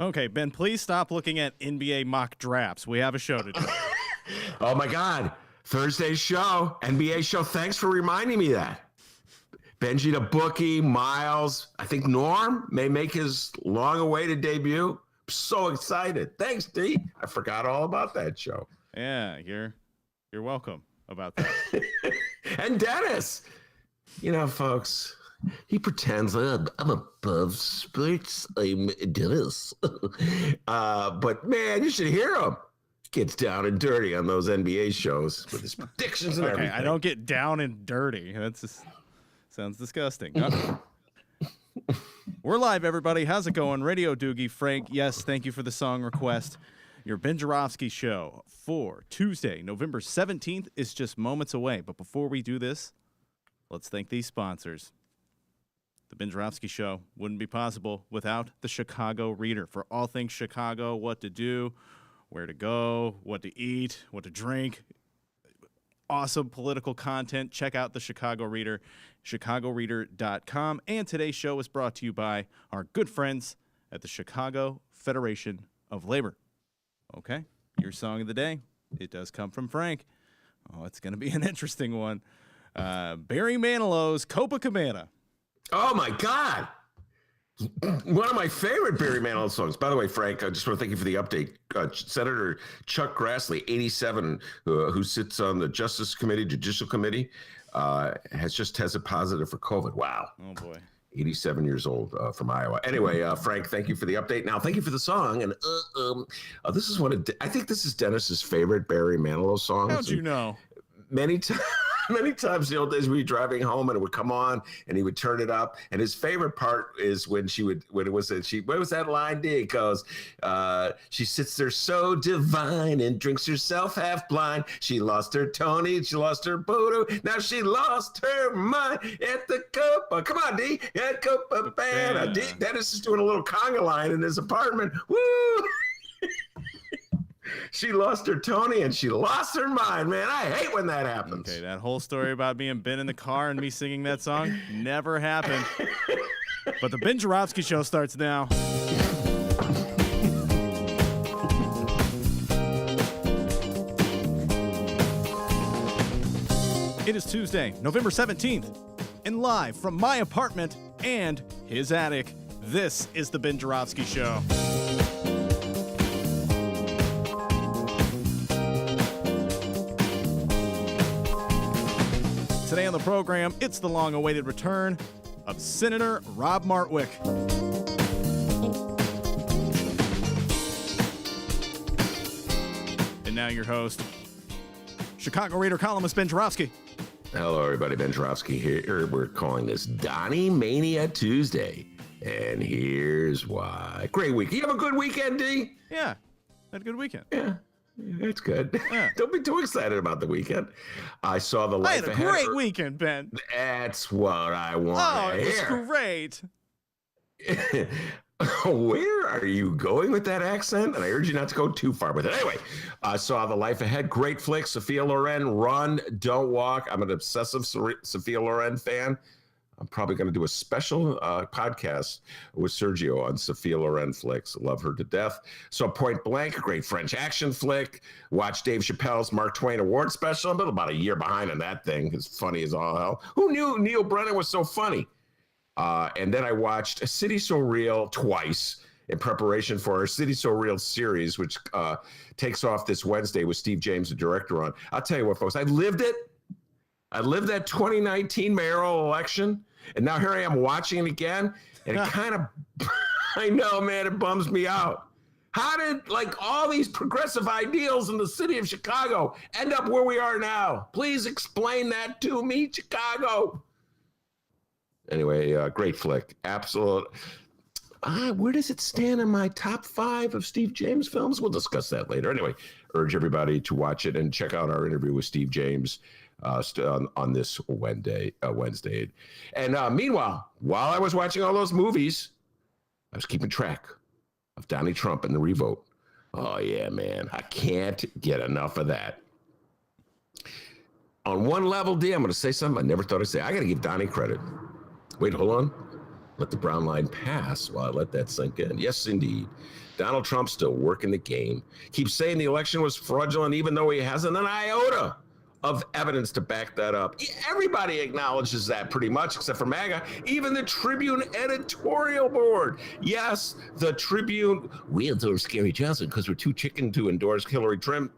Okay, Ben, please stop looking at NBA mock drafts. We have a show to do. Oh, my God. Thursday's show, NBA show. Thanks for reminding me that. Benji the Bookie, Miles, I think Norm may make his long-awaited debut. I'm so excited. Thanks, D. I forgot all about that show. Yeah, you're welcome about that. And Dennis. You know, folks, he pretends I'm above sports. I'm Dennis. But, man, you should hear him. Gets down and dirty on those NBA shows with his predictions and everything. I don't get down and dirty. That's just sounds disgusting. We're live, everybody. How's it going? Radio Doogie, Frank. Yes, thank you for the song request. Your Ben Joravsky show for Tuesday, November 17th is just moments away. But before we do this, let's thank these sponsors. The Ben Joravsky show wouldn't be possible without the Chicago Reader. For all things Chicago, what to do, where to go, what to eat, what to drink. Awesome political content. Check out the Chicago Reader, chicagoreader.com. And today's show is brought to you by our good friends at the Chicago Federation of Labor. Okay, your song of the day. It does come from Frank. Oh, it's going to be an interesting one. Barry Manilow's Copacabana. Oh, my God. One of my favorite Barry Manilow songs. By the way, Frank, I just want to thank you for the update. Senator Chuck Grassley, 87, who sits on the Judicial Committee, has just tested positive for COVID. Wow. Oh, boy. 87 years old from Iowa. Anyway, Frank, thank you for the update. Now, thank you for the song. And this is I think this is Dennis's favorite Barry Manilow song. How'd you know? Many times in the old days we'd be driving home and it would come on and he would turn it up. And his favorite part is when what was that line, D? It goes, she sits there so divine and drinks herself half blind. She lost her Tony, she lost her Voodoo. Now she lost her mind at the Copa. Come on, D. At Copacabana. D. Dennis is doing a little conga line in his apartment. Woo! She lost her Tony and she lost her mind, man. I hate when that happens. Okay, that whole story about being Ben in the car and me singing that song never happened. But the Ben Joravsky show starts now. It is Tuesday, November 17th, and live from my apartment and his attic, this is the Ben Joravsky show. Today on the program, it's the long-awaited return of Senator Rob Martwick. And now your host, Chicago Reader columnist Ben Joravsky. Hello, everybody. Ben Joravsky here. We're calling this Donnie Mania Tuesday. And here's why. Great week. You have a good weekend, D? Yeah, had a good weekend. Yeah. It's good. Yeah. Don't be too excited about the weekend. I saw the life ahead. I had a great weekend, Ben. That's what I want to hear. Oh, it was great. Where are you going with that accent? And I urge you not to go too far with it. Anyway, I saw The Life Ahead. Great flick. Sophia Loren, Run, Don't Walk. I'm an obsessive Sophia Loren fan. I'm probably going to do a special podcast with Sergio on Sophia Loren flicks. Love her to death. So Point Blank, great French action flick. Watch Dave Chappelle's Mark Twain Award special. I'm about a year behind on that thing. It's funny as all hell. Who knew Neil Brennan was so funny? And then I watched A City So Real twice in preparation for our City So Real series, which takes off this Wednesday with Steve James, the director, on. I'll tell you what, folks, I lived it. I lived that 2019 mayoral election, and now here I am watching it again, and it kind of, I know, man, it bums me out. How did, all these progressive ideals in the city of Chicago end up where we are now? Please explain that to me, Chicago. Anyway, great flick. Absolute. Where does it stand in my top 5 of Steve James films? We'll discuss that later. Anyway, urge everybody to watch it and check out our interview with Steve James on this Wednesday. And meanwhile, while I was watching all those movies, I was keeping track of Donald Trump and the revote. Oh, yeah, man. I can't get enough of that. On one level, D, I'm going to say something I never thought I'd say. I got to give Donnie credit. Wait, hold on. Let the brown line pass while I let that sink in. Yes, indeed. Donald Trump's still working the game. Keeps saying the election was fraudulent, even though he hasn't an iota of evidence to back that up. Everybody acknowledges that pretty much, except for MAGA. Even the Tribune editorial board. Yes, the Tribune, we endorse Gary Johnson because we're too chicken to endorse Hillary Clinton.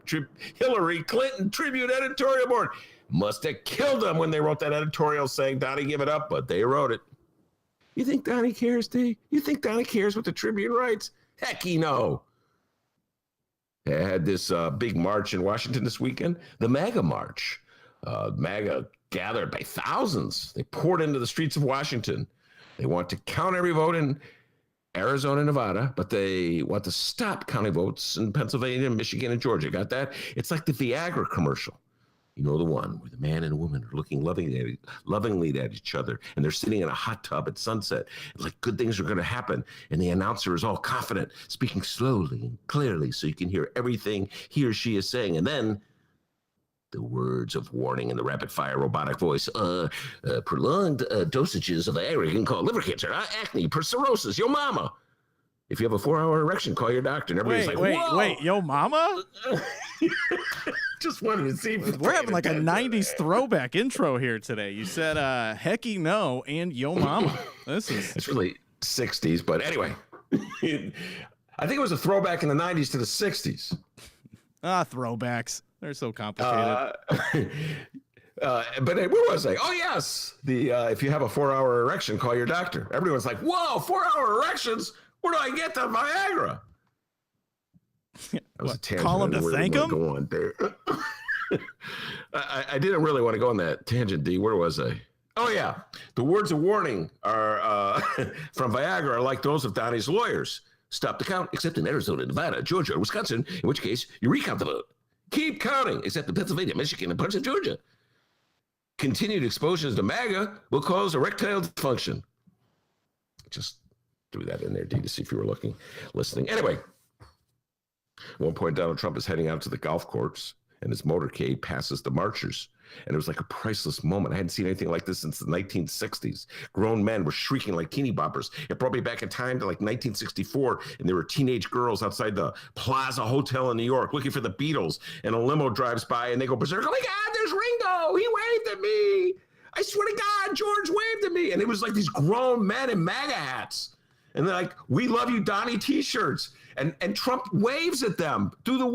Tribune editorial board must have killed them when they wrote that editorial saying, Donnie, give it up, but they wrote it. You think Donnie cares, D? You think Donnie cares what the Tribune writes? Heck, no. They had this big march in Washington this weekend, the MAGA March. MAGA gathered by thousands. They poured into the streets of Washington. They want to count every vote in Arizona and Nevada, but they want to stop counting votes in Pennsylvania, Michigan, and Georgia. Got that? It's like the Viagra commercial. You know, the one where the man and woman are looking lovingly at each other, and they're sitting in a hot tub at sunset. Like good things are going to happen. And the announcer is all confident, speaking slowly and clearly so you can hear everything he or she is saying. And then the words of warning in the rapid-fire robotic voice. Prolonged dosages of Viagra can cause liver cancer, acne, cirrhosis, yo mama. If you have a 4-hour erection, call your doctor. And everybody's wait, yo mama? Just wanted to see. We're having like a 90s throwback intro here today. You said hecky no and yo mama. It's really 60s, but anyway. I think it was a throwback in the 90s to the 60s. Throwbacks. They're so complicated. But where was I? Oh, yes. If you have a 4-hour erection, call your doctor. Everyone's like, whoa, 4-hour erections? Where do I get the Viagra? That was a tangent. Call him to thank him? Go on there. I didn't really want to go on that tangent, D. Where was I? Oh, yeah. The words of warning are from Viagra are like those of Donnie's lawyers. Stop the count, except in Arizona, Nevada, Georgia, or Wisconsin, in which case you recount the vote. Keep counting, except in Pennsylvania, Michigan, and parts of Georgia. Continued exposures to MAGA will cause erectile dysfunction. Just threw that in there, D, to see if you were listening. Anyway, at one point, Donald Trump is heading out to the golf course, and his motorcade passes the marchers. And it was like a priceless moment. I hadn't seen anything like this since the 1960s. Grown men were shrieking like teeny boppers. It brought me back in time to like 1964, and there were teenage girls outside the Plaza Hotel in New York looking for the Beatles, and a limo drives by, and they go berserk. Oh my God, there's Ringo. He waved at me. I swear to God, George waved at me. And it was like these grown men in MAGA hats. And they're like, we love you, Donnie t-shirts. And Trump waves at them through the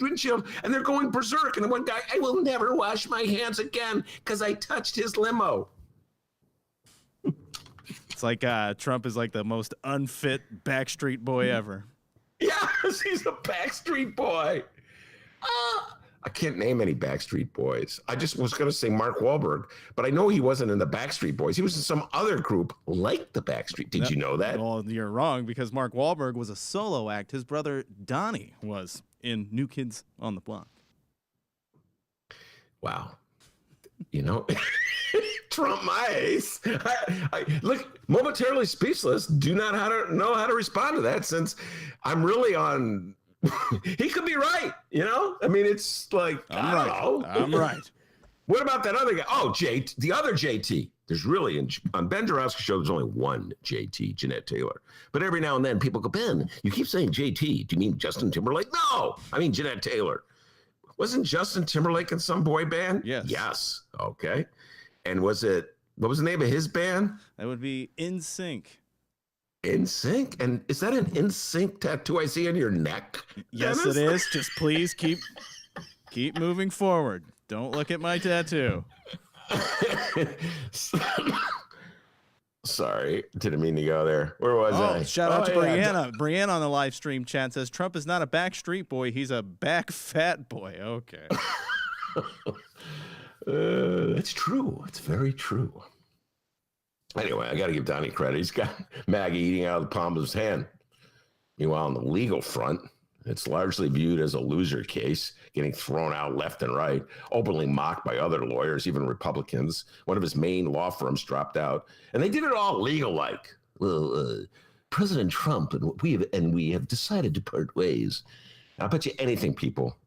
windshield, and they're going berserk. And the one guy, I will never wash my hands again because I touched his limo. It's like Trump is like the most unfit Backstreet Boy ever. Yes, he's a Backstreet Boy. I can't name any Backstreet Boys. I just was going to say Mark Wahlberg, but I know he wasn't in the Backstreet Boys. He was in some other group like the Backstreet. Did you know that? Well, you're wrong, because Mark Wahlberg was a solo act. His brother Donnie was in New Kids on the Block. Wow. You know, Trump my ace. I look momentarily speechless. Do not know how to respond to that, since I'm really on. He could be right, you know? I mean, it's like, I'm right. What about that other guy? Oh, the other JT. There's really, on Ben Joravsky show, there's only one JT, Jeanette Taylor. But every now and then people go, Ben, you keep saying JT. Do you mean Justin Timberlake? No, I mean Jeanette Taylor. Wasn't Justin Timberlake in some boy band? Yes. Yes. Okay. And what was the name of his band? That would be NSYNC. NSYNC? And is that an NSYNC tattoo I see on your neck? Yes, Dennis? It is. Just please keep moving forward. Don't look at my tattoo. Sorry, didn't mean to go there. Where was I? Shout out to Brianna. Brianna on the live stream chat says Trump is not a Backstreet Boy. He's a back fat boy. Okay. That's true. It's very true. Anyway, I got to give Donnie credit. He's got Maggie eating out of the palm of his hand. Meanwhile, on the legal front, it's largely viewed as a loser case, getting thrown out left and right, openly mocked by other lawyers, even Republicans. One of his main law firms dropped out, and they did it all legal-like. Well, President Trump and we have decided to part ways. I'll bet you anything, people.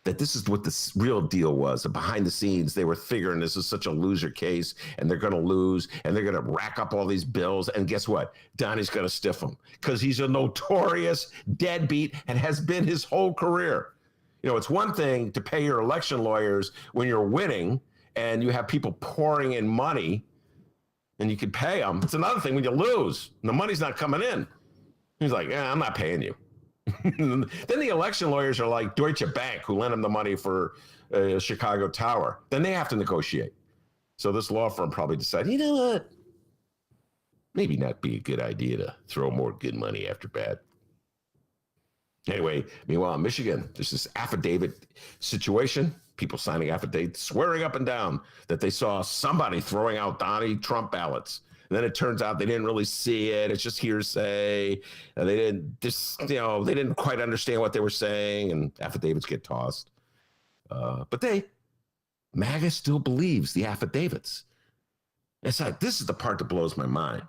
that this is what the real deal was. Behind the scenes, they were figuring this is such a loser case, and they're going to lose, and they're going to rack up all these bills. And guess what? Donnie's going to stiff them because he's a notorious deadbeat and has been his whole career. You know, it's one thing to pay your election lawyers when you're winning and you have people pouring in money and you can pay them. It's another thing when you lose and the money's not coming in. He's like, I'm not paying you. Then the election lawyers are like Deutsche Bank, who lent him the money for Chicago Tower. Then they have to negotiate. So this law firm probably decided, you know what? Maybe not be a good idea to throw more good money after bad. Anyway, meanwhile, in Michigan, there's this affidavit situation. People signing affidavits, swearing up and down that they saw somebody throwing out Donnie Trump ballots. And then it turns out they didn't really see it. It's just hearsay. And they didn't quite understand what they were saying, and affidavits get tossed. But MAGA still believes the affidavits. It's like, this is the part that blows my mind.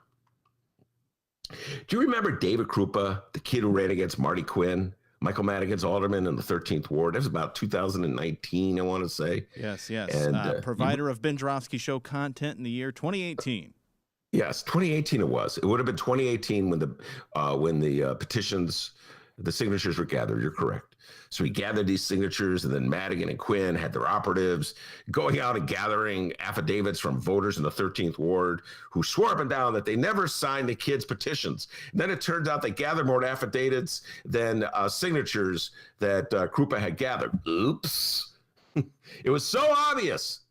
Do you remember David Krupa, the kid who ran against Marty Quinn, Michael Madigan's alderman in the 13th Ward? That was about 2019, I want to say. Yes. And, provider of Ben Joravsky Show content in the year 2018. Yes, 2018 it was. It would have been 2018 when the petitions, the signatures were gathered. You're correct. So he gathered these signatures, and then Madigan and Quinn had their operatives going out and gathering affidavits from voters in the 13th Ward who swore up and down that they never signed the kids' petitions. And then it turns out they gathered more affidavits than signatures that Krupa had gathered. Oops. It was so obvious.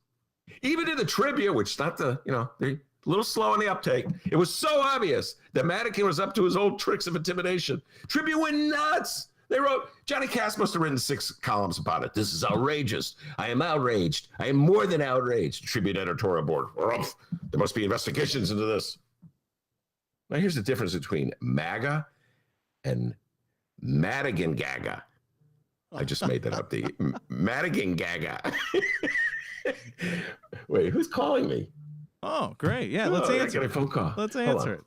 Even in the Tribune, which is not they're a little slow on the uptake. It was so obvious that Madigan was up to his old tricks of intimidation. Tribune went nuts. They wrote, Johnny Cass must have written 6 columns about it. This is outrageous. I am outraged. I am more than outraged. Tribune editorial board. There must be investigations into this. Now, here's the difference between MAGA and Madigan Gaga. I just made that up. The Madigan Gaga. Wait, who's calling me? Oh, great. Yeah, let's answer. I got a phone call. Let's answer it.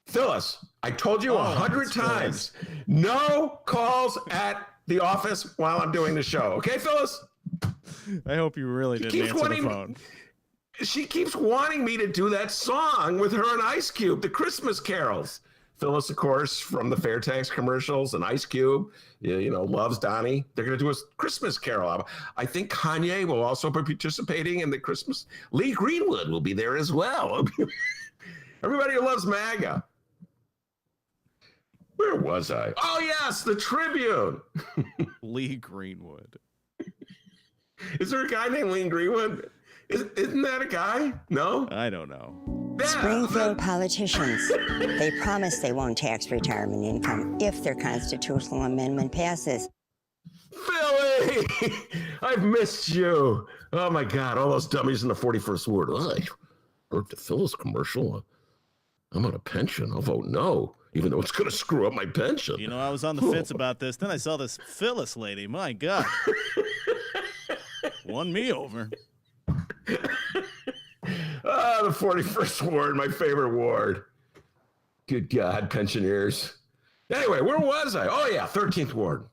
Phyllis, I told you 100 times, no calls at the office while I'm doing the show. Okay, Phyllis? I hope you really didn't answer the phone. She keeps wanting me to do that song with her and Ice Cube, the Christmas carols. Phyllis, of course, from the Fairtax commercials, and Ice Cube, loves Donnie. They're going to do a Christmas carol album. I think Kanye will also be participating in the Christmas. Lee Greenwood will be there as well. Everybody who loves MAGA. Where was I? Oh, yes, the Tribune. Lee Greenwood. Is there a guy named Lee Greenwood? Isn't that a guy? No? I don't know. Yeah. Springfield politicians, they promise they won't tax retirement income if their constitutional amendment passes. Philly, I've missed you. Oh, my God, all those dummies in the 41st Ward. I heard the Phyllis commercial. I'm on a pension. I'll vote no, even though it's going to screw up my pension. I was on the fence about this. Then I saw this Phyllis lady. My God. Won me over. The 41st Ward, my favorite ward. Good God, pensioners. Anyway, where was I? Oh, yeah, 13th Ward.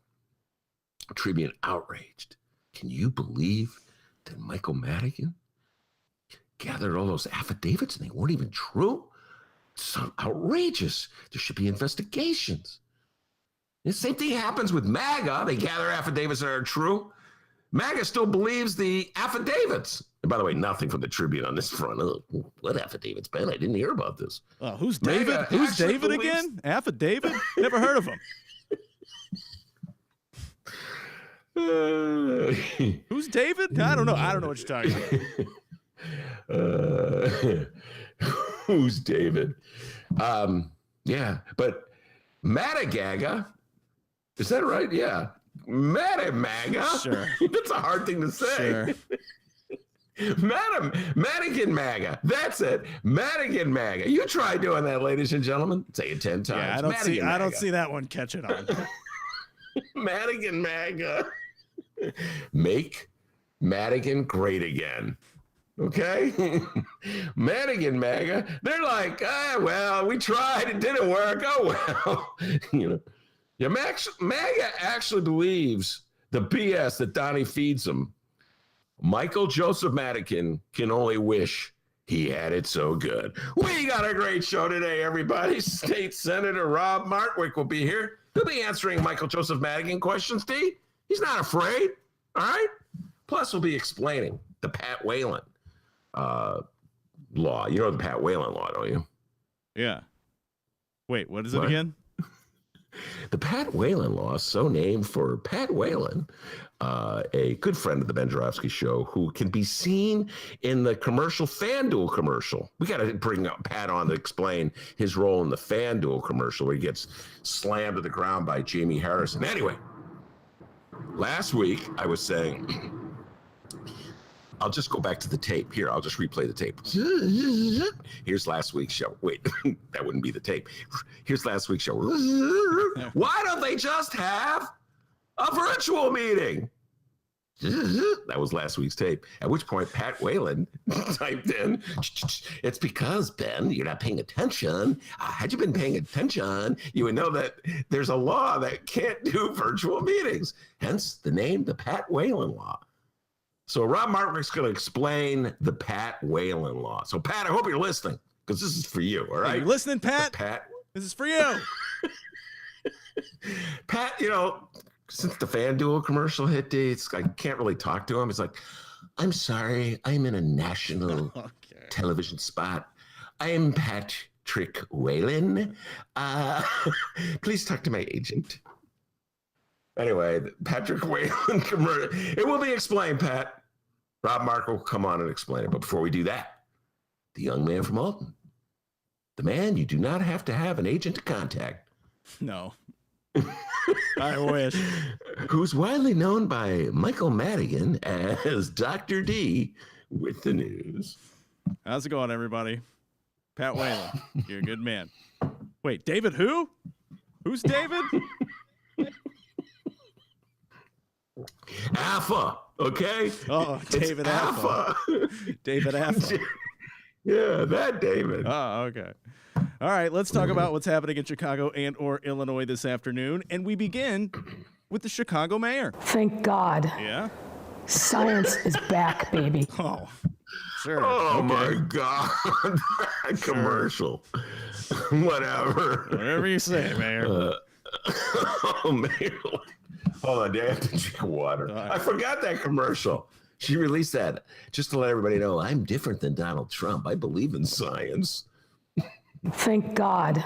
Tribune outraged. Can you believe that Michael Madigan gathered all those affidavits and they weren't even true? It's so outrageous. There should be investigations. The same thing happens with MAGA. They gather affidavits that are true. MAGA still believes the affidavits. And by the way, nothing from the Tribune on this front. Oh, what affidavits, Ben? I didn't hear about this. Who's David? Who's David again? Affidavit? Never heard of him. Who's David? I don't know. I don't know what you're talking about. Who's David? Yeah, but Madagaga, is that right? Yeah. Madigan. Sure. That's a hard thing to say. Sure. Madigan MAGA. That's it. Madigan MAGA. You try doing that, ladies and gentlemen. Say it 10 times. Yeah, I don't see that one catching on. Madigan MAGA. Make Madigan great again. Okay? Madigan MAGA. They're like, well, we tried. It didn't work. Oh, well. Yeah, MAGA actually believes the BS that Donnie feeds him, Michael Joseph Madigan can only wish he had it so good. We got a great show today, everybody. State Senator Rob Martwick will be here. He'll be answering Michael Joseph Madigan questions, D. He's not afraid, all right? Plus, we'll be explaining the Pat Whalen law. You know the Pat Whalen law, don't you? Yeah. Wait, what is it again? The Pat Whalen law, so named for Pat Whalen, a good friend of the Ben Joravsky Show, who can be seen in the commercial, FanDuel commercial. We got to bring up Pat on to explain his role in the FanDuel commercial where he gets slammed to the ground by Jamie Harrison. Anyway, last week I was saying, I'll just go back to the tape. Here, I'll just replay the tape. Here's last week's show. Wait, that wouldn't be the tape. Here's last week's show. Why don't they just have a virtual meeting? That was last week's tape. At which point, Pat Whalen typed in, it's because, Ben, you're not paying attention. Had you been paying attention, you would know that there's a law that can't do virtual meetings. Hence the name, the Pat Whalen law. So Rob Martwick's going to explain the Pat Whalen law. So, Pat, I hope you're listening, because this is for you, all right? Hey, you listening, Pat? Pat? This is for you. Pat, you know, since the FanDuel commercial hit dates, I can't really talk to him. It's like, I'm sorry, I'm in a national television spot. I'm Patrick Whalen. Please talk to my agent. Anyway, Patrick Whalen commercial. It will be explained, Pat. Rob Mark will come on and explain it. But before we do that, the young man from Alton, the man you do not have to have an agent to contact. No. I wish. Who's widely known by Michael Madigan as Dr. D with the news. How's it going, everybody? Pat Whalen, you're a good man. Wait, David who? Who's David? Alpha, okay? Oh, David Alpha. David Alpha. Yeah, that David. Oh, okay. All right, let's talk about what's happening in Chicago and or Illinois this afternoon. And we begin with the Chicago mayor. Thank God. Yeah? Science is back, baby. Oh, sure. Oh, okay. my God. That commercial. Whatever. Whatever you say, mayor. Oh, man. Hold on, I have to drink water. I forgot that commercial. She released that just to let everybody know I'm different than Donald Trump. I believe in science. Thank God.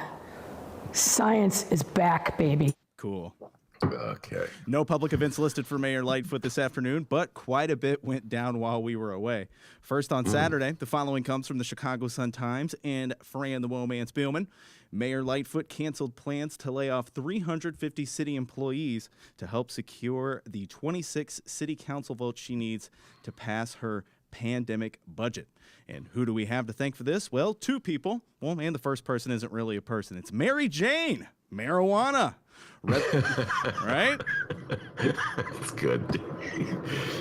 Science is back, baby. Cool. Okay. No public events listed for Mayor Lightfoot this afternoon, but quite a bit went down while we were away. First on Saturday, the following comes from the Chicago Sun-Times and Fran the Womance Billman. Mayor Lightfoot canceled plans to lay off 350 city employees to help secure the 26 city council votes she needs to pass her pandemic budget. And who do we have to thank for this? Well, two people. Well, man, the first person isn't really a person. It's Mary Jane, marijuana. Right? That's good.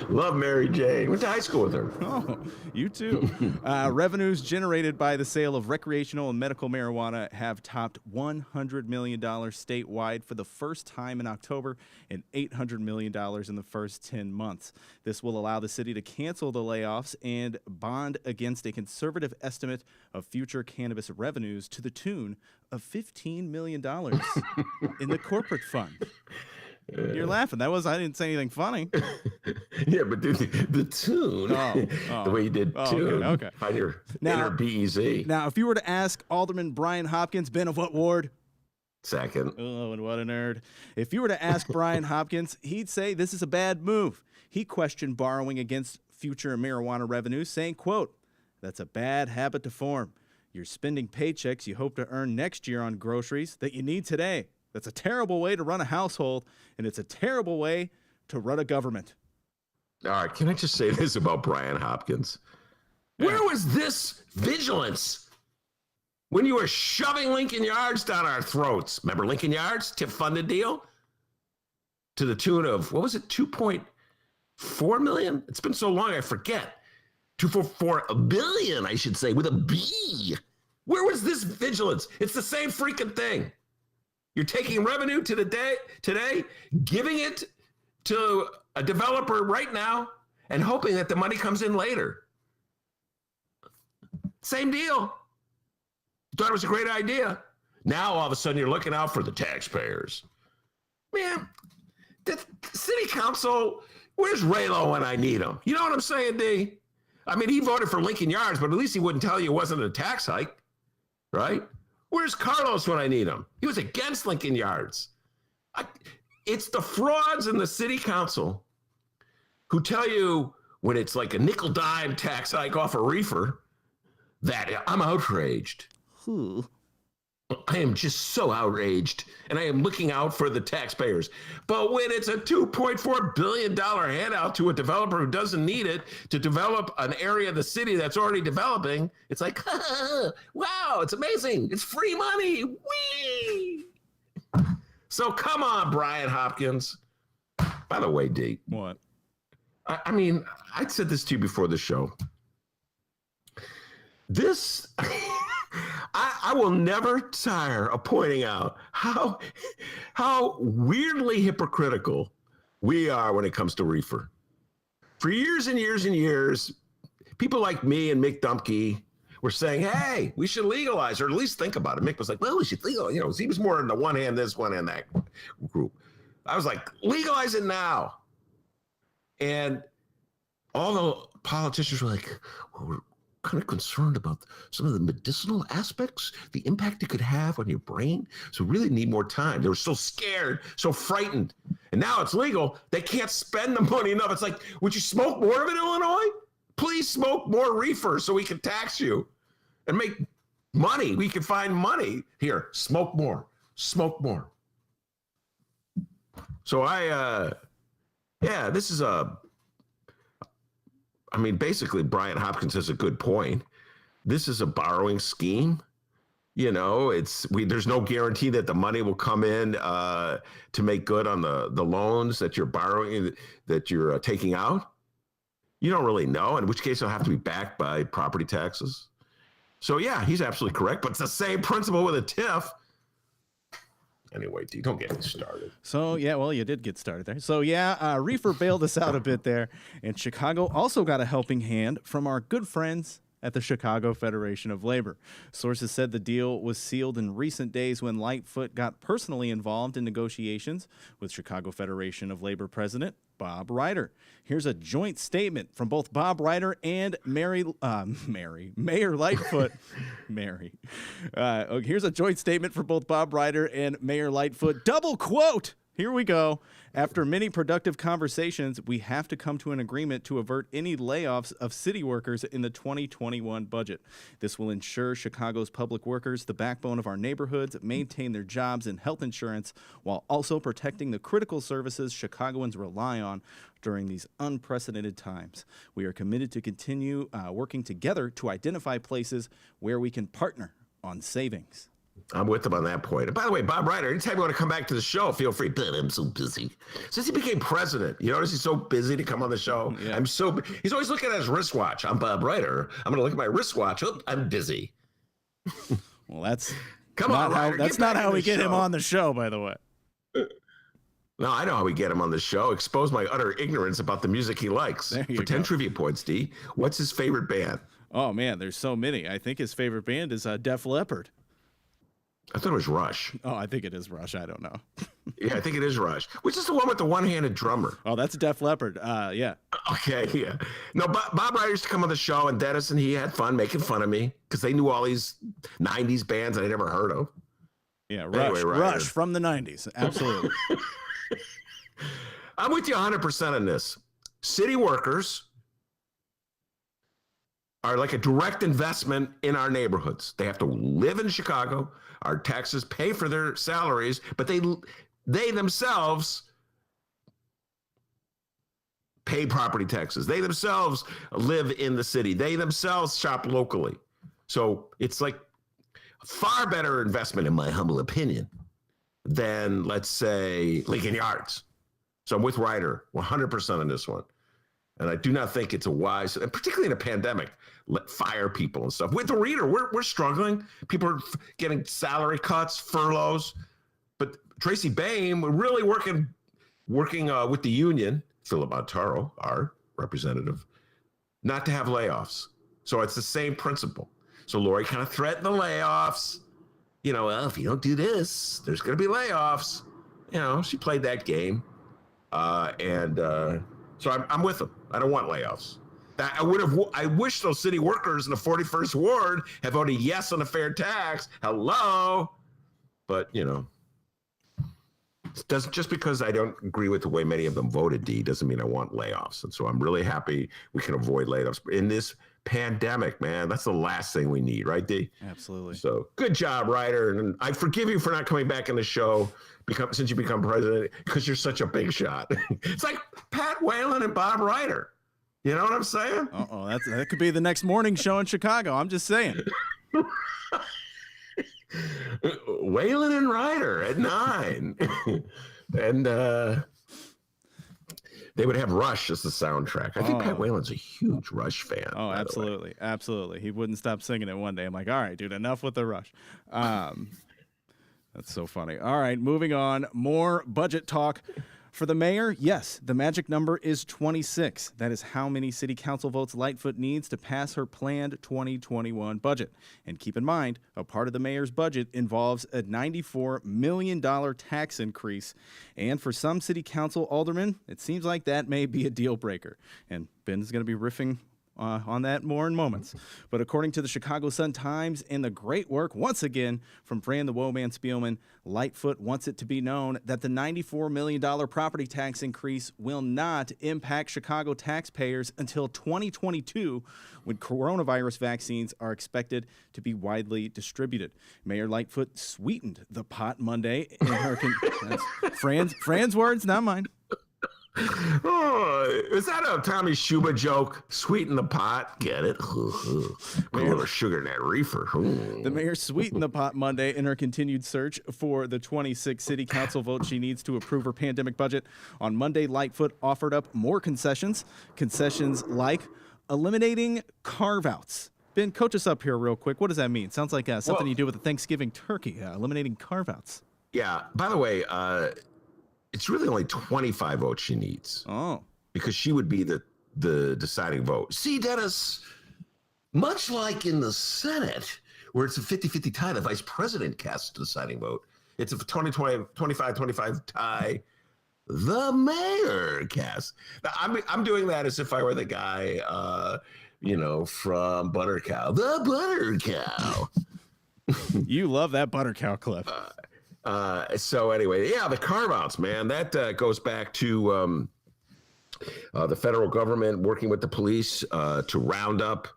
Love Mary Jane. Went to high school with her. Oh, you too. Revenues generated by the sale of recreational and medical marijuana have topped $100 million statewide for the first time in October and $800 million in the first 10 months. This will allow the city to cancel the layoffs and bond against a conservative estimate of future cannabis revenues to the tune of $15 million in the corporate fund. You're laughing. I didn't say anything funny. Yeah, but the tune, the way you did tune, okay. Find your Now- inner BEZ. Now, if you were to ask Alderman Brian Hopkins, Ben of what ward? Second. Oh, and what a nerd. If you were to ask Brian Hopkins, he'd say this is a bad move. He questioned borrowing against future marijuana revenues, saying, quote, "That's a bad habit to form. You're spending paychecks you hope to earn next year on groceries that you need today. That's a terrible way to run a household, and it's a terrible way to run a government." All right, can I just say this about Brian Hopkins? Where was this vigilance when you were shoving Lincoln Yards down our throats? Remember Lincoln Yards, TIP funded deal? To the tune of, what was it, 2.4 million? It's been so long, I forget. 2.4 billion, I should say, with a B. Where was this vigilance? It's the same freaking thing. You're taking revenue to the day today, giving it to a developer right now and hoping that the money comes in later. Same deal. Thought it was a great idea. Now, all of a sudden, you're looking out for the taxpayers. Man, the city council, where's Raylo when I need him? You know what I'm saying, D? I mean, he voted for Lincoln Yards, but at least he wouldn't tell you it wasn't a tax hike, right? Where's Carlos when I need him? He was against Lincoln Yards. It's the frauds in the city council who tell you when it's like a nickel dime tax hike off a reefer that I'm outraged. I am just so outraged, and I am looking out for the taxpayers. But when it's a $2.4 billion handout to a developer who doesn't need it to develop an area of the city that's already developing, it's like, wow, it's amazing. It's free money. Whee! So come on, Brian Hopkins. By the way, D. What? I mean, I said this to you before the show. This... I will never tire of pointing out how weirdly hypocritical we are when it comes to reefer. For years and years and years, people like me and Mick Dumke were saying, hey, we should legalize, or at least think about it. Mick was like, well, we should legalize. You know, he was more in the one hand this, one hand that group. I was like, legalize it now. And all the politicians were like, well, we're kind of concerned about some of the medicinal aspects, the impact it could have on your brain. So we really need more time. They were so scared, so frightened. And now it's legal. They can't spend the money enough. It's like, would you smoke more of it in Illinois? Please smoke more reefer so we can tax you and make money. We can find money. Here, smoke more. Smoke more. So this is basically, Brian Hopkins has a good point. This is a borrowing scheme. You know, there's no guarantee that the money will come in to make good on the loans that you're borrowing, that you're taking out. You don't really know, in which case it'll have to be backed by property taxes. So yeah, he's absolutely correct, but it's the same principle with a TIF. Anyway, D, don't get me started. So, yeah, well, you did get started there. So, yeah, reefer bailed us out a bit there. And Chicago also got a helping hand from our good friends at the Chicago Federation of Labor. Sources said the deal was sealed in recent days when Lightfoot got personally involved in negotiations with Chicago Federation of Labor President Bob Ryder. Here's a joint statement from both Bob Ryder and Mayor Lightfoot. Here's a joint statement from both Bob Ryder and Mayor Lightfoot. Double quote. Here we go. After many productive conversations, we have to come to an agreement to avert any layoffs of city workers in the 2021 budget. This will ensure Chicago's public workers, the backbone of our neighborhoods, maintain their jobs and health insurance while also protecting the critical services Chicagoans rely on during these unprecedented times. We are committed to continue working together to identify places where we can partner on savings. I'm with him on that point. And by the way, Bob Ryder, anytime you want to come back to the show, feel free. But I'm so busy. Since he became president, you notice he's so busy to come on the show? Yeah. He's always looking at his wristwatch. I'm Bob Ryder. I'm going to look at my wristwatch. Oh, I'm busy. Well, that's not how we get him on the show, by the way. No, I know how we get him on the show. Expose my utter ignorance about the music he likes. For 10 trivia points, D. What's his favorite band? Oh, man, there's so many. I think his favorite band is Def Leppard. I thought it was Rush. Oh, I think it is Rush. I don't know. Yeah, I think it is Rush. Which is the one with the one-handed drummer? Oh, that's Def Leppard. Yeah. Okay, yeah. No, Bob Ryder used to come on the show, and Dennis and he had fun making fun of me because they knew all these 90s bands that I never heard of. Yeah, Rush from the 90s. Absolutely. I'm with you 100% on this. City workers are like a direct investment in our neighborhoods. They have to live in Chicago. Our taxes pay for their salaries, but they themselves pay property taxes. They themselves live in the city. They themselves shop locally. So it's like a far better investment, in my humble opinion, than, let's say, Lincoln Yards. So I'm with Ryder 100% on this one. And I do not think it's a wise, and particularly in a pandemic, fire people and stuff. With the reader, we're struggling. People are getting salary cuts, furloughs. But Tracy Bain, we're really working working with the union, Philip Montaro, our representative, not to have layoffs. So it's the same principle. So Lori kind of threatened the layoffs. Well, if you don't do this, there's going to be layoffs. She played that game. So I'm with them. I don't want layoffs. I wish those city workers in the 41st Ward had voted yes on a fair tax. Hello. But, just because I don't agree with the way many of them voted, D, doesn't mean I want layoffs. And so I'm really happy we can avoid layoffs. In this pandemic, man, that's the last thing we need, right, D? Absolutely. So good job, Ryder. And I forgive you for not coming back in the show since you become president, because you're such a big shot. It's like Pat Whalen and Bob Ryder. You know what I'm saying? That could be the next morning show in Chicago. I'm just saying. Whalen and Ryder at 9. And they would have Rush as the soundtrack. I think Pat Whalen's a huge Rush fan. Oh, absolutely. Absolutely. He wouldn't stop singing it one day. I'm like, all right, dude, enough with the Rush. That's so funny. All right, moving on. More budget talk. For the mayor, yes, the magic number is 26. That is how many city council votes Lightfoot needs to pass her planned 2021 budget. And keep in mind, a part of the mayor's budget involves a $94 million tax increase. And for some city council aldermen, it seems like that may be a deal breaker. And Ben's going to be riffing on that more in moments. But according to the Chicago Sun-Times and the great work, once again, from Fran the Woman Spielman, Lightfoot wants it to be known that the $94 million property tax increase will not impact Chicago taxpayers until 2022, when coronavirus vaccines are expected to be widely distributed. Mayor Lightfoot sweetened the pot Monday in her... That's Fran's words, not mine. Oh, is that a Tommy Schuba joke? Sweeten the pot, get it? Put a little sugar in that reefer. The mayor sweetened the pot Monday in her continued search for the 26 city council votes she needs to approve her pandemic budget. On Monday, Lightfoot offered up more concessions like eliminating carve-outs. Ben, coach us up here real quick. What does that mean? Sounds like something you do with a Thanksgiving turkey, eliminating carve-outs. Yeah, by the way, it's really only 25 votes she needs. Oh. Because she would be the deciding vote. See, Dennis, much like in the Senate, where it's a 50-50 tie, the vice president casts the deciding vote. It's a 25-25 tie. The mayor casts. Now, I'm doing that as if I were the guy, from Butter Cow. The Butter Cow. You love that Butter Cow clip. So anyway, the carve-outs, man, that goes back to the federal government working with the police to round up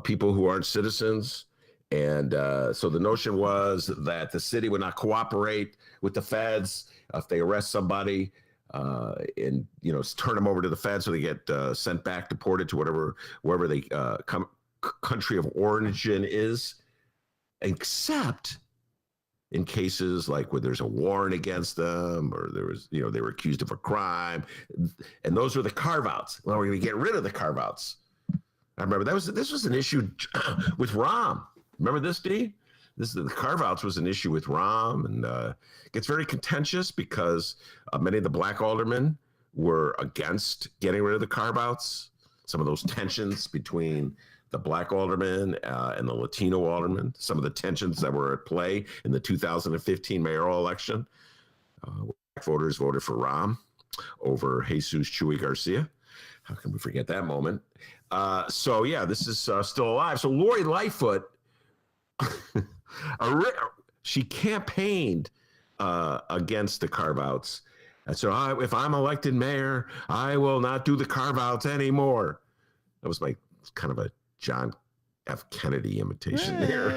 people who aren't citizens. And so the notion was that the city would not cooperate with the feds if they arrest somebody and, turn them over to the feds so they get sent back, deported to wherever they country of origin is, except in cases like where there's a warrant against them or there was, they were accused of a crime. And those were the carve-outs. Well, we're going to get rid of the carve-outs. I remember this was an issue with Rahm. Remember this, D? The carve-outs was an issue with Rahm, and it gets very contentious because many of the black aldermen were against getting rid of the carve-outs. Some of those tensions between the black aldermen and the Latino aldermen, some of the tensions that were at play in the 2015 mayoral election. Black voters voted for Rahm over Jesus Chuy Garcia. How can we forget that moment? This is still alive. So Lori Lightfoot, she campaigned against the carve-outs. And so if I'm elected mayor, I will not do the carve-outs anymore. That was my kind of a John F. Kennedy imitation there.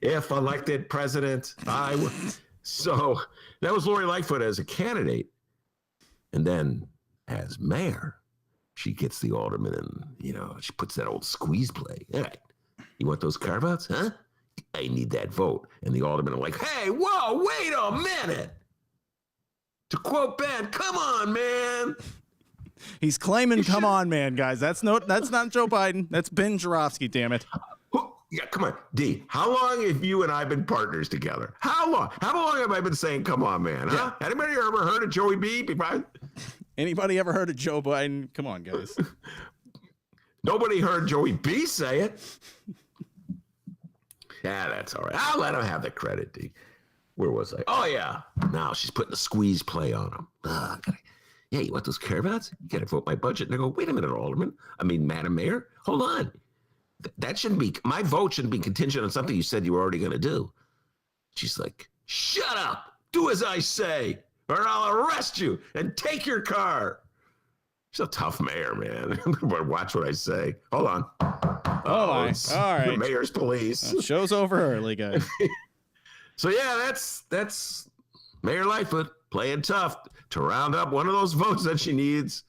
If elected president, I would. So that was Lori Lightfoot as a candidate. And then as mayor, she gets the alderman and, she puts that old squeeze play. All right, you want those carve-outs, huh? I need that vote. And the aldermen are like, hey, whoa, wait a minute. To quote Ben, come on, man. He's claiming, come on, man, guys. That's not Joe Biden. That's Ben Joravsky, damn it. Yeah, come on, D. How long have you and I been partners together? How long? How long have I been saying, "Come on, man"? Huh? Yeah. Anybody ever heard of Joey B? Anybody ever heard of Joe Biden? Come on, guys. Nobody heard Joey B say it. Yeah, that's all right. I'll let him have the credit, D. Where was I? Oh, yeah. Now she's putting a squeeze play on him. Yeah, you want those caravans? You got to vote my budget. And I go, wait a minute, Alderman. Madam Mayor, hold on. That shouldn't be, my vote shouldn't be contingent on something you said you were already going to do. She's like, shut up. Do as I say, or I'll arrest you and take your car. She's a tough mayor, man. Watch what I say. Hold on. Oh, my. All right. The mayor's police. Show's over early, guys. So, yeah, that's Mayor Lightfoot playing tough to round up one of those votes that she needs.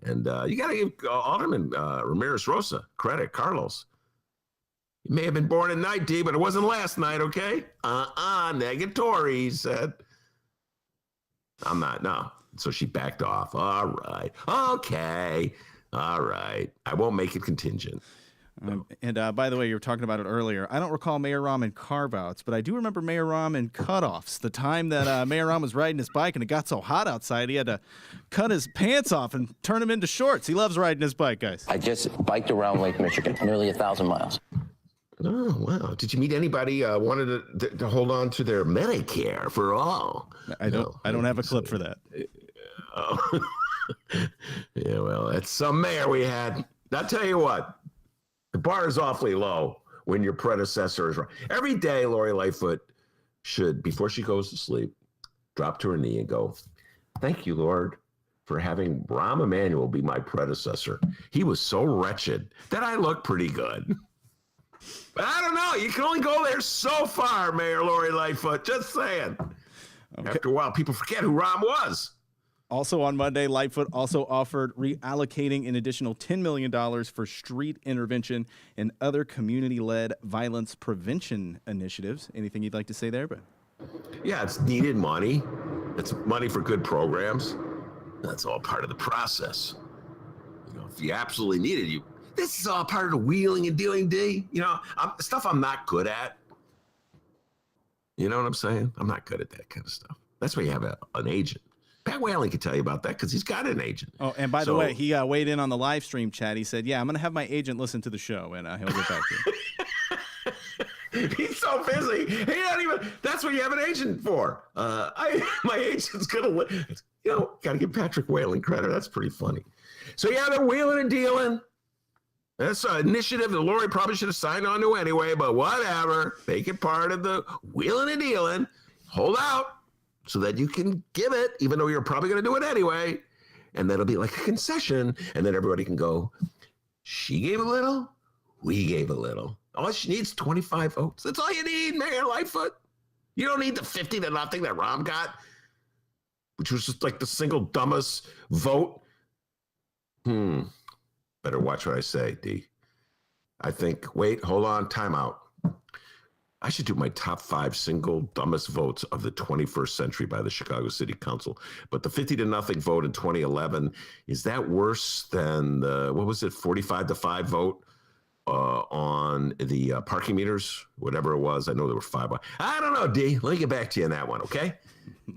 And you got to give Alderman Ramirez Rosa credit, Carlos. He may have been born at night, D, but it wasn't last night, okay? Negatory, he said. I'm not, no. So she backed off. All right. Okay. All right. I won't make it contingent. And by the way, you were talking about it earlier. I don't recall Mayor Rahm in carve-outs, but I do remember Mayor Rahm in cutoffs. The time that Mayor Rahm was riding his bike and it got so hot outside, he had to cut his pants off and turn them into shorts. He loves riding his bike, guys. I just biked around Lake Michigan, nearly 1,000 miles. Oh, wow. Did you meet anybody wanted to hold on to their Medicare for all? I don't have a clip for that. Oh. Yeah, well, that's some mayor we had. I'll tell you what. The bar is awfully low when your predecessor is right. Every day, Lori Lightfoot should, before she goes to sleep, drop to her knee and go, thank you, Lord, for having Rahm Emanuel be my predecessor. He was so wretched that I look pretty good. But I don't know. You can only go there so far, Mayor Lori Lightfoot. Just saying. Okay. After a while, people forget who Rahm was. Also on Monday, Lightfoot also offered reallocating an additional $10 million for street intervention and other community-led violence prevention initiatives. Anything you'd like to say there, Ben? Yeah, it's needed money. It's money for good programs. That's all part of the process. You know, if you absolutely needed you, this is all part of the wheeling and dealing, D. You know, stuff I'm not good at. You know what I'm saying? I'm not good at that kind of stuff. That's why you have an agent. Pat Whalen can tell you about that because he's got an agent. Oh, and by the way, he weighed in on the live stream chat. He said, yeah, I'm going to have my agent listen to the show, and he'll get back to you. He's so busy. He not even, that's what you have an agent for. My agent's going to, got to give Patrick Whalen credit. That's pretty funny. So, yeah, they're wheeling and dealing. That's an initiative that Lori probably should have signed on to anyway, but whatever. Make it part of the wheeling and dealing. Hold out. So that you can give it, even though you're probably going to do it anyway. And that'll be like a concession. And then everybody can go, she gave a little, we gave a little. All she needs 25 votes. That's all you need, Mayor Lightfoot. You don't need the 50-0 that Rahm got, which was just like the single dumbest vote. Better watch what I say, D. I think, hold on, time out. I should do my top 5 single dumbest votes of the 21st century by the Chicago City Council. But the 50-0 vote in 2011, is that worse than the, 45-5 vote on the parking meters? Whatever it was. I know there were 5. I don't know, D. Let me get back to you on that one, okay?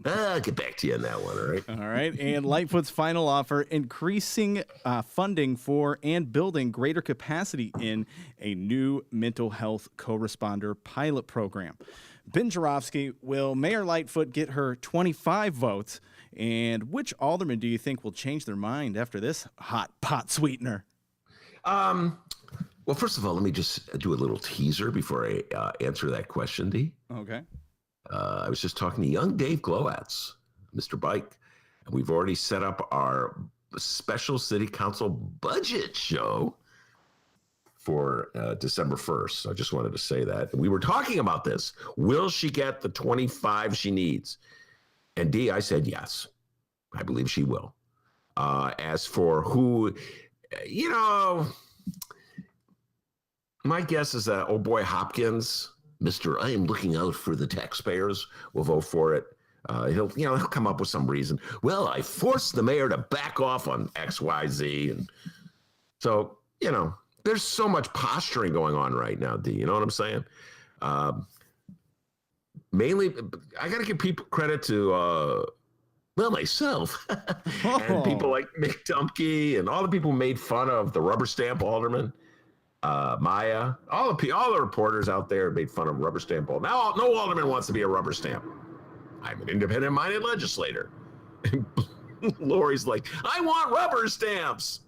I'll get back to you on that one, all right? All right. And Lightfoot's final offer, increasing funding for and building greater capacity in a new mental health co-responder pilot program. Ben Joravsky, will Mayor Lightfoot get her 25 votes? And which alderman do you think will change their mind after this hot pot sweetener? Well, first of all, let me just do a little teaser before I answer that question, D. Okay. I was just talking to young Dave Glowatz, Mr. Bike, and we've already set up our special city council budget show for December 1st. So I just wanted to say that. We were talking about this. Will she get the 25 she needs? And D, I said yes. I believe she will. As for who, my guess is that old boy Hopkins, Mr. I am looking out for the taxpayers, will vote for it. He'll come up with some reason. Well, I forced the mayor to back off on X, Y, Z. And so, there's so much posturing going on right now, D. You know what I'm saying? Mainly, I got to give people credit to, myself and people like Mick Dumke and all the people who made fun of the rubber stamp alderman, Maya, all the reporters out there made fun of rubber stamp alderman. Now, no alderman wants to be a rubber stamp. I'm an independent-minded legislator. Lori's like, I want rubber stamps.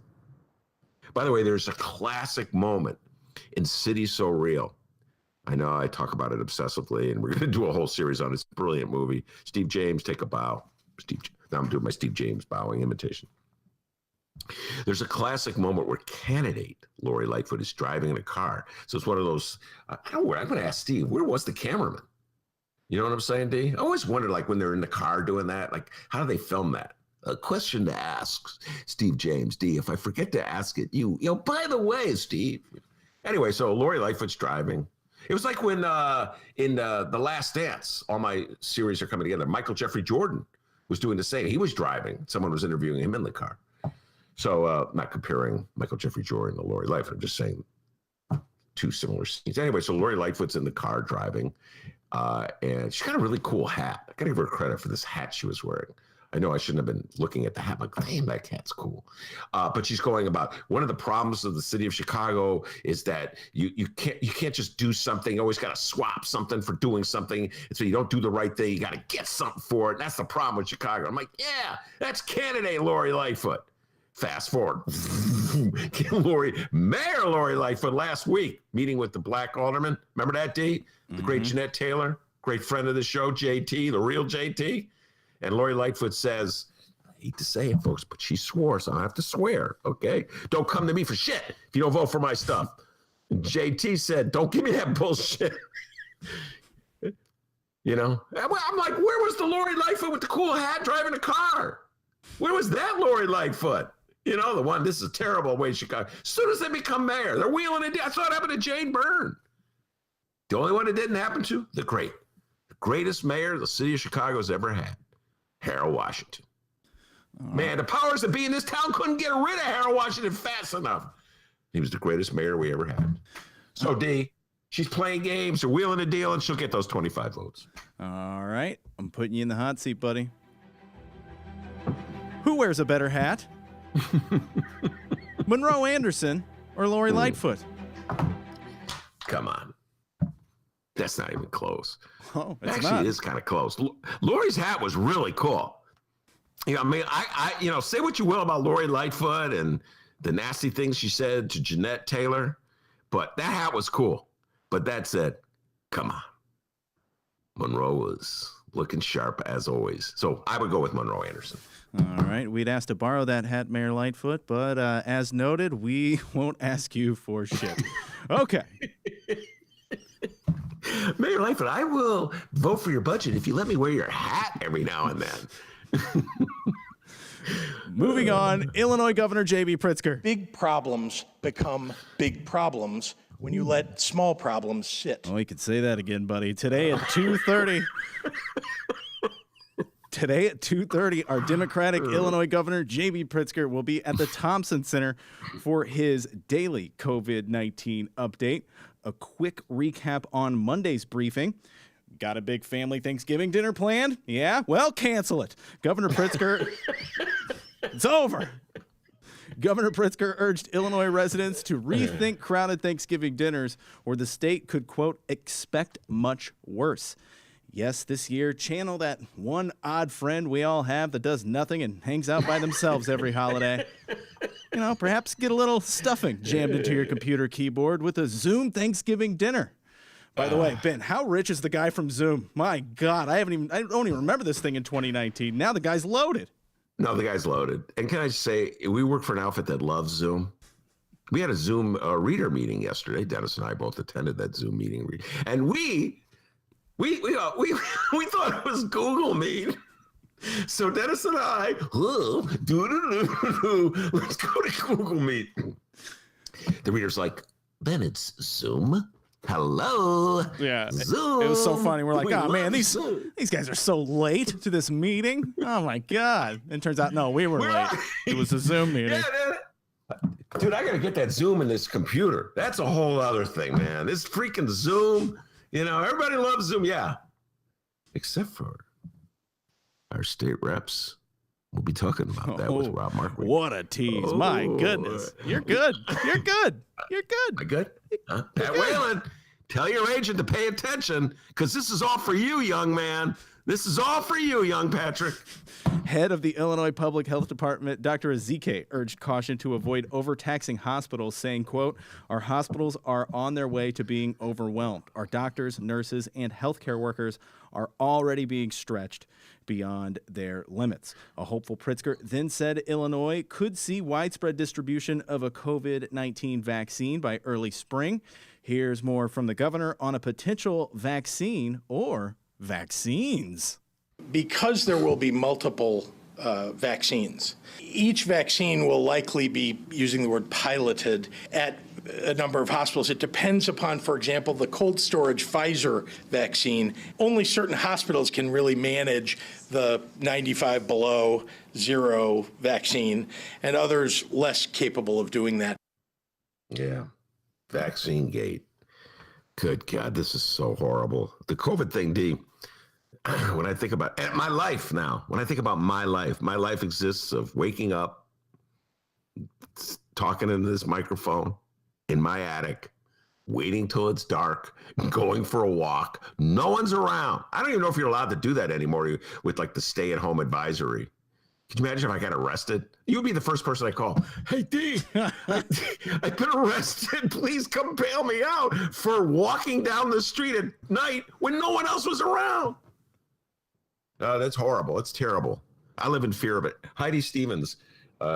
By the way, there's a classic moment in City So Real. I know I talk about it obsessively, and we're going to do a whole series on it. It's a brilliant movie. Steve James, take a bow. Now I'm doing my Steve James bowing imitation. There's a classic moment where candidate Lori Lightfoot is driving in a car. So it's one of those, I'm going to ask Steve, where was the cameraman? You know what I'm saying, D? I always wondered, like, when they're in the car doing that, like, how do they film that? A question to ask Steve James, D. If I forget to ask it, by the way, Steve. Anyway, so Lori Lightfoot's driving. It was like when in The Last Dance, all my series are coming together. Michael Jeffrey Jordan was doing the same. He was driving. Someone was interviewing him in the car. So not comparing Michael Jeffrey Jordan to Lori Lightfoot. I'm just saying two similar scenes. Anyway, so Lori Lightfoot's in the car driving, and she's got a really cool hat. I got to give her credit for this hat she was wearing. I know I shouldn't have been looking at the hat, but damn, that hat's cool. But she's going about one of the problems of the city of Chicago is that you can't just do something. You always got to swap something for doing something. And so you don't do the right thing. You got to get something for it. And that's the problem with Chicago. I'm like, yeah, that's candidate Lori Lightfoot. Fast forward. Mayor Lori Lightfoot last week meeting with the black alderman. Remember that, D? The great Jeanette Taylor, great friend of the show, JT, the real JT. And Lori Lightfoot says, I hate to say it, folks, but she swore, so I have to swear, okay? Don't come to me for shit if you don't vote for my stuff. And JT said, don't give me that bullshit. You know? I'm like, where was the Lori Lightfoot with the cool hat driving a car? Where was that Lori Lightfoot? You know, the one, this is a terrible way Chicago. As soon as they become mayor, they're wheeling it down. That's what happened to Jane Byrne. The only one it didn't happen to, the greatest mayor the city of Chicago's ever had. Harold Washington. Man, the powers that be in this town couldn't get rid of Harold Washington fast enough. He was the greatest mayor we ever had. So, D, she's playing games, they're wheeling a deal, and she'll get those 25 votes. All right. I'm putting you in the hot seat, buddy. Who wears a better hat? Monroe Anderson or Lori Lightfoot? Come on. That's not even close. Oh, it's Actually, not. it is kind of close. Lori's hat was really cool. You know, I mean, I say what you will about Lori Lightfoot and the nasty things she said to Jeanette Taylor, but that hat was cool. But that said, come on. Monroe was looking sharp as always. So I would go with Monroe Anderson. All right. We'd ask to borrow that hat, Mayor Lightfoot, but as noted, we won't ask you for shit. Okay. Mayor Lightfoot, I will vote for your budget if you let me wear your hat every now and then. Moving on, Illinois Governor J.B. Pritzker. Big problems become big problems when you let small problems sit. Oh, you could say that again, buddy. Today at 2:30. Today at 2:30, our Democratic Illinois Governor J.B. Pritzker will be at the Thompson Center for his daily COVID-19 update. A quick recap on Monday's briefing. Got a big family Thanksgiving dinner planned? Yeah? Well, cancel it. Governor Pritzker, it's over. Governor Pritzker urged Illinois residents to rethink crowded Thanksgiving dinners, or the state could, quote, expect much worse. Yes, this year, channel that one odd friend we all have that does nothing and hangs out by themselves every holiday. You know, perhaps get a little stuffing jammed into your computer keyboard with a Zoom Thanksgiving dinner. By the way, Ben, how rich is the guy from Zoom? My God, I don't even remember this thing in 2019. Now the guy's loaded. No, the guy's loaded. And can I just say, we work for an outfit that loves Zoom. We had a Zoom reader meeting yesterday. Dennis and I both attended that Zoom meeting. And we thought it was Google Meet. So Dennis and I, let's go to Google Meet. The reader's like, then it's Zoom. Hello. Yeah, Zoom. it was so funny. We're like, We oh man, love Zoom." these guys are so late to this meeting. Oh my God. And turns out, no, we were late. It was a Zoom meeting. Yeah, Dude, I got to get that Zoom in this computer. That's a whole other thing, man. This freaking Zoom, everybody loves Zoom. Yeah. Except for our state reps. We'll be talking about that with Rob Martwick. What a tease. My goodness. You're good. You're good. You're good. Am I good? Pat Whalen, tell your agent to pay attention because this is all for you, young man. This is all for you, young Patrick. Head of the Illinois Public Health Department, Dr. Ezike, urged caution to avoid overtaxing hospitals, saying, quote, "Our hospitals are on their way to being overwhelmed. Our doctors, nurses, and healthcare workers are already being stretched beyond their limits." A hopeful Pritzker then said Illinois could see widespread distribution of a COVID-19 vaccine by early spring. Here's more from the governor on a potential vaccine or vaccines. Because there will be multiple vaccines, each vaccine will likely be, using the word piloted, at a number of hospitals. It depends upon, for example, the cold storage Pfizer vaccine. Only certain hospitals can really manage the 95 below zero vaccine, and others less capable of doing that. Yeah. Vaccine gate. Good God, this is so horrible. The COVID thing, D, when I think about my life now, my life exists of waking up, talking into this microphone in my attic, waiting till it's dark, going for a walk. No one's around. I don't even know if you're allowed to do that anymore with like the stay-at-home advisory. Could you imagine if I got arrested? You would be the first person I call. Hey, D, I've been arrested. Please come bail me out for walking down the street at night when no one else was around. That's horrible. It's terrible. I live in fear of it. Heidi Stevens,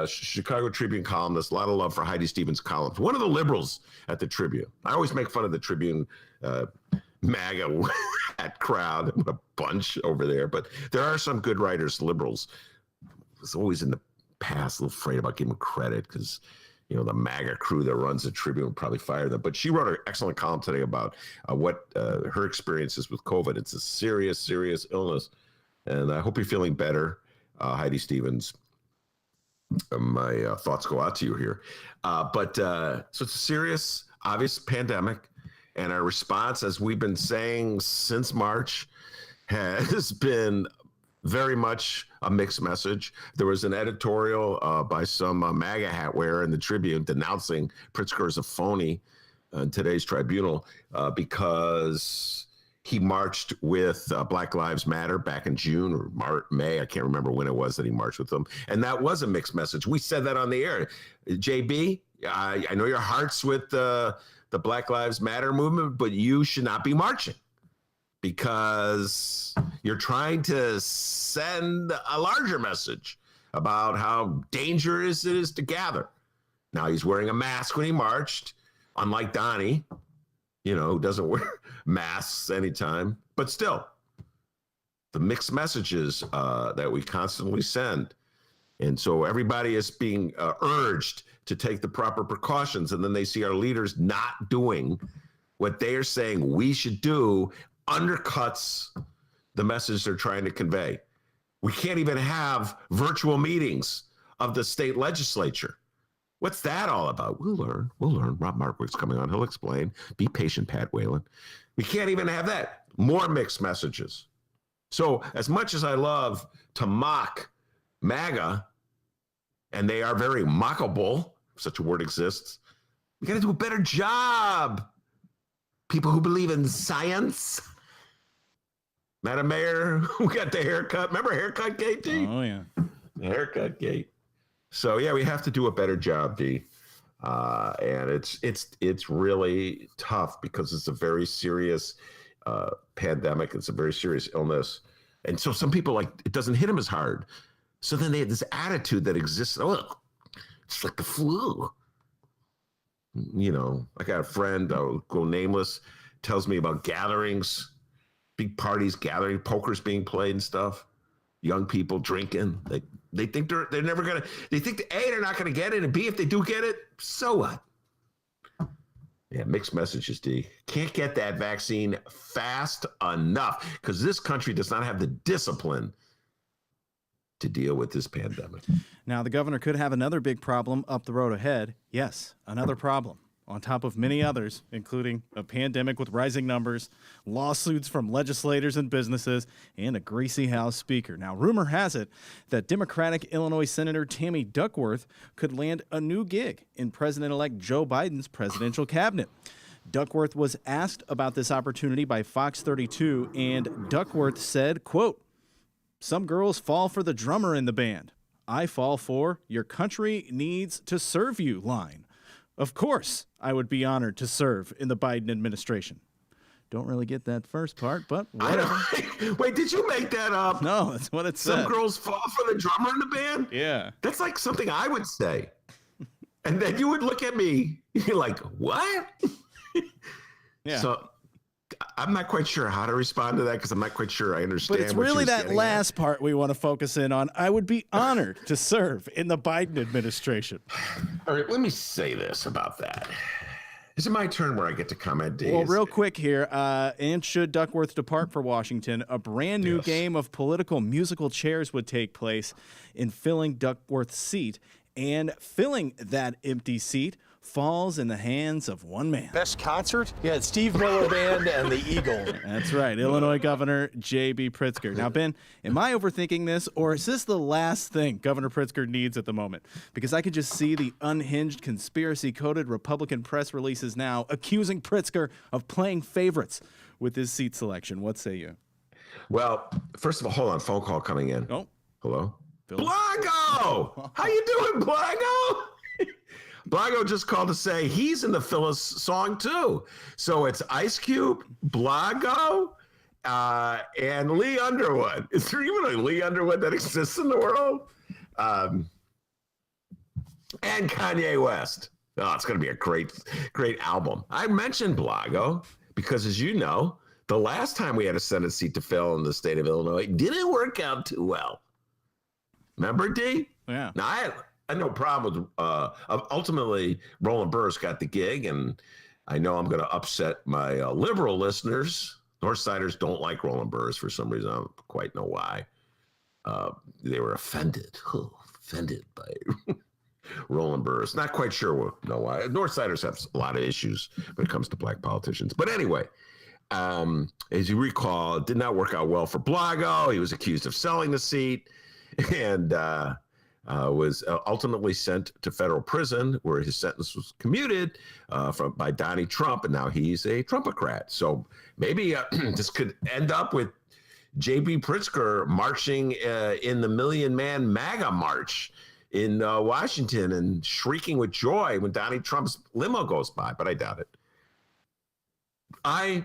Chicago Tribune columnist, a lot of love for Heidi Stevens' columns. One of the liberals at the Tribune. I always make fun of the Tribune MAGA that crowd, a bunch over there. But there are some good writers, liberals. It's always in the past a little afraid about giving credit because, the MAGA crew that runs the Tribune would probably fire them. But she wrote an excellent column today about what her experience is with COVID. It's a serious, serious illness. And I hope you're feeling better, Heidi Stevens. My thoughts go out to you here. So it's a serious, obvious pandemic. And our response, as we've been saying since March, has been very much a mixed message. There was an editorial by some MAGA hat wearer in the Tribune denouncing Pritzker as a phony in today's tribunal because he marched with Black Lives Matter back in June or May. I can't remember when it was that he marched with them. And that was a mixed message. We said that on the air. JB, I know your heart's with the Black Lives Matter movement, but you should not be marching because you're trying to send a larger message about how dangerous it is to gather. Now, he's wearing a mask when he marched, unlike Donnie, who doesn't wear masks anytime. But still, the mixed messages that we constantly send. And so everybody is being urged to take the proper precautions. And then they see our leaders not doing what they are saying we should do, undercuts the message they're trying to convey. We can't even have virtual meetings of the state legislature. What's that all about? We'll learn. Rob Martwick's coming on. He'll explain. Be patient, Pat Whalen. We can't even have that. More mixed messages. So as much as I love to mock MAGA, and they are very mockable, if such a word exists, we got to do a better job. People who believe in science. Madam Mayor, who got the haircut. Remember Haircut Gate, D? Oh, yeah. The Haircut Gate. So, yeah, we have to do a better job, D. And it's really tough because it's a very serious pandemic. It's a very serious illness. And so some people, it doesn't hit them as hard. So then they have this attitude that exists. Oh, it's like the flu. I got a friend, I'll go nameless, tells me about gatherings, big parties, gathering, poker's being played and stuff. Young people drinking. They think they're never going to, they think A, they're not going to get it, and B, if they do get it, so what? Yeah, mixed messages, D. Can't get that vaccine fast enough because this country does not have the discipline to deal with this pandemic. Now, the governor could have another big problem up the road ahead. Yes, another problem. On top of many others, including a pandemic with rising numbers, lawsuits from legislators and businesses, and a greasy House Speaker. Now, rumor has it that Democratic Illinois Senator Tammy Duckworth could land a new gig in President-elect Joe Biden's presidential cabinet. Duckworth was asked about this opportunity by Fox 32, and Duckworth said, quote, "Some girls fall for the drummer in the band. I fall for your country needs to serve you line. Of course, I would be honored to serve in the Biden administration." Don't really get that first part, but whatever. Wait, did you make that up? No, that's what it said. Some girls fall for the drummer in the band? Yeah. That's like something I would say. And then you would look at me, you're like, what? Yeah. So I'm not quite sure how to respond to that because I'm not quite sure I understand. But it's what really she was that getting last at. part we want to focus in on. I would be honored to serve in the Biden administration. All right, let me say this about that. Is it my turn where I get to comment, Dave? Well, real quick here, and should Duckworth depart for Washington, a brand new game of political musical chairs would take place in filling Duckworth's seat, and filling that empty seat falls in the hands of one man. Best concert? Yeah, it's Steve Miller Band and the Eagle. That's right, Illinois Governor J.B. Pritzker. Now, Ben, am I overthinking this, or is this the last thing Governor Pritzker needs at the moment? Because I could just see the unhinged, conspiracy-coded Republican press releases now accusing Pritzker of playing favorites with his seat selection. What say you? Well, first of all, hold on, phone call coming in. Oh, Hello? Phil? Blago! How you doing, Blago? Blago just called to say he's in the Phyllis song too. So it's Ice Cube, Blago, and Lee Underwood. Is there even a Lee Underwood that exists in the world? And Kanye West. Oh, it's going to be a great album. I mentioned Blago because, as you know, the last time we had a Senate seat to fill in the state of Illinois didn't work out too well. Remember, D? Yeah. Now, I had no problem with, ultimately, Roland Burris got the gig, and I know I'm going to upset my liberal listeners. Northsiders don't like Roland Burris for some reason. I don't quite know why. They were offended by Roland Burris. Not quite sure why. Northsiders have a lot of issues when it comes to black politicians. But anyway, as you recall, it did not work out well for Blago. He was accused of selling the seat and was ultimately sent to federal prison where his sentence was commuted by Donnie Trump, and now he's a Trumpocrat. So maybe this could end up with J.B. Pritzker marching in the Million Man MAGA March in Washington and shrieking with joy when Donnie Trump's limo goes by, but I doubt it. I,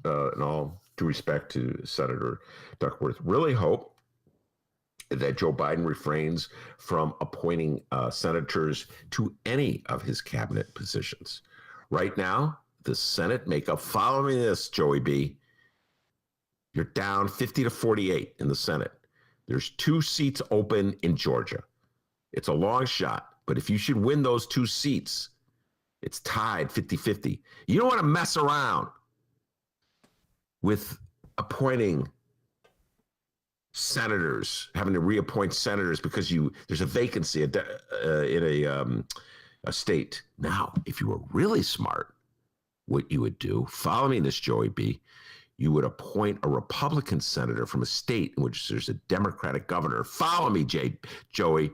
in all due respect to Senator Duckworth, really hope that Joe Biden refrains from appointing senators to any of his cabinet positions. Right now, the Senate makeup, follow me this, Joey B., you're down 50-48 in the Senate. There's 2 seats open in Georgia. It's a long shot, but if you should win those 2 seats, it's tied 50-50. You don't want to mess around with appointing senators, having to reappoint senators because there's a vacancy in a state. Now, if you were really smart, what you would do, follow me in this, Joey B., you would appoint a Republican senator from a state in which there's a Democratic governor. Follow me, Joey.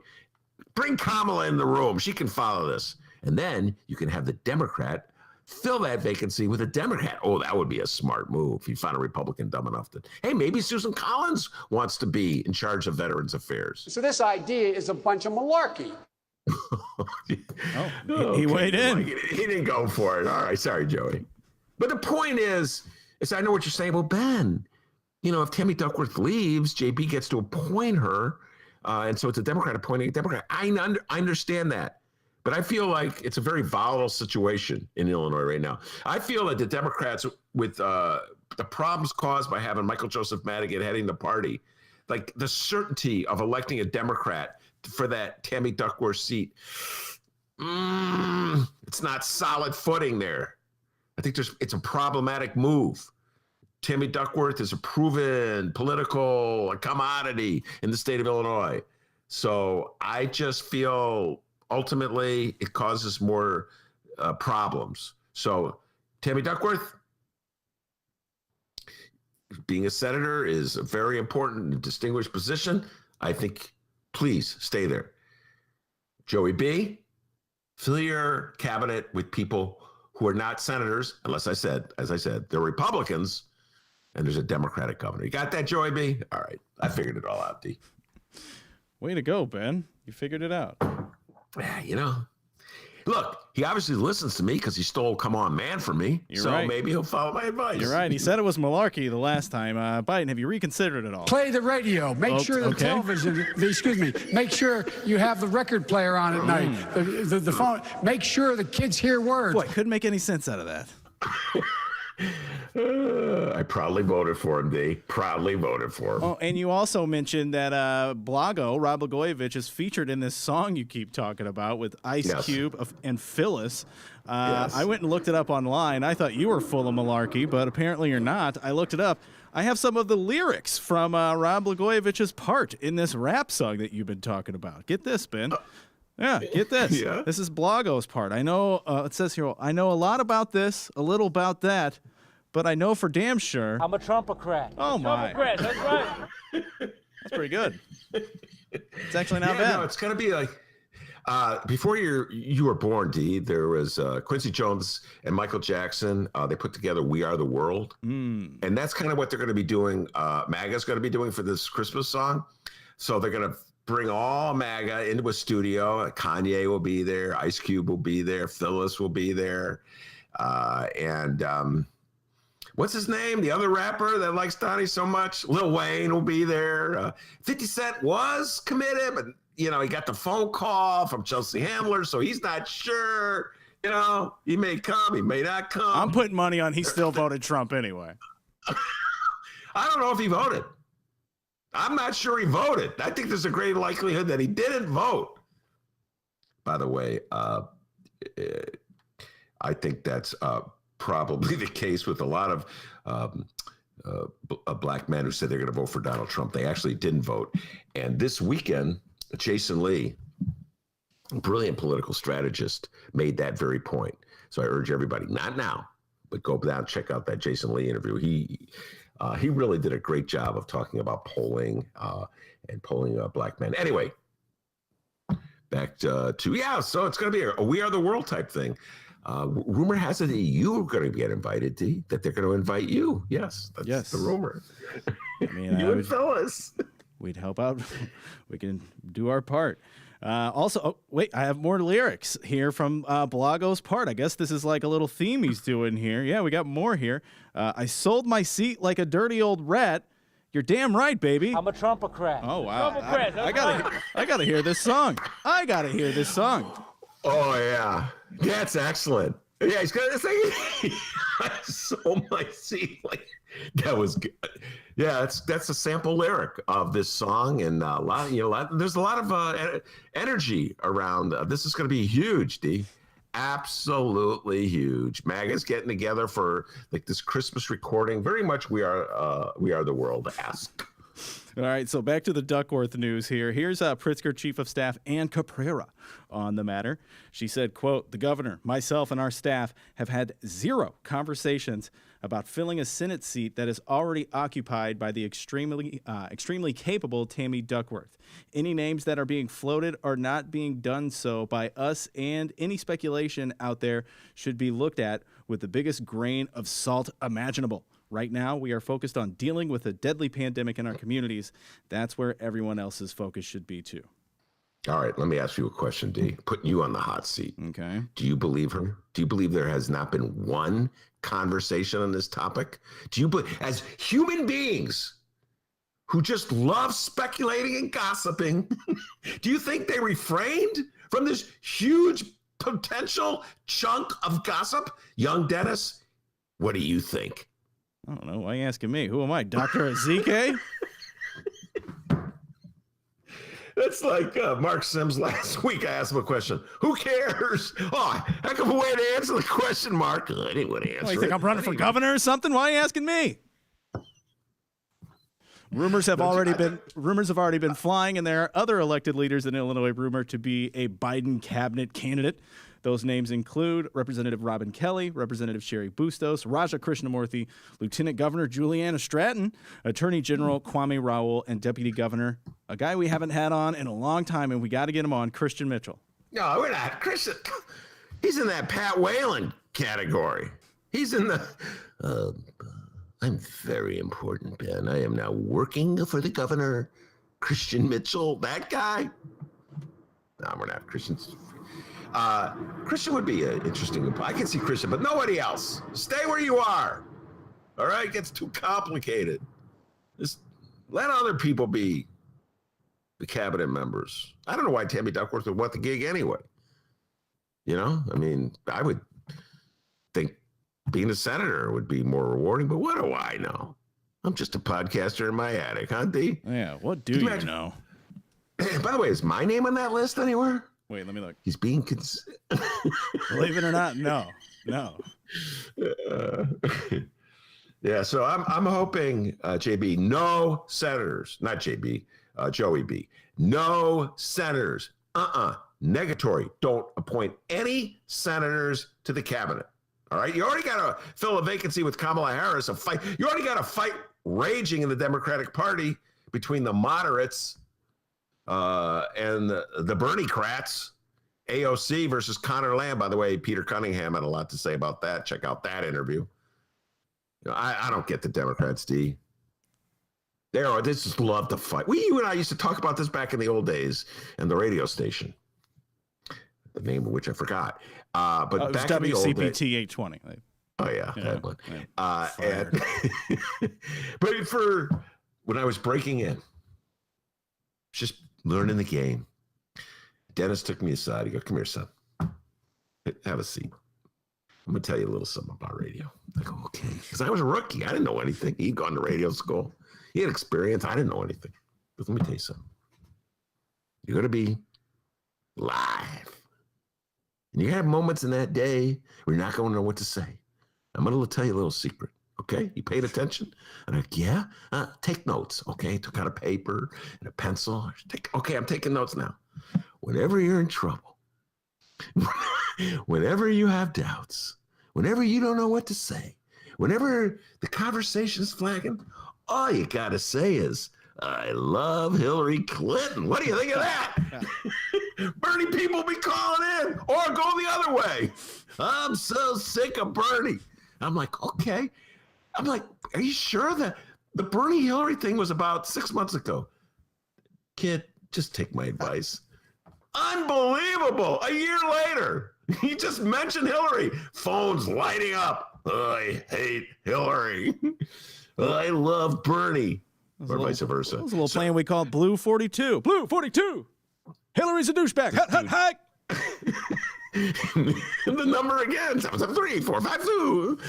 Bring Kamala in the room. She can follow this. And then you can have the Democrat fill that vacancy with a Democrat. Oh, that would be a smart move. If you find a Republican dumb enough to, hey, maybe Susan Collins wants to be in charge of Veterans Affairs. So this idea is a bunch of malarkey. He weighed in. He didn't go for it. All right. Sorry, Joey. But the point is I know what you're saying. Well, Ben, if Tammy Duckworth leaves, JB gets to appoint her. And so it's a Democrat appointing a Democrat. I understand that. But I feel like it's a very volatile situation in Illinois right now. I feel that the Democrats, with the problems caused by having Michael Joseph Madigan heading the party, like the certainty of electing a Democrat for that Tammy Duckworth seat, it's not solid footing there. I think it's a problematic move. Tammy Duckworth is a proven political commodity in the state of Illinois. So I just feel ultimately it causes more problems. So Tammy Duckworth, being a senator is a very important and distinguished position. I think please stay there. Joey B., fill your cabinet with people who are not senators, unless as I said, they're Republicans, and there's a Democratic governor. You got that, Joey B? All right. I figured it all out, D. Way to go, Ben. You figured it out. Yeah, Look, he obviously listens to me because he stole Come On Man from me. You're right. Maybe he'll follow my advice. You're right. He said it was malarkey the last time. Biden, have you reconsidered it all? Play the radio. Make sure the television, make sure you have the record player on at night. The phone. Make sure the kids hear words. Boy, couldn't make any sense out of that. I proudly voted for him, D. Proudly voted for him. Oh, and you also mentioned that Rob Blagojevich is featured in this song you keep talking about with Ice Cube and Phyllis. I went and looked it up online. I thought you were full of malarkey, but apparently you're not. I looked it up. I have some of the lyrics from Rob Blagojevich's part in this rap song that you've been talking about. Get this, Ben. Yeah, get this. Yeah. This is Blago's part. I know, it says here, I know a lot about this, a little about that, but I know for damn sure. I'm a Trumpocrat. Oh, my. Trumpocrat, that's right. That's pretty good. It's actually not bad. No, it's going to be like, before you were born, D, there was Quincy Jones and Michael Jackson. They put together We Are the World. And that's kind of what they're going to be doing. MAGA's going to be doing for this Christmas song. So they're going to bring all MAGA into a studio. Kanye will be there. Ice Cube will be there. Phyllis will be there. And what's his name? The other rapper that likes Donnie so much? Lil Wayne will be there. 50 Cent was committed, but, he got the phone call from Chelsea Handler, so he's not sure. He may come, he may not come. I'm putting money on he still voted Trump anyway. I don't know if he voted. I'm not sure he voted. I think there's a great likelihood that he didn't vote. By the way, I think that's probably the case with a lot of black men who said they're going to vote for Donald Trump. They actually didn't vote. And this weekend, Jason Lee, a brilliant political strategist, made that very point. So I urge everybody, not now, but go down and check out that Jason Lee interview. He really did a great job of talking about polling and polling black men. Anyway, back to so it's going to be a We Are the World type thing. Rumor has it that you're going to get invited, D, that they're going to invite you. Yes, that's the rumor. I mean, you and Phyllis. We'd help out. We can do our part. Also, I have more lyrics here from Blago's part. I guess this is like a little theme he's doing here. Yeah, we got more here. I sold my seat like a dirty old rat. You're damn right, baby. I'm a Trumpocrat. Oh, wow. Trumpocrat, I gotta hear this song. I gotta hear this song. Oh, yeah. That's excellent. Yeah, he's going to say, I sold my seat. Like, that was good. Yeah, that's a sample lyric of this song, and there's a lot of energy around. This is going to be huge, D. Absolutely huge. MAGA's getting together for like this Christmas recording. Very much we are the world-esque. All right, so back to the Duckworth news here. Here's Pritzker Chief of Staff Ann Caprera on the matter. She said, quote, "The governor, myself, and our staff have had zero conversations about filling a Senate seat that is already occupied by the extremely capable Tammy Duckworth. Any names that are being floated are not being done so by us, and any speculation out there should be looked at with the biggest grain of salt imaginable. Right now, we are focused on dealing with a deadly pandemic in our communities. That's where everyone else's focus should be, too." All right, let me ask you a question, D. Putting you on the hot seat. Okay. Do you believe her? Do you believe there has not been one conversation on this topic? Do you believe, as human beings who just love speculating and gossiping, do you think they refrained from this huge potential chunk of gossip? Young Dennis, what do you think? I don't know. Why are you asking me? Who am I, Dr. Ezike? That's like Mark Sims last week. I asked him a question. Who cares? Oh, heck of a way to answer the question, Mark. I didn't want to answer You think I'm running for governor or something? Why are you asking me? Rumors have already been flying, and there are other elected leaders in Illinois rumored to be a Biden cabinet candidate. Those names include Representative Robin Kelly, Representative Sherry Bustos, Raja Krishnamurthy, Lieutenant Governor Juliana Stratton, Attorney General Kwame Raoul, and Deputy Governor, a guy we haven't had on in a long time, and we got to get him on, Christian Mitchell. No, we're not. Christian, he's in that Pat Whalen category. He's in the... I'm very important, Ben. I am now working for the governor, Christian Mitchell. That guy? No, we're not. Christian's... Christian would be an interesting... I can see Christian, but nobody else. Stay where you are. All right? It gets too complicated. Just let other people be the cabinet members. I don't know why Tammy Duckworth would want the gig anyway. You know? I mean, I would think being a senator would be more rewarding, but what do I know? I'm just a podcaster in my attic, huh, D? Yeah, what do you know? By the way, is my name on that list anywhere? Wait, let me look. He's being Believe it or not, no. Yeah, so I'm hoping, JB, no senators, not JB, Joey B, no senators, negatory. Don't appoint any senators to the cabinet. All right, you already got to fill a vacancy with Kamala Harris. You already got a fight raging in the Democratic Party between the moderates and the Bernie-crats. AOC versus Connor Lamb. By the way, Peter Cunningham had a lot to say about that. Check out that interview. You know, I don't get the Democrats, D. They just love to fight. You and I used to talk about this back in the old days in the radio station, the name of which I forgot. But back in the old days, WCPT 820. Oh yeah, that one. Yeah, But for when I was breaking in, just learning the game, Dennis took me aside. He goes, "Come here, son. Have a seat. I'm gonna tell you a little something about radio." I go, "Okay," because I was a rookie. I didn't know anything. He'd gone to radio school. He had experience. I didn't know anything. But let me tell you something. You're gonna be live. And you have moments in that day where you're not going to know what to say. I'm going to tell you a little secret, okay? You paid attention? And I'm like, yeah? Take notes, okay? Took out a paper and a pencil. Okay, I'm taking notes now. Whenever you're in trouble, whenever you have doubts, whenever you don't know what to say, whenever the conversation's flagging, all you got to say is, I love Hillary Clinton. What do you think of that? Bernie people be calling in or go the other way. I'm so sick of Bernie. I'm like, okay. I'm like, are you sure that the Bernie Hillary thing was about 6 months ago? Kid, just take my advice. Unbelievable. A year later, he just mentioned Hillary. Phone's lighting up. I hate Hillary. I love Bernie. Or vice versa. It was a little plan we called Blue 42. Blue 42. Hillary's a douchebag. Hut, hut. The number again, 773-452.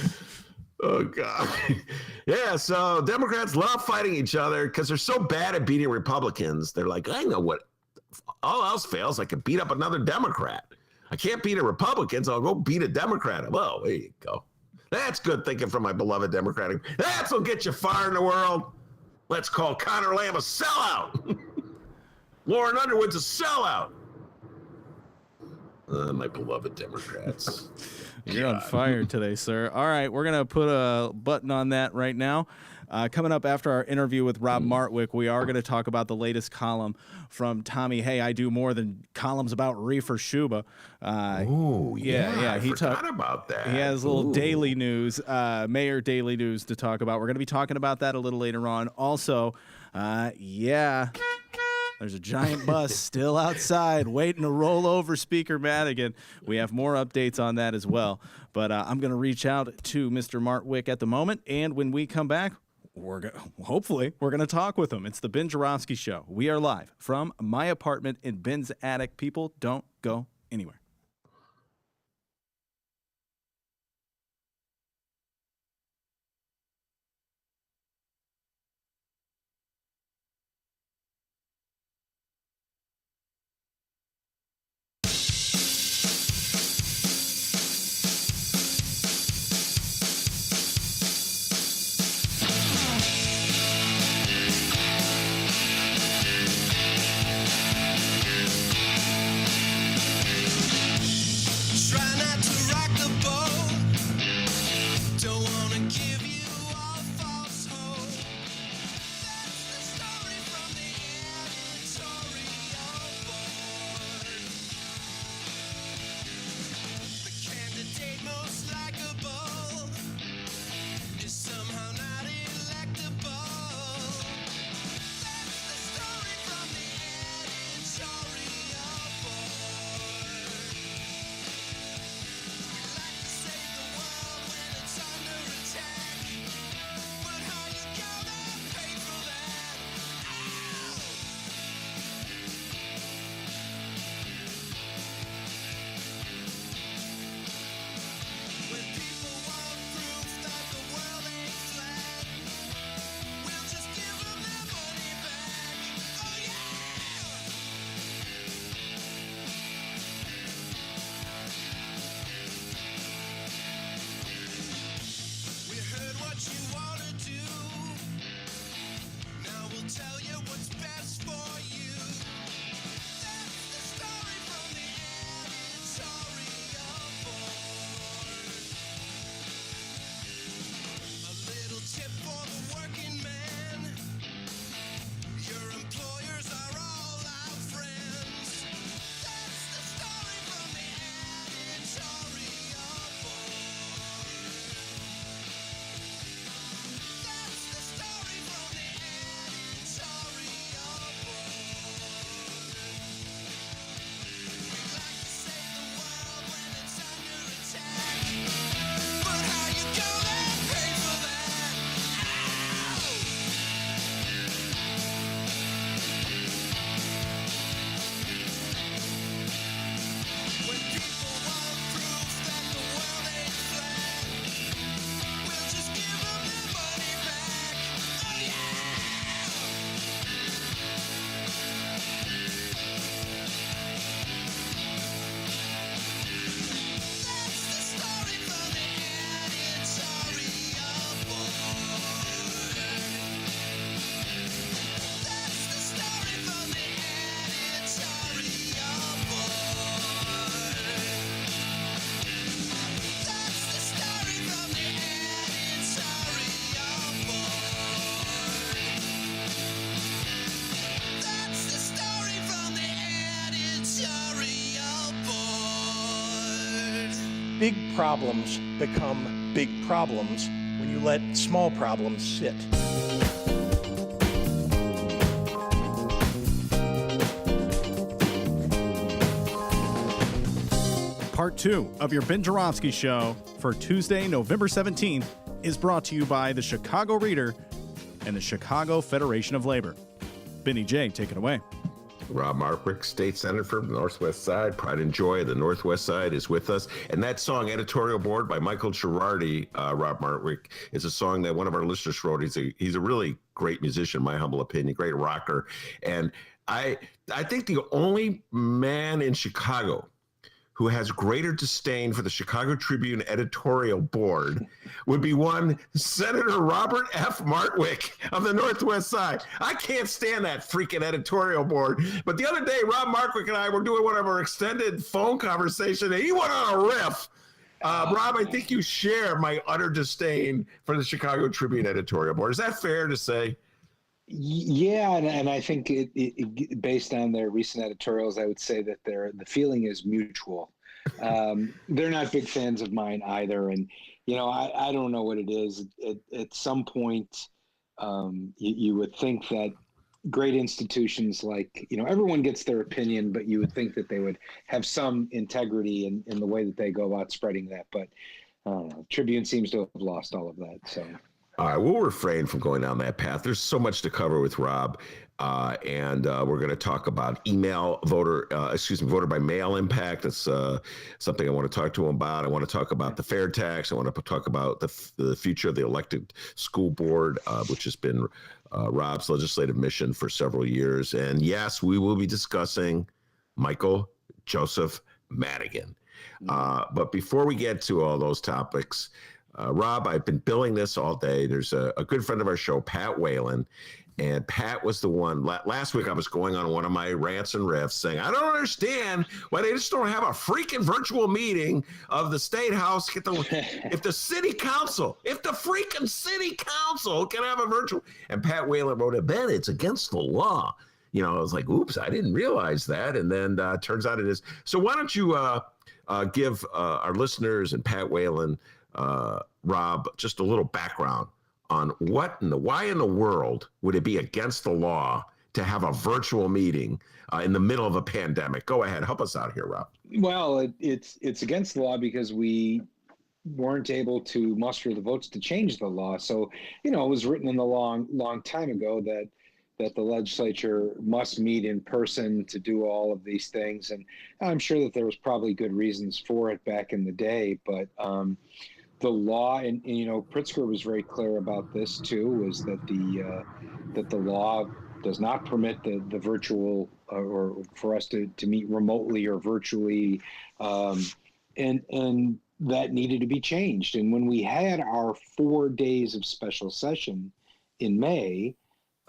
Oh, God. Yeah, so Democrats love fighting each other because they're so bad at beating Republicans. They're like, I know what, all else fails, I can beat up another Democrat. I can't beat a Republican, so I'll go beat a Democrat. Well, there you go. That's good thinking from my beloved Democratic. That's what'll get you far in the world. Let's call Connor Lamb a sellout. Lauren Underwood's a sellout. My beloved Democrats. You're on fire today, sir. All right, we're going to put a button on that right now. Coming up after our interview with Rob Martwick, we are going to talk about the latest column from Tommy. Hey, I do more than columns about Reefer Shuba. Oh, yeah. He forgot about that. He has a little daily news, Mayor Daily News to talk about. We're going to be talking about that a little later on. Also, there's a giant bus still outside waiting to roll over Speaker Madigan. We have more updates on that as well. But I'm going to reach out to Mr. Martwick at the moment, and when we come back, hopefully we're going to talk with him. It's the Ben Joravsky Show. We are live from my apartment in Ben's attic. People, don't go anywhere. big problems become big problems when you let small problems sit. Part 2 of your Ben Joravsky Show for Tuesday, November 17th is brought to you by the Chicago Reader and the Chicago Federation of Labor. Benny J, take it away. Rob Martwick, state senator from the Northwest Side. Pride and joy of the Northwest Side is with us. And that song, Editorial Board by Michael Girardi, Rob Martwick, is a song that one of our listeners wrote. He's a really great musician, in my humble opinion, great rocker. And I think the only man in Chicago who has greater disdain for the Chicago Tribune editorial board would be one Senator Robert F. Martwick of the Northwest Side. I can't stand that freaking editorial board. But the other day, Rob Martwick and I were doing one of our extended phone conversation, and he went on a riff. Rob, I think you share my utter disdain for the Chicago Tribune editorial board. Is that fair to say? Yeah, and I think it based on their recent editorials, I would say that the feeling is mutual. They're not big fans of mine either, and I don't know what it is. At some point, you would think that great institutions like everyone gets their opinion, but you would think that they would have some integrity in the way that they go about spreading that. But I don't know. Tribune seems to have lost all of that. So. All right, we'll refrain from going down that path. There's so much to cover with Rob, and we're going to talk about voter by mail impact. That's something I want to talk to him about. I want to talk about the fair tax. I want to talk about the future of the elected school board, which has been Rob's legislative mission for several years. And yes, we will be discussing Michael Joseph Madigan. But before we get to all those topics, Rob, I've been billing this all day. There's a good friend of our show, Pat Whalen, and Pat was the one. Last week I was going on one of my rants and riffs saying, I don't understand why they just don't have a freaking virtual meeting of the State House. If the freaking city council can have a virtual. And Pat Whalen wrote, Ben, it's against the law. I was like, oops, I didn't realize that. And then turns out it is. So why don't you give our listeners and Pat Whalen, Rob, just a little background on why in the world would it be against the law to have a virtual meeting in the middle of a pandemic? Go ahead, help us out here, Rob. Well, it's against the law because we weren't able to muster the votes to change the law. So, it was written in the long time ago that the legislature must meet in person to do all of these things. And I'm sure that there was probably good reasons for it back in the day, but the law, and Pritzker was very clear about this too, was that the law does not permit the virtual or for us to meet remotely or virtually, and that needed to be changed. And when we had our 4 days of special session in May,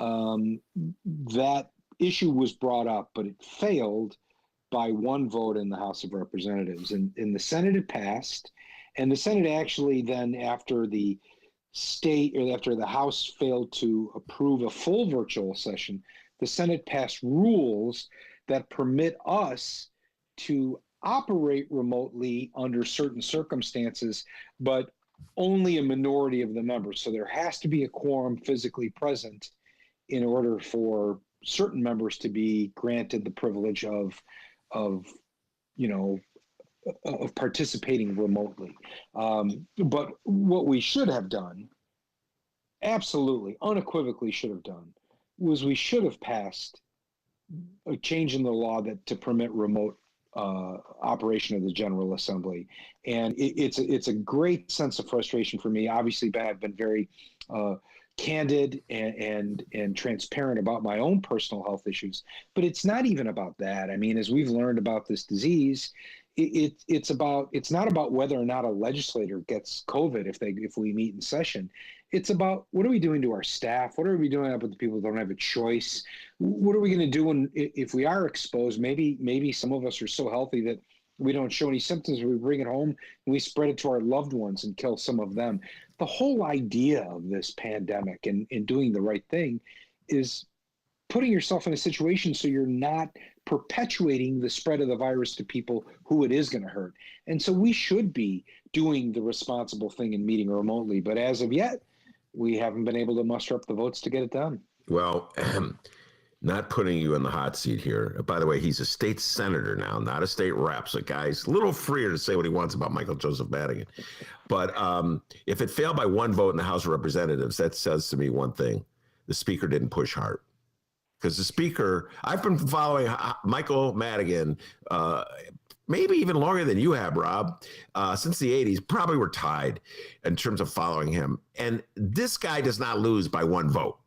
that issue was brought up, but it failed by one vote in the House of Representatives. And the Senate had passed. And the Senate actually then, after the House failed to approve a full virtual session, the Senate passed rules that permit us to operate remotely under certain circumstances, but only a minority of the members. So there has to be a quorum physically present in order for certain members to be granted the privilege of participating remotely. But what we should have done, absolutely, unequivocally should have done, was we should have passed a change in the law to permit remote operation of the General Assembly. And it's a great sense of frustration for me. Obviously, I've been very candid and transparent about my own personal health issues, but it's not even about that. I mean, as we've learned about this disease, it's not about whether or not a legislator gets COVID if we meet in session. It's about what are we doing to our staff? What are we doing with the people who don't have a choice? What are we going to do if we are exposed? Maybe some of us are so healthy that we don't show any symptoms. We bring it home and we spread it to our loved ones and kill some of them. The whole idea of this pandemic and doing the right thing is putting yourself in a situation so you're not perpetuating the spread of the virus to people who it is going to hurt. And so we should be doing the responsible thing and meeting remotely. But as of yet, we haven't been able to muster up the votes to get it done. Well, not putting you in the hot seat here. By the way, he's a state senator now, not a state rep. So, guys, a little freer to say what he wants about Michael Joseph Madigan. But if it failed by one vote in the House of Representatives, that says to me one thing. The speaker didn't push hard. Because the speaker, I've been following Michael Madigan maybe even longer than you have, Rob, since the 80s. Probably we're tied in terms of following him. And this guy does not lose by one vote.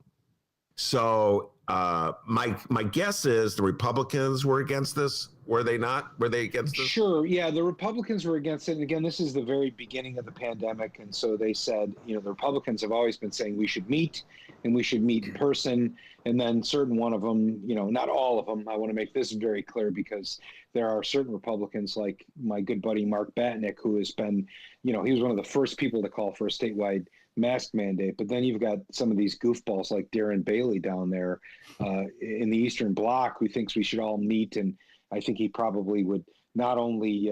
So my guess is the Republicans were against this. Were they not? Were they against this? Sure. Yeah, the Republicans were against it. And again, this is the very beginning of the pandemic. And so they said, the Republicans have always been saying we should meet and we should meet in person. And then certain one of them, not all of them. I want to make this very clear because there are certain Republicans like my good buddy Mark Batnick, who has been, he was one of the first people to call for a statewide mask mandate. But then you've got some of these goofballs like Darren Bailey down there in the Eastern Bloc who thinks we should all meet. And I think he probably would not only,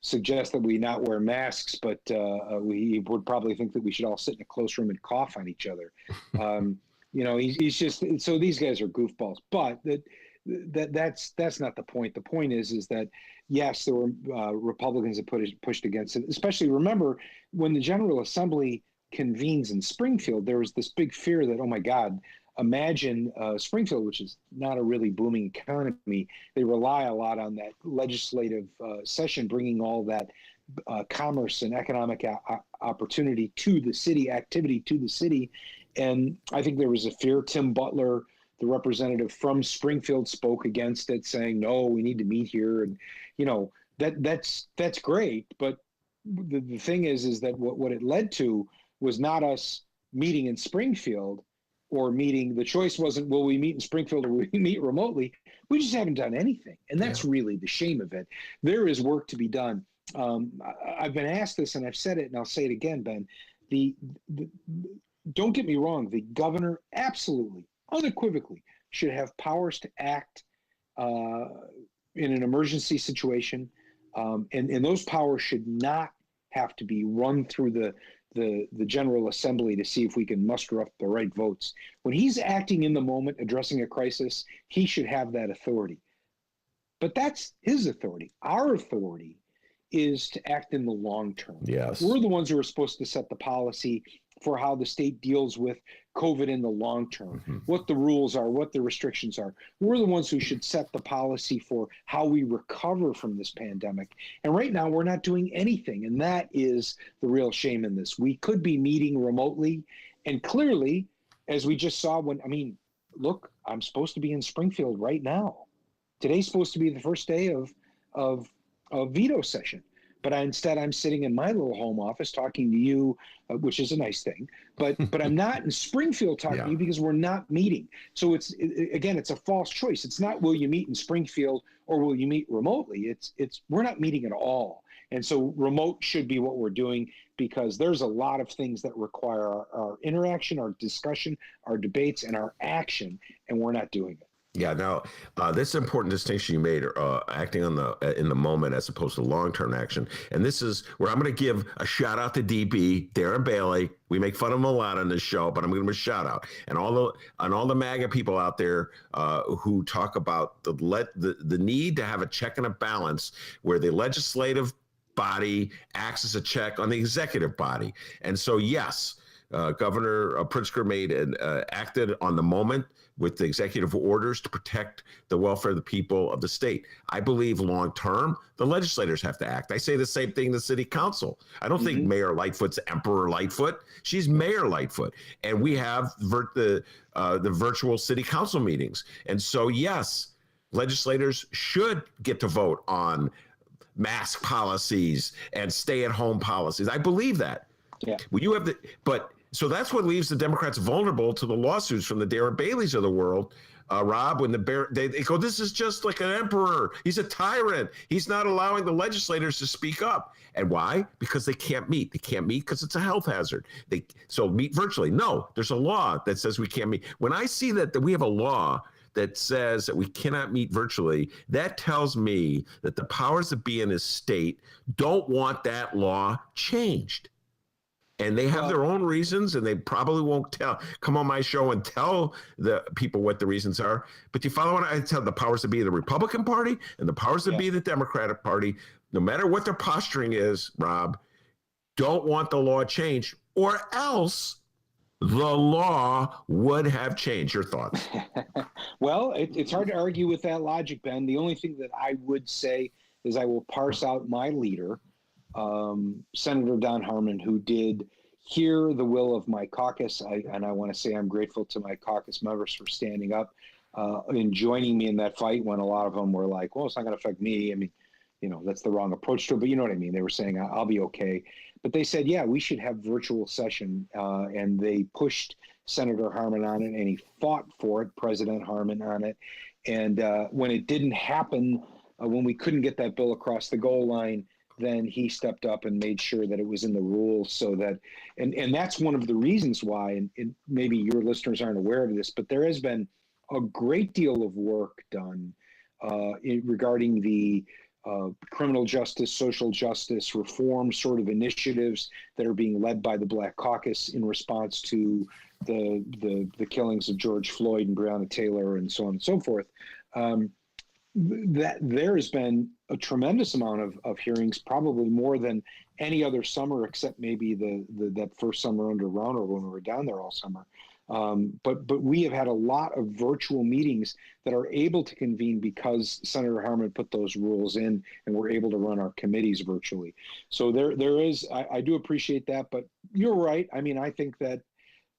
suggest that we not wear masks, but he would probably think that we should all sit in a close room and cough on each other. He's just, so these guys are goofballs. But that's not the point. The point is that, yes, there were Republicans that pushed against it. Especially, remember, when the General Assembly convenes in Springfield, there was this big fear that, oh my God, imagine Springfield, which is not a really booming economy. They rely a lot on that legislative session, bringing all that commerce and economic opportunity to the city, activity to the city. And I think there was a fear. Tim Butler, the representative from Springfield, spoke against it, saying, no, we need to meet here. And, that's great. But the thing is that what it led to was not us meeting in Springfield or meeting. The choice wasn't, will we meet in Springfield or will we meet remotely? We just haven't done anything. And that's really the shame of it. There is work to be done. I've been asked this and I've said it and I'll say it again, Ben. Don't get me wrong. The governor absolutely, unequivocally should have powers to act in an emergency situation. And those powers should not have to be run through the General Assembly to see if we can muster up the right votes. When he's acting in the moment, addressing a crisis, he should have that authority. But that's his authority. Our authority is to act in the long term. Yes. We're the ones who are supposed to set the policy for how the state deals with COVID in the long term, what the rules are, what the restrictions are. We're the ones who should set the policy for how we recover from this pandemic. And right now, we're not doing anything. And that is the real shame in this. We could be meeting remotely. And clearly, as we just saw look, I'm supposed to be in Springfield right now. Today's supposed to be the first day of veto session. But instead, I'm sitting in my little home office talking to you, which is a nice thing. But I'm not in Springfield talking to you because we're not meeting. So it's a false choice. It's not will you meet in Springfield or will you meet remotely. It's we're not meeting at all. And so remote should be what we're doing because there's a lot of things that require our interaction, our discussion, our debates, and our action, and we're not doing it. Yeah, now this is an important distinction you made, acting in the moment as opposed to long-term action. And this is where I'm going to give a shout out to DB, Darren Bailey. We make fun of him a lot on this show, but I'm going to give him a shout out. And all the MAGA people out there who talk about the need to have a check and a balance where the legislative body acts as a check on the executive body. And so, yes, Governor Pritzker acted on the moment with the executive orders to protect the welfare of the people of the state. I believe long term, the legislators have to act. I say the same thing to the city council. I don't think Mayor Lightfoot's Emperor Lightfoot. She's Mayor Lightfoot. And we have the virtual city council meetings. And so, yes, legislators should get to vote on mask policies and stay-at-home policies. I believe that. Yeah. Well, so that's what leaves the Democrats vulnerable to the lawsuits from the Darren Baileys of the world, Rob, when they go, this is just like an emperor. He's a tyrant. He's not allowing the legislators to speak up. And why? Because they can't meet. They can't meet because it's a health hazard. So meet virtually. No, there's a law that says we can't meet. When I see that we have a law that says that we cannot meet virtually, that tells me that the powers that be in his state don't want that law changed. And they have their own reasons, and they probably won't come on my show and tell the people what the reasons are. But you follow what I tell the powers that be of the Republican Party and the powers that be of the Democratic Party, no matter what their posturing is, Rob, don't want the law changed, or else the law would have changed. Your thoughts? Well, it's hard to argue with that logic, Ben. The only thing that I would say is I will parse out my leader, Senator Don Harmon, who did hear the will of my caucus. And I want to say I'm grateful to my caucus members for standing up and joining me in that fight when a lot of them were like, well, it's not going to affect me. I mean, that's the wrong approach to it, but you know what I mean? They were saying, I'll be okay. But they said, yeah, we should have virtual session. And they pushed Senator Harmon on it, and he fought for it, President Harmon on it. And when it didn't happen, when we couldn't get that bill across the goal line, then he stepped up and made sure that it was in the rules so that, and that's one of the reasons why, and maybe your listeners aren't aware of this, but there has been a great deal of work done regarding the criminal justice, social justice reform sort of initiatives that are being led by the Black Caucus in response to the killings of George Floyd and Breonna Taylor and so on and so forth. That there has been a tremendous amount of hearings, probably more than any other summer, except maybe that first summer under Rauner when we were down there all summer. But we have had a lot of virtual meetings that are able to convene because Senator Harmon put those rules in, and we're able to run our committees virtually. So there is, I do appreciate that, but you're right. I mean, I think that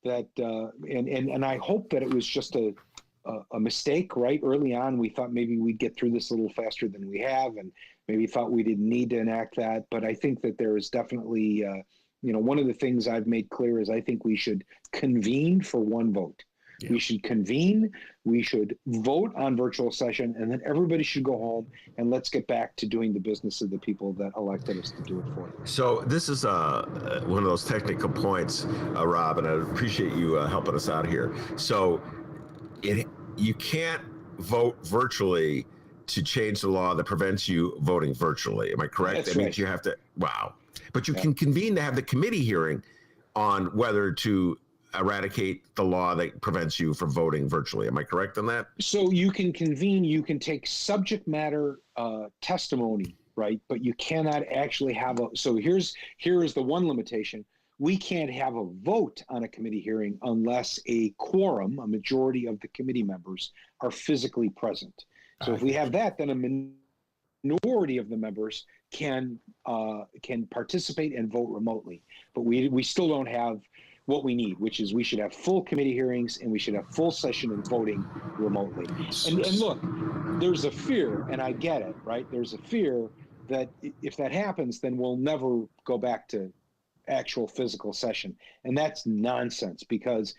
and I hope that it was just a mistake, right? Early on, we thought maybe we'd get through this a little faster than we have, and maybe thought we didn't need to enact that. But I think that there is definitely, one of the things I've made clear is I think we should convene for one vote. Yeah. We should convene, we should vote on virtual session, and then everybody should go home, and let's get back to doing the business of the people that elected us to do it for. So this is one of those technical points, Rob, and I appreciate you helping us out here. So you can't vote virtually to change the law that prevents you voting virtually. Am I correct? That's that means right. You have to, wow. But you can convene to have the committee hearing on whether to eradicate the law that prevents you from voting virtually. Am I correct on that? So you can convene, you can take subject matter testimony, right? But you cannot actually have so here is the one limitation. We can't have a vote on a committee hearing unless a quorum, a majority of the committee members, are physically present. So if we have that, then a minority of the members can participate and vote remotely. But we still don't have what we need, which is we should have full committee hearings and we should have full session and voting remotely. And look, there's a fear, and I get it, right? There's a fear that if that happens, then we'll never go back to actual physical session. And that's nonsense, because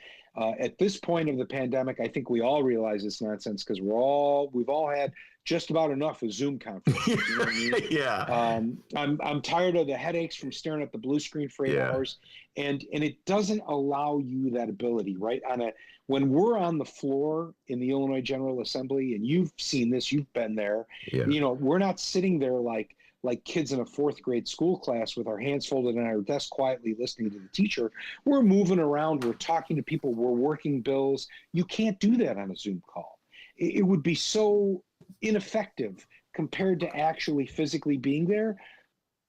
at this point of the pandemic, I think we all realize it's nonsense, because we've all had just about enough of Zoom conferences. You know what I mean? Yeah. I'm tired of the headaches from staring at the blue screen for 8 hours, and it doesn't allow you that ability, right? When we're on the floor in the Illinois General Assembly, and you've seen this, you've been there. Yeah. We're not sitting there like kids in a 4th grade school class with our hands folded on our desk quietly listening to the teacher. We're moving around, we're talking to people, we're working bills. You can't do that on a Zoom call. It would be so ineffective compared to actually physically being there,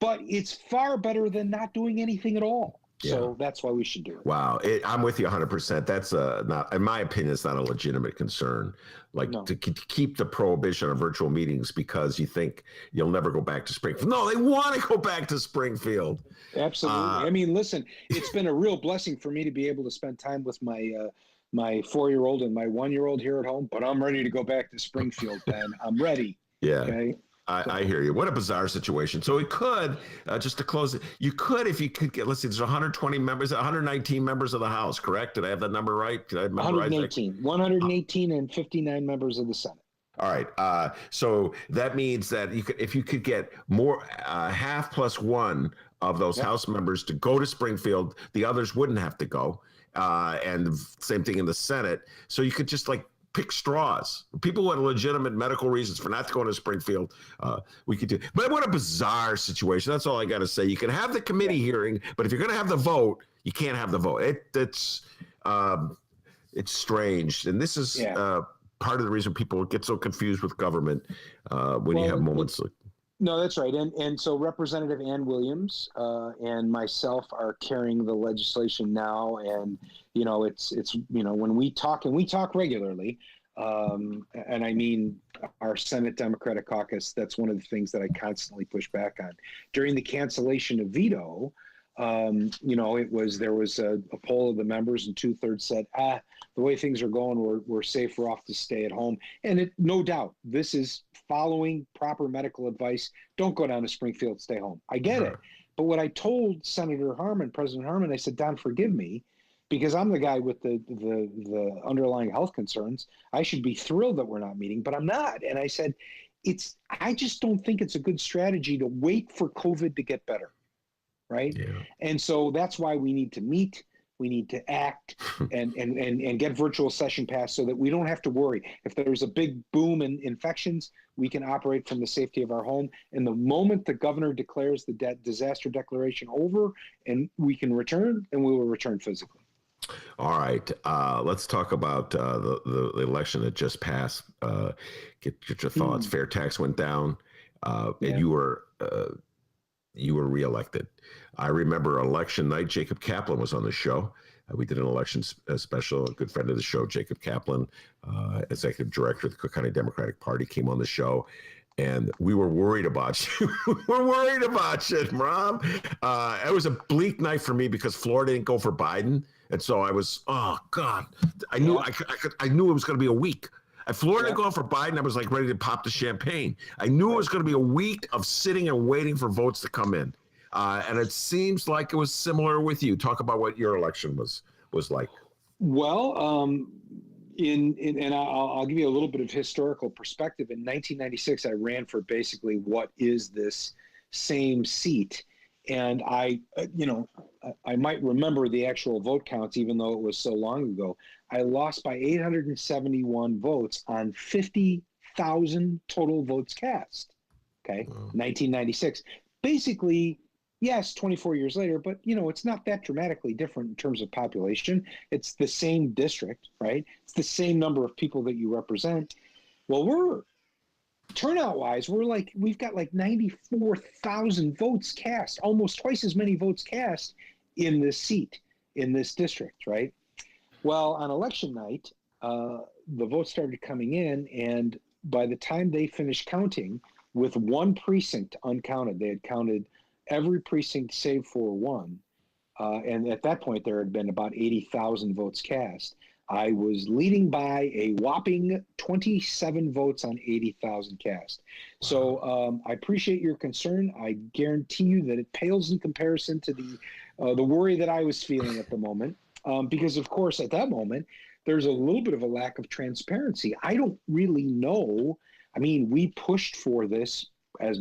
but it's far better than not doing anything at all. Yeah. So that's why we should do it. Wow. I'm with you 100%. That's not, in my opinion, it's not a legitimate concern. To keep the prohibition on virtual meetings because you think you'll never go back to Springfield. No, they want to go back to Springfield. Absolutely. I mean, listen, it's been a real blessing for me to be able to spend time with my 4-year-old and my 1-year-old here at home, but I'm ready to go back to Springfield, Ben. I'm ready. Yeah. Okay. I hear you. What a bizarre situation. So it could, just to close it, you could, if you could get, let's see, there's 120 members, 119 members of the House, correct? Did I have that number right? Did I memorize 118 and 59 members of the Senate. All right. So that means that if you could get more, half plus one of those House members to go to Springfield, the others wouldn't have to go. And same thing in the Senate. So you could just pick straws. People who had legitimate medical reasons for not going to Springfield, we could do. But what a bizarre situation. That's all I got to say. You can have the committee hearing, but if you're going to have the vote, you can't have the vote. It's strange. And this is part of the reason people get so confused with government when you have moments like. No, that's right. And so Representative Ann Williams and myself are carrying the legislation now. And, it's when we talk, and we talk regularly, and I mean our Senate Democratic Caucus, that's one of the things that I constantly push back on. During the cancellation of veto, there was a poll of the members and 2/3 said, the way things are going, we're safer off to stay at home. And no doubt, this is following proper medical advice. Don't go down to Springfield, stay home. I get it. But what I told Senator Harmon, President Harmon, I said, Don, forgive me, because I'm the guy with the underlying health concerns. I should be thrilled that we're not meeting, but I'm not. And I said, I just don't think it's a good strategy to wait for COVID to get better. Right. Yeah. And so that's why we need to meet. We need to act and get virtual session passed so that we don't have to worry. If there's a big boom in infections, we can operate from the safety of our home. And the moment the governor declares the disaster declaration over, and we can return, and we will return physically. All right. Let's talk about the election that just passed. Get your thoughts. Fair tax went down, and you were reelected. I remember election night, Jacob Kaplan was on the show. We did an election special. A good friend of the show, Jacob Kaplan, executive director of the Cook County Democratic Party, came on the show. And we were worried about you. We're worried about you, Rob. It was a bleak night for me because Florida didn't go for Biden. And so I was, oh, God. I knew I knew it was going to be a week. If Florida had gone for Biden, I was like ready to pop the champagne. I knew it was going to be a week of sitting and waiting for votes to come in. And it seems like it was similar with you. Talk about what your election was like. Well, I'll give you a little bit of historical perspective. In 1996, I ran for basically what is this same seat. And I might remember the actual vote counts, even though it was so long ago. I lost by 871 votes on 50,000 total votes cast. Okay, 1996. Basically, yes, 24 years later, but it's not that dramatically different in terms of population. It's the same district, right? It's the same number of people that you represent. Well, turnout-wise, we've got like 94,000 votes cast, almost twice as many votes cast in this seat, in this district, right? Well, on election night, the votes started coming in, and by the time they finished counting, with one precinct uncounted, they had counted every precinct save for one, and at that point, there had been about 80,000 votes cast. I was leading by a whopping 27 votes on 80,000 cast. So I appreciate your concern. I guarantee you that it pales in comparison to the worry that I was feeling at the moment. Because, of course, at that moment, there's a little bit of a lack of transparency. I don't really know. I mean, we pushed for this, as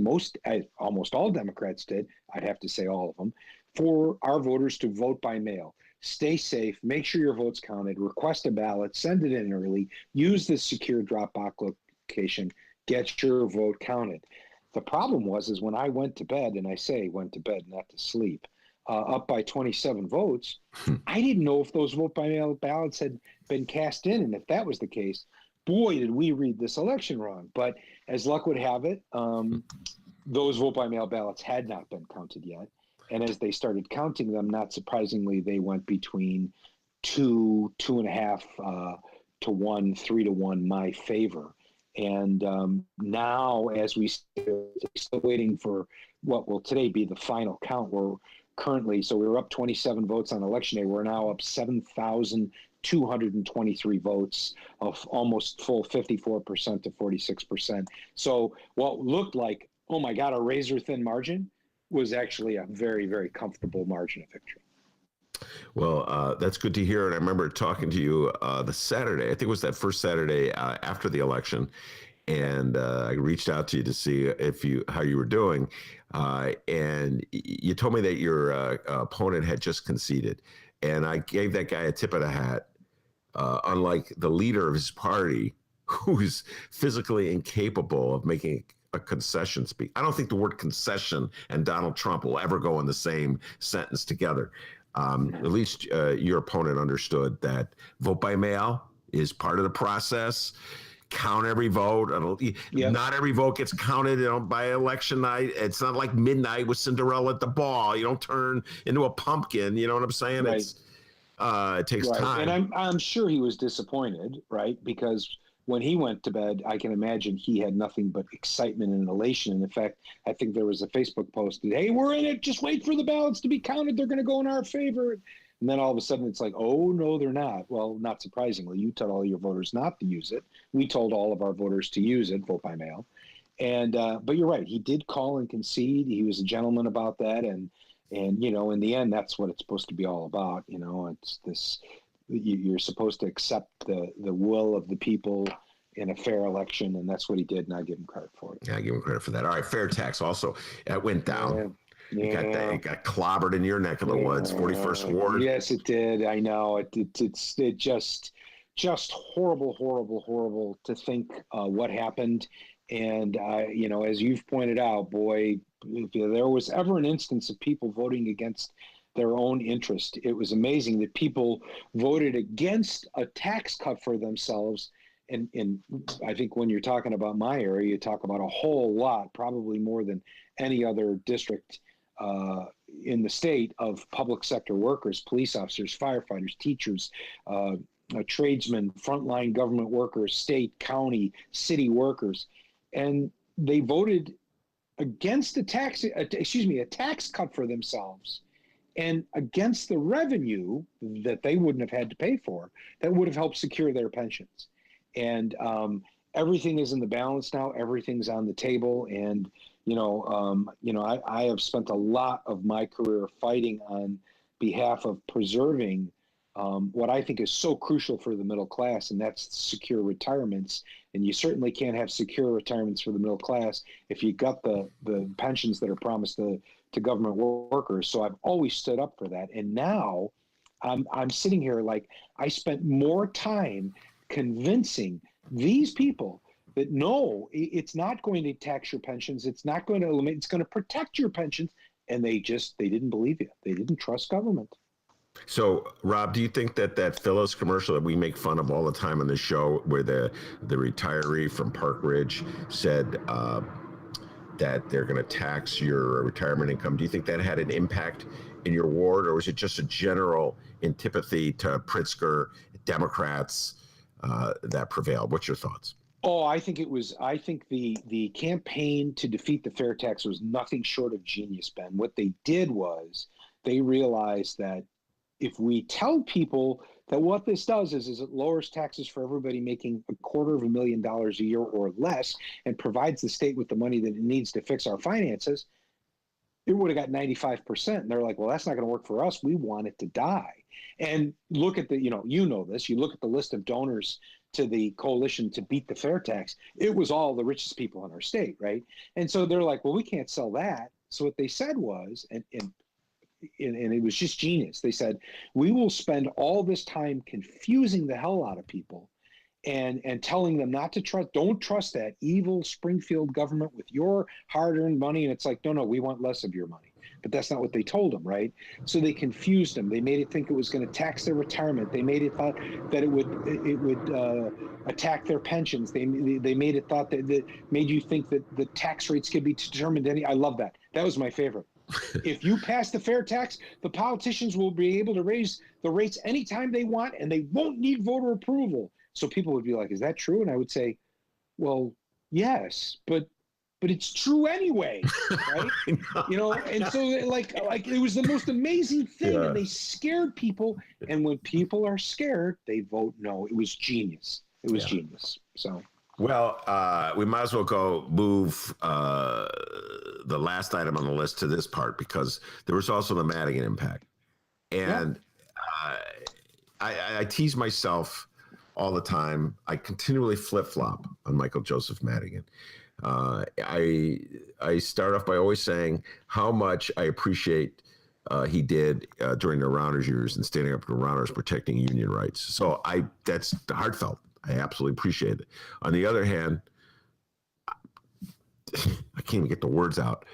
almost all Democrats did, I'd have to say all of them, for our voters to vote by mail. Stay safe, make sure your vote's counted, request a ballot, send it in early, use this secure Dropbox location, get your vote counted. The problem is when I went to bed, and I say went to bed, not to sleep, up by 27 votes, I didn't know if those vote by mail ballots had been cast in. And if that was the case, boy, did we read this election wrong. But as luck would have it, those vote by mail ballots had not been counted yet. And as they started counting them, not surprisingly, they went between 2.5 to 1, 3 to 1, my favor. And now, as we still waiting for what will today be the final count, we're currently, so we were up 27 votes on election day. We're now up 7,223 votes, of almost full 54% to 46%. So what looked like, oh my God, a razor thin margin was actually a very, very comfortable margin of victory. Well, that's good to hear. And I remember talking to you the Saturday, I think it was that first Saturday after the election. And I reached out to you to see how you were doing. And you told me that your opponent had just conceded. And I gave that guy a tip of the hat. unlike the leader of his party, who's physically incapable of making a concession speech. I don't think the word concession and Donald Trump will ever go in the same sentence together. At least your opponent understood that vote by mail is part of the process. Count every vote. Not every vote gets counted, by election night. It's not like midnight with Cinderella at the ball. You don't turn into a pumpkin. You know what I'm saying? Right. It takes time. And I'm sure he was disappointed, right? Because when he went to bed, I can imagine he had nothing but excitement and elation. And in fact, I think there was a Facebook post that, hey, we're in it. Just wait for the ballots to be counted. They're going to go in our favor. And then all of a sudden it's like, oh, no, they're not. Well, not surprisingly, you told all your voters not to use it. We told all of our voters to use it, vote by mail. And but you're right. He did call and concede. He was a gentleman about that. And in the end, that's what it's supposed to be all about. It's this. You're supposed to accept the will of the people in a fair election, and that's what he did, and I give him credit for it. Yeah, I give him credit for that. All right, fair tax also. It went down. Yeah. It got clobbered in your neck of the woods, 41st Ward. Yes, it did. I know. It just horrible to think what happened. And, as you've pointed out, boy, if there was ever an instance of people voting against their own interest, it was amazing that people voted against a tax cut for themselves. And I think when you're talking about my area, you talk about a whole lot, probably more than any other district in the state, of public sector workers, police officers, firefighters, teachers, tradesmen, frontline government workers, state, county, city workers. And they voted against a tax cut for themselves, and against the revenue that they wouldn't have had to pay for, that would have helped secure their pensions. And everything is in the balance now. Everything's on the table. And, I have spent a lot of my career fighting on behalf of preserving what I think is so crucial for the middle class, and that's secure retirements. And you certainly can't have secure retirements for the middle class if you got the pensions that are promised to government workers. So I've always stood up for that. And now I'm sitting here like I spent more time convincing these people that no, it's not going to tax your pensions. It's not going to eliminate, it's going to protect your pensions. And they didn't believe you. They didn't trust government. So, Rob, do you think that Phyllis commercial that we make fun of all the time on the show, where the retiree from Park Ridge said that they're going to tax your retirement income, do you think that had an impact in your ward, or was it just a general antipathy to Pritzker, Democrats that prevailed? What's your thoughts? Oh, I think the campaign to defeat the fair tax was nothing short of genius, Ben. What they did was they realized that if we tell people that what this does is it lowers taxes for everybody making $250,000 a year or less, and provides the state with the money that it needs to fix our finances, it would have got 95%. And they're like, well, that's not going to work for us. We want it to die. And look at you know this, you look at the list of donors to the coalition to beat the fair tax. It was all the richest people in our state, right? And so they're like, well, we can't sell that. So what they said was, and it was just genius. They said, we will spend all this time confusing the hell out of people and telling them not to trust, don't trust that evil Springfield government with your hard-earned money. And it's like, no, we want less of your money. But that's not what they told them, right? So they confused them. They made it think it was going to tax their retirement. They made it thought that it would attack their pensions. They made it thought that made you think that the tax rates could be determined. I love that. That was my favorite. If you pass the fair tax, the politicians will be able to raise the rates anytime they want, and they won't need voter approval. So people would be like, is that true? And I would say, well, yes, but it's true anyway, right? And so like it was the most amazing thing, and they scared people. And when people are scared, they vote no. It was genius. It was genius. So. Well, we might as well move the last item on the list to this part, because there was also the Madigan impact. And I tease myself all the time. I continually flip-flop on Michael Joseph Madigan. I start off by always saying how much I appreciate he did during the Rounders years and standing up to the Rounders, protecting union rights. So that's heartfelt. I absolutely appreciate it. On the other hand, I can't even get the words out.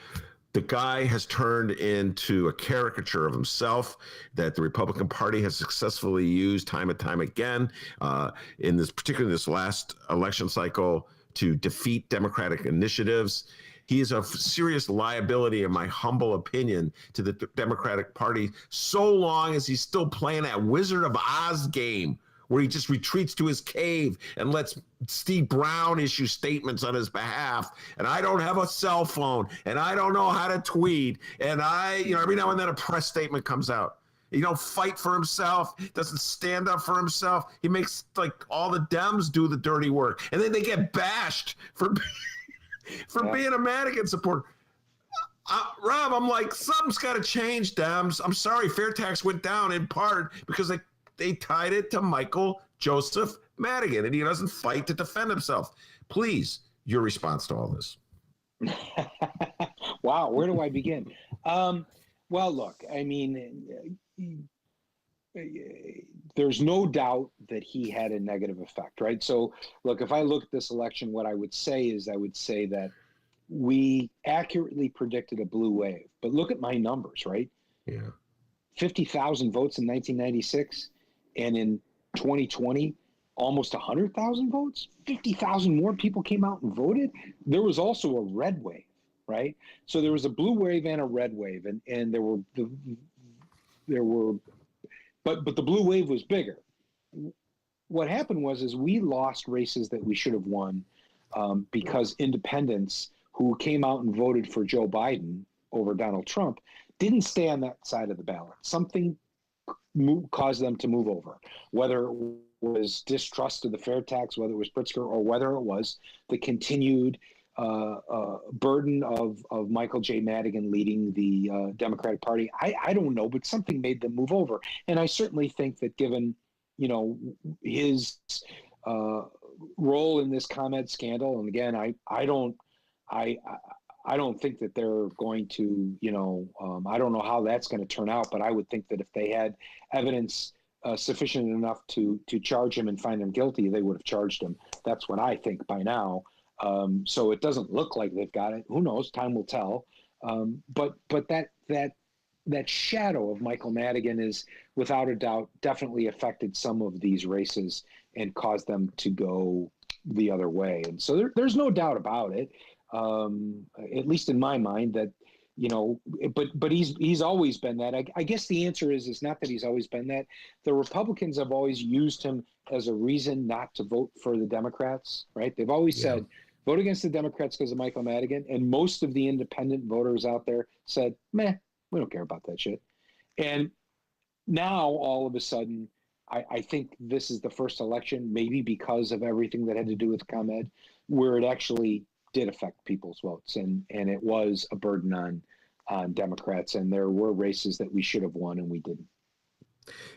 The guy has turned into a caricature of himself that the Republican Party has successfully used time and time again, particularly this last election cycle, to defeat Democratic initiatives. He is a serious liability, in my humble opinion, to the Democratic Party, so long as he's still playing that Wizard of Oz game, where he just retreats to his cave and lets Steve Brown issue statements on his behalf. And I don't have a cell phone, and I don't know how to tweet. And every now and then a press statement comes out. He don't fight for himself, doesn't stand up for himself. He makes all the Dems do the dirty work. And then they get bashed for being a Madigan supporter. Rob, I'm like, something's got to change, Dems. I'm sorry, fair tax went down in part because they tied it to Michael Joseph Madigan, and he doesn't fight to defend himself. Please, your response to all this. Wow, where do I begin? Well, look, I mean, there's no doubt that he had a negative effect, right? So, look, if I look at this election, what I would say that we accurately predicted a blue wave. But look at my numbers, right? Yeah. 50,000 votes in 1996. And in 2020, almost 100,000 votes, 50,000 more people came out and voted. There was also a red wave, right? So there was a blue wave and a red wave, and but the blue wave was bigger. What happened was we lost races that we should have won because independents who came out and voted for Joe Biden over Donald Trump didn't stay on that side of the ballot. Something caused them to move over, whether it was distrust of the fair tax, whether it was Pritzker, or whether it was the continued burden of Michael J. Madigan leading the Democratic Party. I don't know, but something made them move over. And I certainly think that given, his role in this ComEd scandal, and again, I don't think that they're going to, I don't know how that's going to turn out, but I would think that if they had evidence sufficient enough to charge him and find him guilty, they would have charged him. That's what I think by now. So it doesn't look like they've got it. Who knows? Time will tell. But that shadow of Michael Madigan is, without a doubt, definitely affected some of these races and caused them to go the other way. And so there's no doubt about it. At least in my mind, that but he's always been that. I guess the answer is not that he's always been that. The Republicans have always used him as a reason not to vote for the Democrats, right? They've always said, vote against the Democrats because of Michael Madigan, and most of the independent voters out there said, meh, we don't care about that shit. And now all of a sudden, I think this is the first election, maybe because of everything that had to do with ComEd, where it actually did affect people's votes, and it was a burden on Democrats, and there were races that we should have won and we didn't.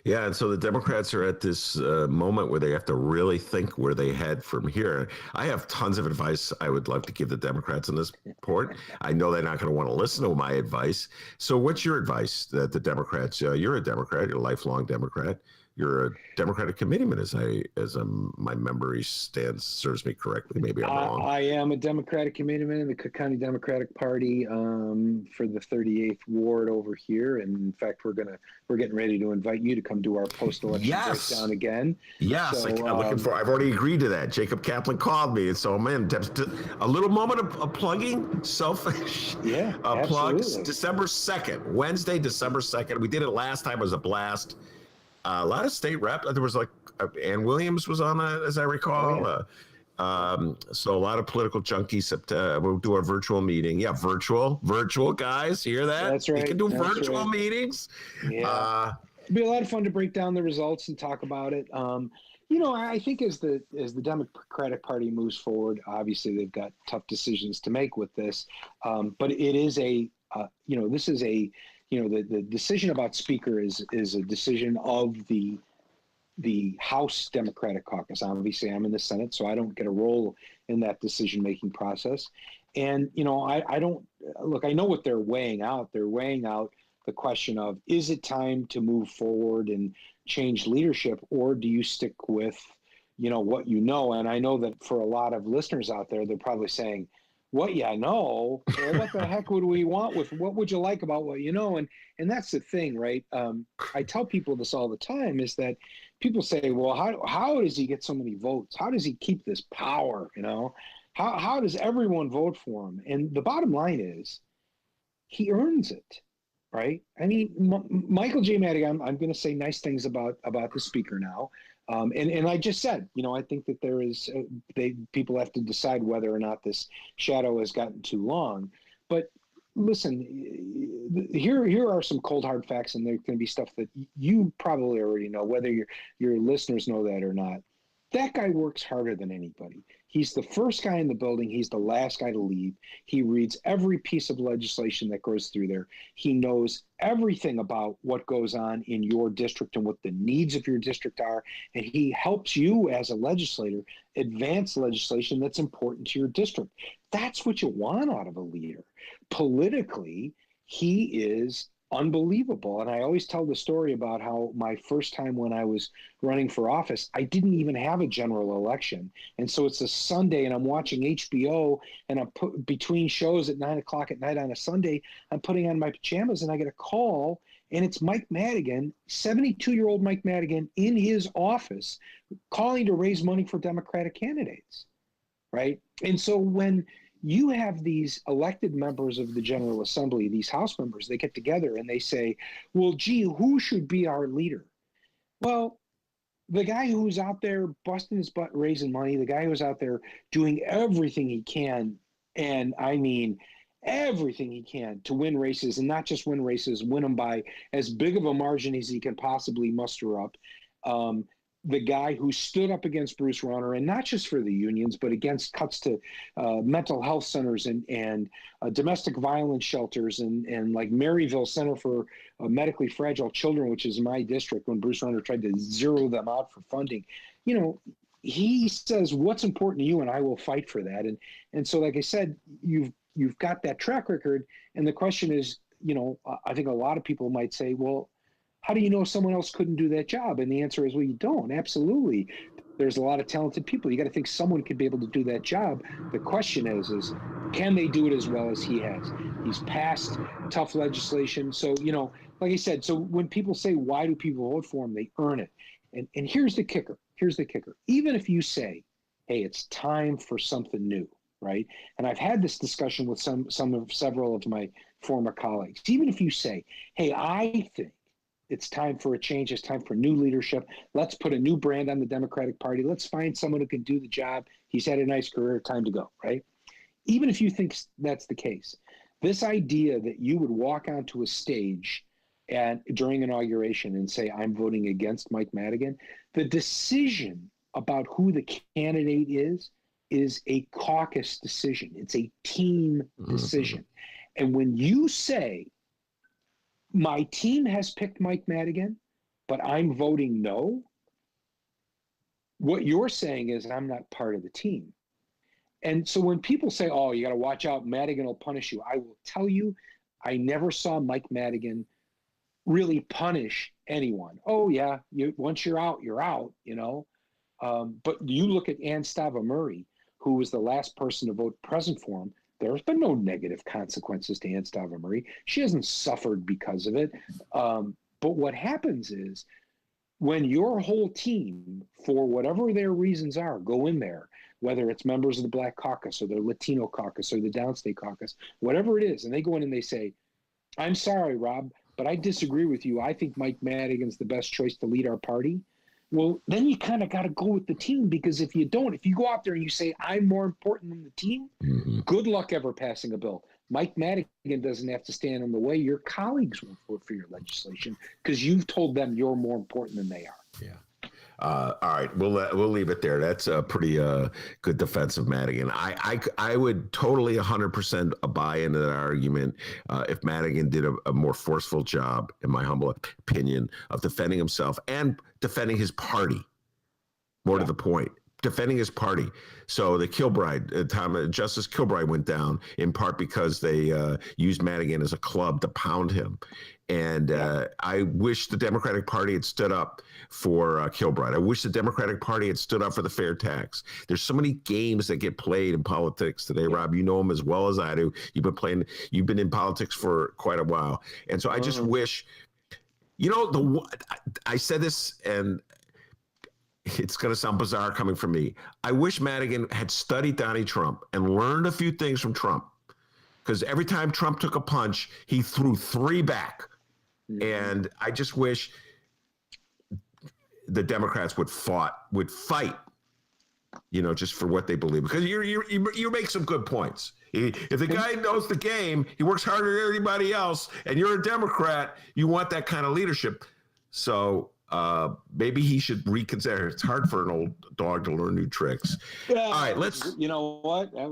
Yeah, and so the Democrats are at this moment where they have to really think where they head from here. I have tons of advice I would love to give the Democrats in this report. I know they're not going to want to listen to my advice. So what's your advice that the Democrats, you're a Democrat, you're a lifelong Democrat, you're a Democratic committeeman, as my memory serves me correctly. Maybe I'm wrong. I am a Democratic committeeman in the Cook County Democratic Party for the 38th ward over here, and in fact, we're getting ready to invite you to come do our post-election breakdown again. Yes, so, I'm looking for. I've already agreed to that. Jacob Kaplan called me, and so man, a little moment of plugging, selfish. Yeah, plugs. December 2nd, Wednesday, December 2nd. We did it last time. It was a blast. A lot of state rep. There was Ann Williams was on it, as I recall. So a lot of political junkies. We'll do our virtual meeting. Yeah, virtual guys. Hear that? That's right. You can do virtual meetings. Yeah. It'd be a lot of fun to break down the results and talk about it. I think as the Democratic Party moves forward, obviously they've got tough decisions to make with this. But it is this is the decision about Speaker is a decision of the House Democratic Caucus. Obviously, I'm in the Senate, so I don't get a role in that decision-making process. And, I don't look, I know what they're weighing out. They're weighing out the question of, is it time to move forward and change leadership, or do you stick with, what you know? And I know that for a lot of listeners out there, they're probably saying, what you know? Well, what the heck would we want with, what would you like about what you know? And that's the thing, right? I tell people this all the time, is that people say, well, how does he get so many votes? How does he keep this power? How does everyone vote for him? And the bottom line is, he earns it, right? I mean, Michael J. Madigan, I'm going to say nice things about the speaker now. And I just said, I think that there is, people have to decide whether or not this shadow has gotten too long. But listen, here are some cold hard facts, and there's going to be stuff that you probably already know, whether your listeners know that or not. That guy works harder than anybody. He's the first guy in the building. He's the last guy to leave. He reads every piece of legislation that goes through there. He knows everything about what goes on in your district and what the needs of your district are. And he helps you as a legislator advance legislation that's important to your district. That's what you want out of a leader. Politically, he is unbelievable. And I always tell the story about how my first time when I was running for office, I didn't even have a general election. And so it's a Sunday and I'm watching HBO, and I'm between shows at 9:00 at night on a Sunday, I'm putting on my pajamas and I get a call, and it's Mike Madigan, 72-year-old Mike Madigan, in his office calling to raise money for Democratic candidates, right? And so when you have these elected members of the General Assembly, these House members, they get together and they say, well, gee, who should be our leader? Well, the guy who's out there busting his butt raising money, the guy who's out there doing everything he can, and I mean everything he can to win races, and not just win races, win them by as big of a margin as he can possibly muster up. The guy who stood up against Bruce Rauner, and not just for the unions, but against cuts to mental health centers and domestic violence shelters and like Maryville Center for Medically Fragile Children, which is my district, when Bruce Rauner tried to zero them out for funding. He says, what's important to you, and I will fight for that. And so, like I said, you've got that track record. And the question is, I think a lot of people might say, well, how do you know someone else couldn't do that job? And the answer is, well, you don't. Absolutely. There's a lot of talented people. You got to think someone could be able to do that job. The question is can they do it as well as he has? He's passed tough legislation. So, like I said, so when people say, why do people vote for him? They earn it. And here's the kicker. Even if you say, hey, it's time for something new, right? And I've had this discussion with several of my former colleagues. Even if you say, hey, I think it's time for a change. It's time for new leadership. Let's put a new brand on the Democratic Party. Let's find someone who can do the job. He's had a nice career. Time to go, right? Even if you think that's the case, this idea that you would walk onto a stage during inauguration and say, I'm voting against Mike Madigan, the decision about who the candidate is a caucus decision. It's a team decision. And when you say, my team has picked Mike Madigan, but I'm voting no, what you're saying is I'm not part of the team. And so when people say, oh, you got to watch out, Madigan will punish you, I will tell you, I never saw Mike Madigan really punish anyone. Oh, yeah, once you're out, you're out, But you look at Ann Stava Murray, who was the last person to vote present for him. There's been no negative consequences to Ann Stava Murray. She hasn't suffered because of it. But what happens is when your whole team, for whatever their reasons are, go in there, whether it's members of the Black Caucus or the Latino Caucus or the Downstate Caucus, whatever it is, and they go in and they say, I'm sorry, Rob, but I disagree with you. I think Mike Madigan's the best choice to lead our party. Well, then you kind of got to go with the team, because if you go out there and you say, I'm more important than the team, good luck ever passing a bill. Mike Madigan doesn't have to stand in the way. Your colleagues will vote for your legislation because you've told them you're more important than they are. Yeah. All right, we'll leave it there. That's a pretty good defense of Madigan. I would totally 100% buy into that argument if Madigan did a more forceful job, in my humble opinion, of defending himself and defending his party. More to the point, defending his party. So the Kilbride, Justice Kilbride went down in part because they used Madigan as a club to pound him. And I wish the Democratic Party had stood up for Kilbride. I wish the Democratic Party had stood up for the fair tax. There's so many games that get played in politics today, Rob. You know them as well as I do. You've been in politics for quite a while. And so I just wish, I said this, and it's going to sound bizarre coming from me. I wish Madigan had studied Donnie Trump and learned a few things from Trump. Because every time Trump took a punch, he threw 3 back. And I just wish the Democrats would fight, just for what they believe. Because you make some good points. If the guy knows the game, he works harder than everybody else, and you're a Democrat, you want that kind of leadership. So maybe he should reconsider. It's hard for an old dog to learn new tricks. Yeah, all right, let's. You know what? I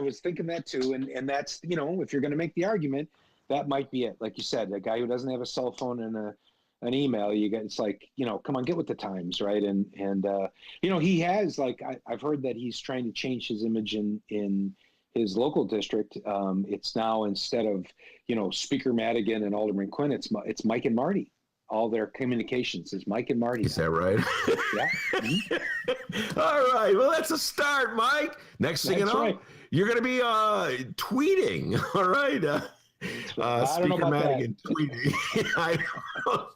was thinking that too, and that's if you're going to make the argument, that might be it. Like you said, a guy who doesn't have a cell phone and an email, it's like, come on, get with the times, right? And he has, like, I've heard that he's trying to change his image in his local district. It's now, instead of Speaker Madigan and Alderman Quinn, it's Mike and Marty. All their communications is Mike and Marty. Is that right? Yeah. Mm-hmm. All right. Well, that's a start, Mike. Next thing you know, you're going to be tweeting. All right. Speaker Madigan tweeting. I don't.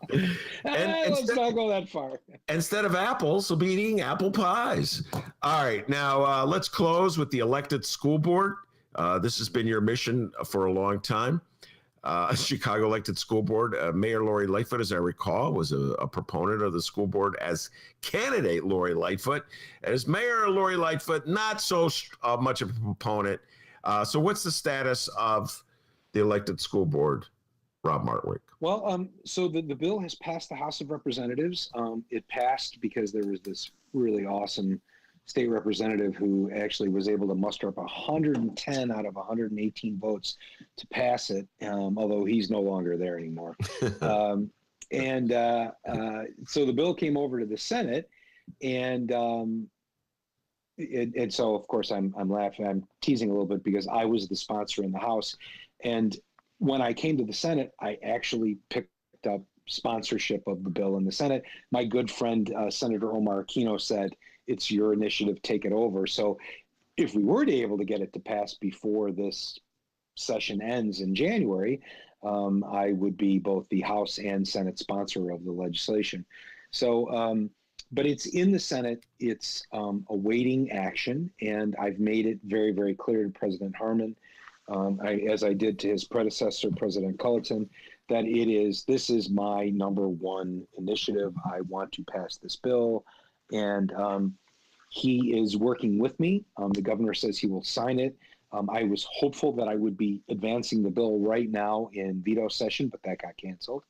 Let's not go that far. Instead of apples, we'll be eating apple pies. All right. Now, let's close with the elected school board. This has been your mission for a long time. Chicago elected school board. Mayor Lori Lightfoot, as I recall, was a proponent of the school board as candidate Lori Lightfoot. As Mayor Lori Lightfoot, not so much of a proponent. So what's the status of the elected school board, Rob Martwick? Well, so the bill has passed the House of Representatives. It passed because there was this really awesome state representative who actually was able to muster up 110 out of 118 votes to pass it, although he's no longer there anymore. So the bill came over to the Senate, and so, of course, I'm laughing. I'm teasing a little bit because I was the sponsor in the House. And when I came to the Senate, I actually picked up sponsorship of the bill in the Senate. My good friend, Senator Omar Aquino, said, "It's your initiative, take it over." So if we were to be able to get it to pass before this session ends in January, I would be both the House and Senate sponsor of the legislation. So, but it's in the Senate. It's awaiting action, and I've made it very, very clear to President Harmon, as I did to his predecessor, President Cullerton, that this is my number one initiative. I want to pass this bill. And he is working with me. The governor says he will sign it. I was hopeful that I would be advancing the bill right now in veto session, but that got canceled.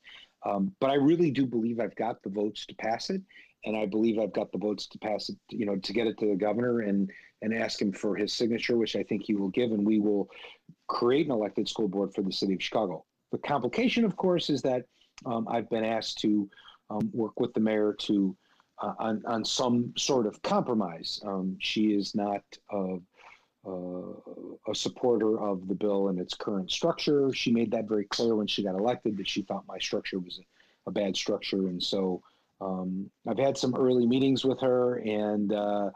But I really do believe I've got the votes to pass it. And I believe I've got the votes to pass it, to get it to the governor and ask him for his signature, which I think he will give. And we will create an elected school board for the city of Chicago. The complication, of course, is that I've been asked to work with the mayor to on some sort of compromise. She is not a supporter of the bill in its current structure. She made that very clear when she got elected, that she thought my structure was a bad structure. And so I've had some early meetings with her, and I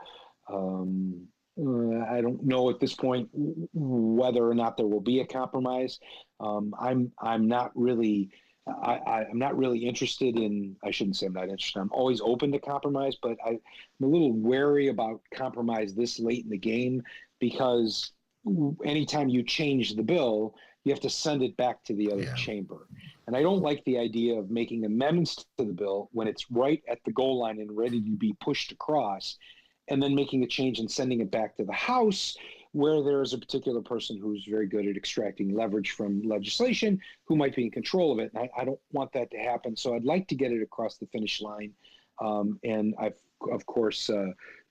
don't know at this point whether or not there will be a compromise. I'm not really interested in, I shouldn't say I'm not interested. I'm always open to compromise, but I'm a little wary about compromise this late in the game, because anytime you change the bill, you have to send it back to the other chamber. And I don't like the idea of making amendments to the bill when it's right at the goal line and ready to be pushed across, and then making a change and sending it back to the House, where there is a particular person who's very good at extracting leverage from legislation who might be in control of it. And I don't want that to happen. So I'd like to get it across the finish line. And I've, of course,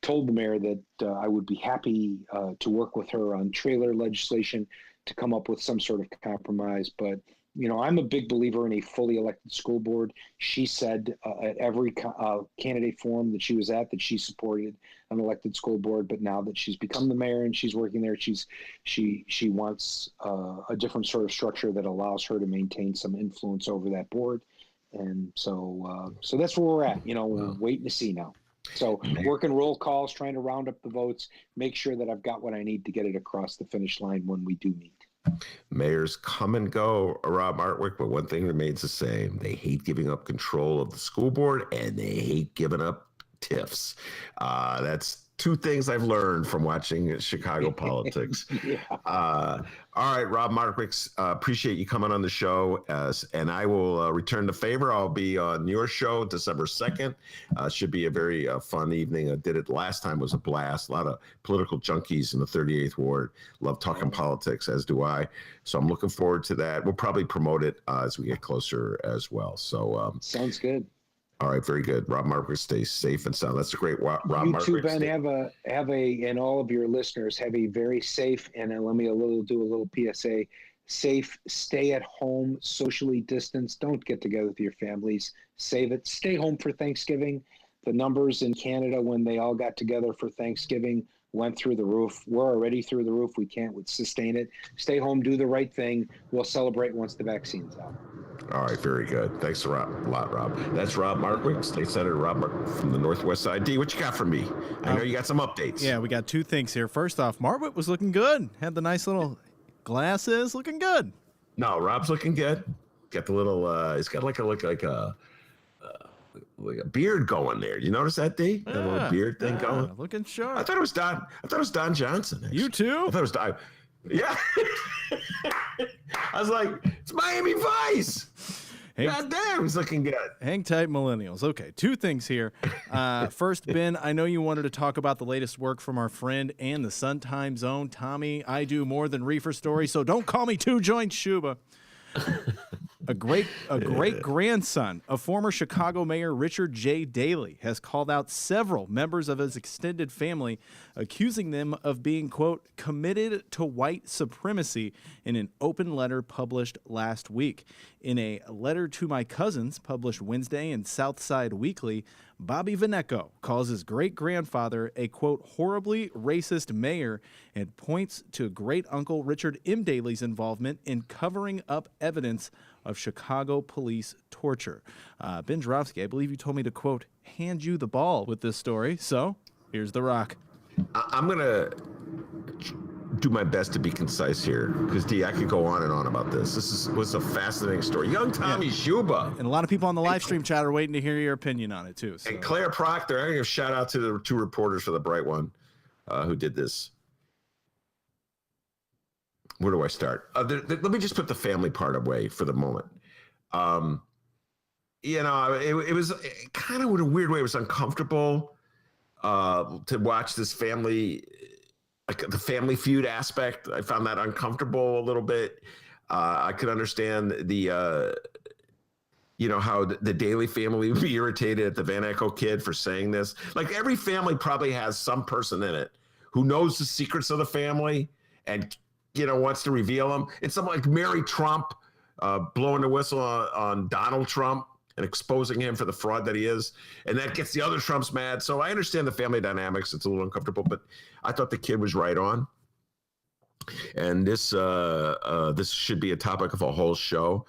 told the mayor that I would be happy to work with her on trailer legislation to come up with some sort of compromise. But I'm a big believer in a fully elected school board. She said at every candidate forum that she was at that she supported an elected school board. But now that she's become the mayor and she's working there, she wants a different sort of structure that allows her to maintain some influence over that board. And so that's where we're at. We're waiting to see now. So working roll calls, trying to round up the votes, make sure that I've got what I need to get it across the finish line when we do meet. Mayors come and go, Rob Martwick, but one thing remains the same. They hate giving up control of the school board, and they hate giving up TIFs. That's two things I've learned from watching Chicago politics. All right, Rob Martwick, appreciate you coming on the show. And I will return the favor. I'll be on your show December 2nd. Should be a very fun evening. I did it last time. It was a blast. A lot of political junkies in the 38th Ward. Love talking politics, as do I. So I'm looking forward to that. We'll probably promote it as we get closer as well. So sounds good. All right, very good. Rob Martwick, stay safe and sound. That's a great Rob you Martwick. You too, Ben. Have a, and all of your listeners have a very safe, and let me do a little PSA. Safe, stay at home, socially distanced. Don't get together with your families. Save it. Stay home for Thanksgiving. The numbers in Canada when they all got together for Thanksgiving went through the roof. We're already through the roof. We can't sustain it. Stay home, do the right thing. We'll celebrate once the vaccine's out. All right, very good. Thanks a lot, Rob. That's Rob Martwick, State Senator Rob Martwick from the Northwest Side. D, what you got for me? I know you got some updates. Yeah, we got two things here. First off, Martwick was looking good. Had the nice little glasses, looking good. No, Rob's looking good. Got the little. He's got like a beard going there. You notice that, D? That little beard thing going. Looking sharp. I thought it was Don Johnson. Actually. You too? I thought it was Don. Yeah. I was like, it's Miami Vice. God damn, he's looking good. Hang tight, millennials. Okay, two things here. First, Ben, I know you wanted to talk about the latest work from our friend and the Sun Times own Tommy. I do more than reefer stories, so don't call me Two Joint Shuba. A great grandson of former Chicago Mayor Richard J. Daley has called out several members of his extended family, accusing them of being, quote, committed to white supremacy in an open letter published last week. In a letter to my cousins published Wednesday in Southside Weekly, Bobby Vaneco calls his great-grandfather a, quote, horribly racist mayor and points to great-uncle Richard M. Daley's involvement in covering up evidence of Chicago police torture. Ben Joravsky, I believe you told me to, quote, hand you the ball with this story. So here's the rock. I'm going to do my best to be concise here because, D, I could go on and on about this. This was a fascinating story. Young Tommy Shuba. And a lot of people on the live stream chat are waiting to hear your opinion on it, too. So. And Claire Proctor, I'm going to give a shout out to the two reporters for the Bright One who did this. Where do I start? Let me just put the family part away for the moment. It was kind of in a weird way. It was uncomfortable to watch this family, like the family feud aspect. I found that uncomfortable a little bit. I could understand how the Daley family would be irritated at the Van Echo kid for saying this. Like every family probably has some person in it who knows the secrets of the family and wants to reveal them. It's something like Mary Trump blowing the whistle on Donald Trump and exposing him for the fraud that he is. And that gets the other Trumps mad. So I understand the family dynamics. It's a little uncomfortable, but I thought the kid was right on. And this should be a topic of a whole show.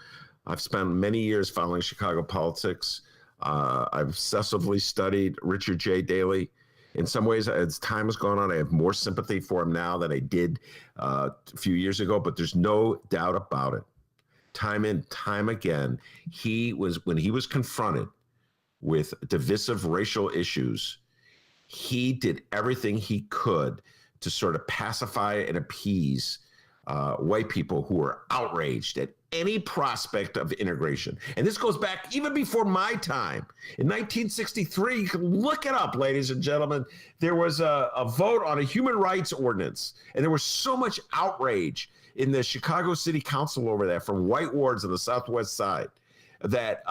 I've spent many years following Chicago politics. I've obsessively studied Richard J. Daley. In some ways, as time has gone on, I have more sympathy for him now than I did a few years ago, but there's no doubt about it. Time and time again, when he was confronted with divisive racial issues, he did everything he could to sort of pacify and appease white people who were outraged at any prospect of integration. And this goes back even before my time. In 1963, you can look it up, ladies and gentlemen, there was a vote on a human rights ordinance. And there was so much outrage in the Chicago City Council over there from white wards on the Southwest Side that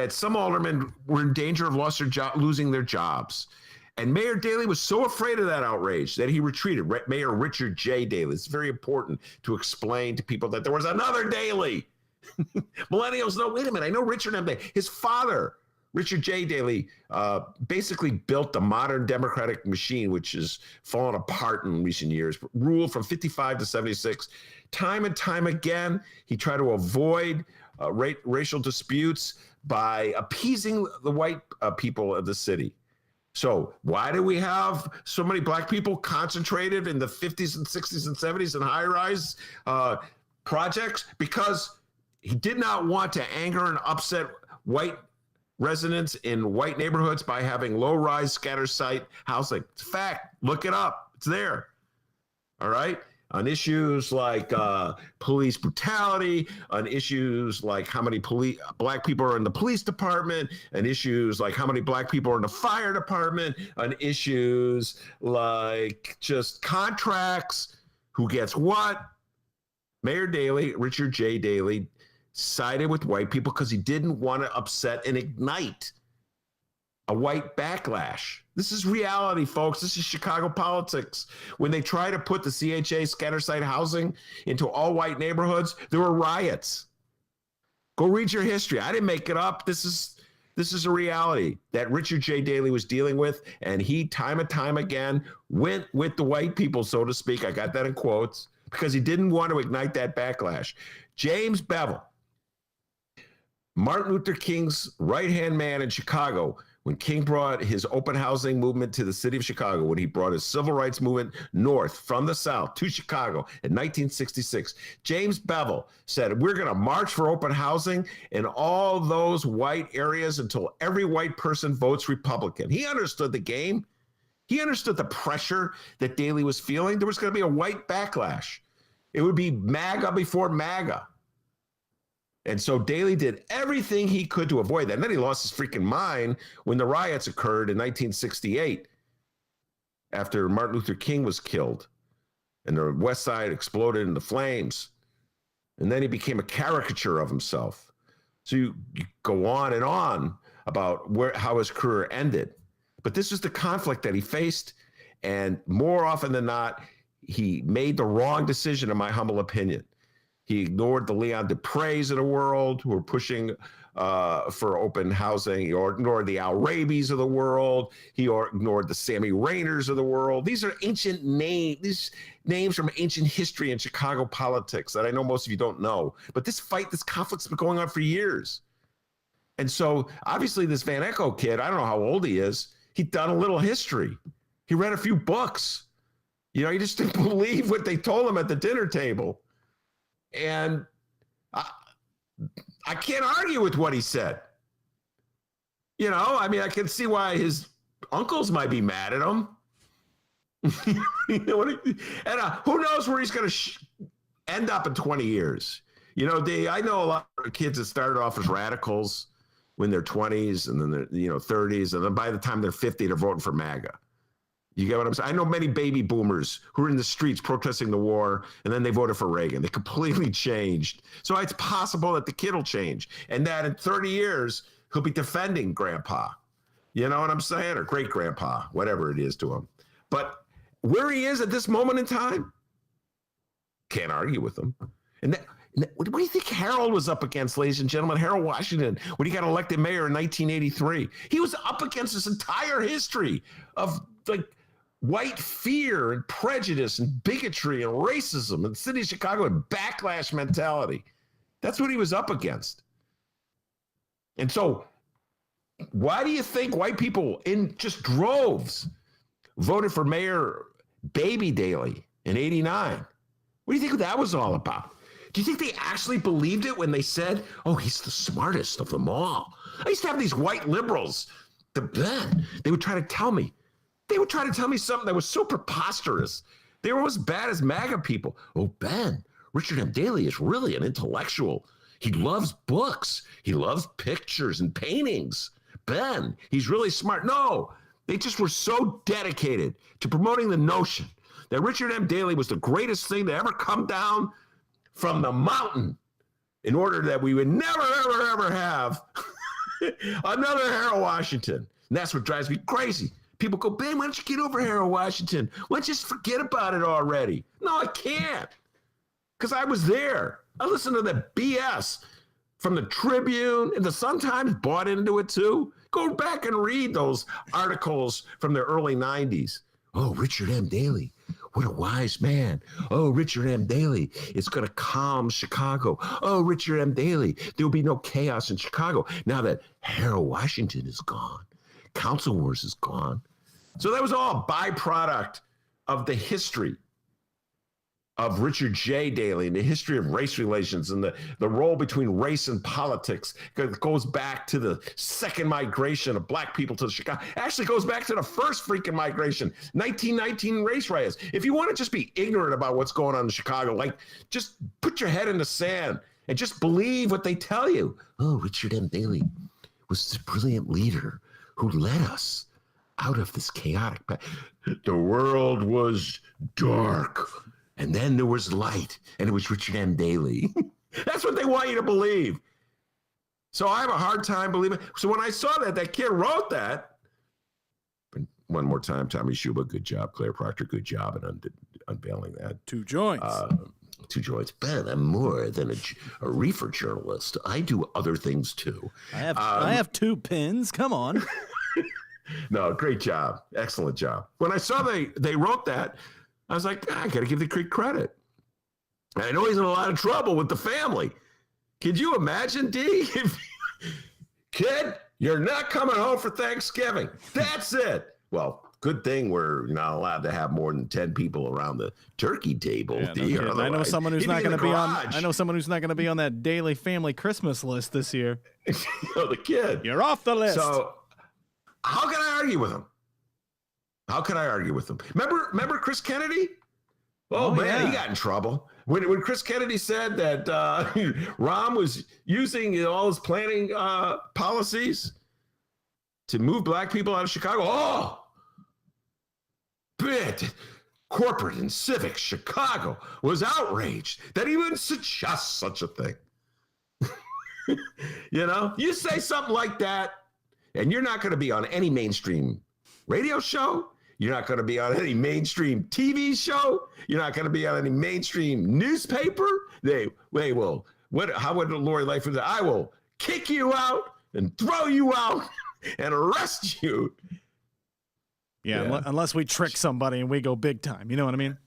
some aldermen were in danger of losing their jobs. And Mayor Daley was so afraid of that outrage that he retreated. Mayor Richard J. Daley. It's very important to explain to people that there was another Daley. Millennials know, wait a minute, I know Richard M. Daley. His father, Richard J. Daley, basically built the modern democratic machine, which has fallen apart in recent years, ruled from 55 to 76. Time and time again, he tried to avoid racial disputes by appeasing the white people of the city. So why do we have so many black people concentrated in the 50s and 60s and 70s in high-rise projects? Because he did not want to anger and upset white residents in white neighborhoods by having low-rise scatter site housing. It's a fact. Look it up. It's there. All right? On issues like police brutality, on issues like how many black people are in the police department, and issues like how many black people are in the fire department, on issues like just contracts, who gets what. Mayor Daley, Richard J. Daley, sided with white people because he didn't want to upset and ignite a white backlash. This is reality, folks. This is Chicago politics. When they try to put the CHA scatter site housing into all white neighborhoods, there were riots. Go read your history. I didn't make it up. This is a reality that Richard J. Daley was dealing with, and he time and time again went with the white people, so to speak. I got that in quotes, because he didn't want to ignite that backlash. James Bevel, Martin Luther King's right-hand man in Chicago, when King brought his open housing movement to the city of Chicago, when he brought his civil rights movement north from the South to Chicago in 1966, James Bevel said, we're going to march for open housing in all those white areas until every white person votes Republican. He understood the game. He understood the pressure that Daley was feeling. There was going to be a white backlash. It would be MAGA before MAGA. And so Daley did everything he could to avoid that. And then he lost his freaking mind when the riots occurred in 1968 after Martin Luther King was killed and the West Side exploded into flames. And then he became a caricature of himself. So you go on and on about how his career ended. But this was the conflict that he faced. And more often than not, he made the wrong decision, in my humble opinion. He ignored the Leon Dupreys of the world who were pushing for open housing. He ignored the Al Rabies of the world. He ignored the Sammy Rayners of the world. These are ancient names, these names from ancient history in Chicago politics that I know most of you don't know. But this conflict's been going on for years. And so obviously this Van Echo kid, I don't know how old he is, he'd done a little history. He read a few books. You know, he just didn't believe what they told him at the dinner table. And I can't argue with what he said. You know, I mean, I can see why his uncles might be mad at him. You know, and who knows where he's going to end up in 20 years. You know, I know a lot of kids that started off as radicals when they're 20s and then they're, 30s. And then by the time they're 50, they're voting for MAGA. You get what I'm saying? I know many baby boomers who are in the streets protesting the war, and then they voted for Reagan. They completely changed. So it's possible that the kid will change, and that in 30 years, he'll be defending grandpa. You know what I'm saying? Or great grandpa, whatever it is to him. But where he is at this moment in time, can't argue with him. And what do you think Harold was up against, ladies and gentlemen? Harold Washington, when he got elected mayor in 1983, he was up against this entire history of like white fear and prejudice and bigotry and racism in the city of Chicago and backlash mentality. That's what he was up against. And so why do you think white people in just droves voted for Mayor Baby Daley in 89? What do you think that was all about? Do you think they actually believed it when they said, oh, he's the smartest of them all? I used to have these white liberals, they would try to tell me something that was so preposterous. They were as bad as MAGA people. Oh, Ben, Richard M. Daley is really an intellectual. He loves books. He loves pictures and paintings. Ben, he's really smart. No, they just were so dedicated to promoting the notion that Richard M. Daley was the greatest thing to ever come down from the mountain in order that we would never, ever, ever have another Harold Washington. And that's what drives me crazy. People go, Ben, why don't you get over here in Washington? Why don't you just forget about it already? No, I can't. Because I was there. I listened to the BS from the Tribune, and the Sun-Times bought into it too. Go back and read those articles from the early 90s. Oh, Richard M. Daley. What a wise man. Oh, Richard M. Daley is going to calm Chicago. Oh, Richard M. Daley, there will be no chaos in Chicago. Now that Harold Washington is gone, Council Wars is gone. So that was all a byproduct of the history of Richard J. Daley and the history of race relations and the role between race and politics. It goes back to the second migration of black people to Chicago. Actually goes back to the first freaking migration, 1919 race riots. If you want to just be ignorant about what's going on in Chicago, like just put your head in the sand and just believe what they tell you. Oh, Richard M. Daley was this brilliant leader who led us out of this chaotic. The world was dark. And then there was light, and it was Richard M. Daley. That's what they want you to believe. So I have a hard time believing. So when I saw that kid wrote that, one more time, Tommy Schuba, good job. Claire Proctor, good job in unveiling that. 2 joints. 2 joints. Ben, I'm more than a reefer journalist. I do other things too. I have 2 pins. Come on. No, great job. Excellent job. When I saw they wrote that, I was like, I got to give the kid credit. And I know he's in a lot of trouble with the family. Could you imagine, D? Kid, you're not coming home for Thanksgiving. That's it. Well, good thing we're not allowed to have more than 10 people around the turkey table. Yeah, no, I know someone who's not going to be on. I know someone who's not going to be on that Daily Family Christmas list this year. The kid. You're off the list. So, how can I argue with him? How can I argue with him? Remember Chris Kennedy? Oh man, yeah. He got in trouble. When Chris Kennedy said that Rahm was using all his planning policies to move black people out of Chicago. Oh, corporate and civic Chicago was outraged that he would suggest such a thing. You say something like that, and you're not going to be on any mainstream radio show. You're not going to be on any mainstream TV show. You're not going to be on any mainstream newspaper. How would Lori Lightfoot say? I will kick you out and throw you out and arrest you. Yeah. Unless we trick somebody and we go big time. You know what I mean?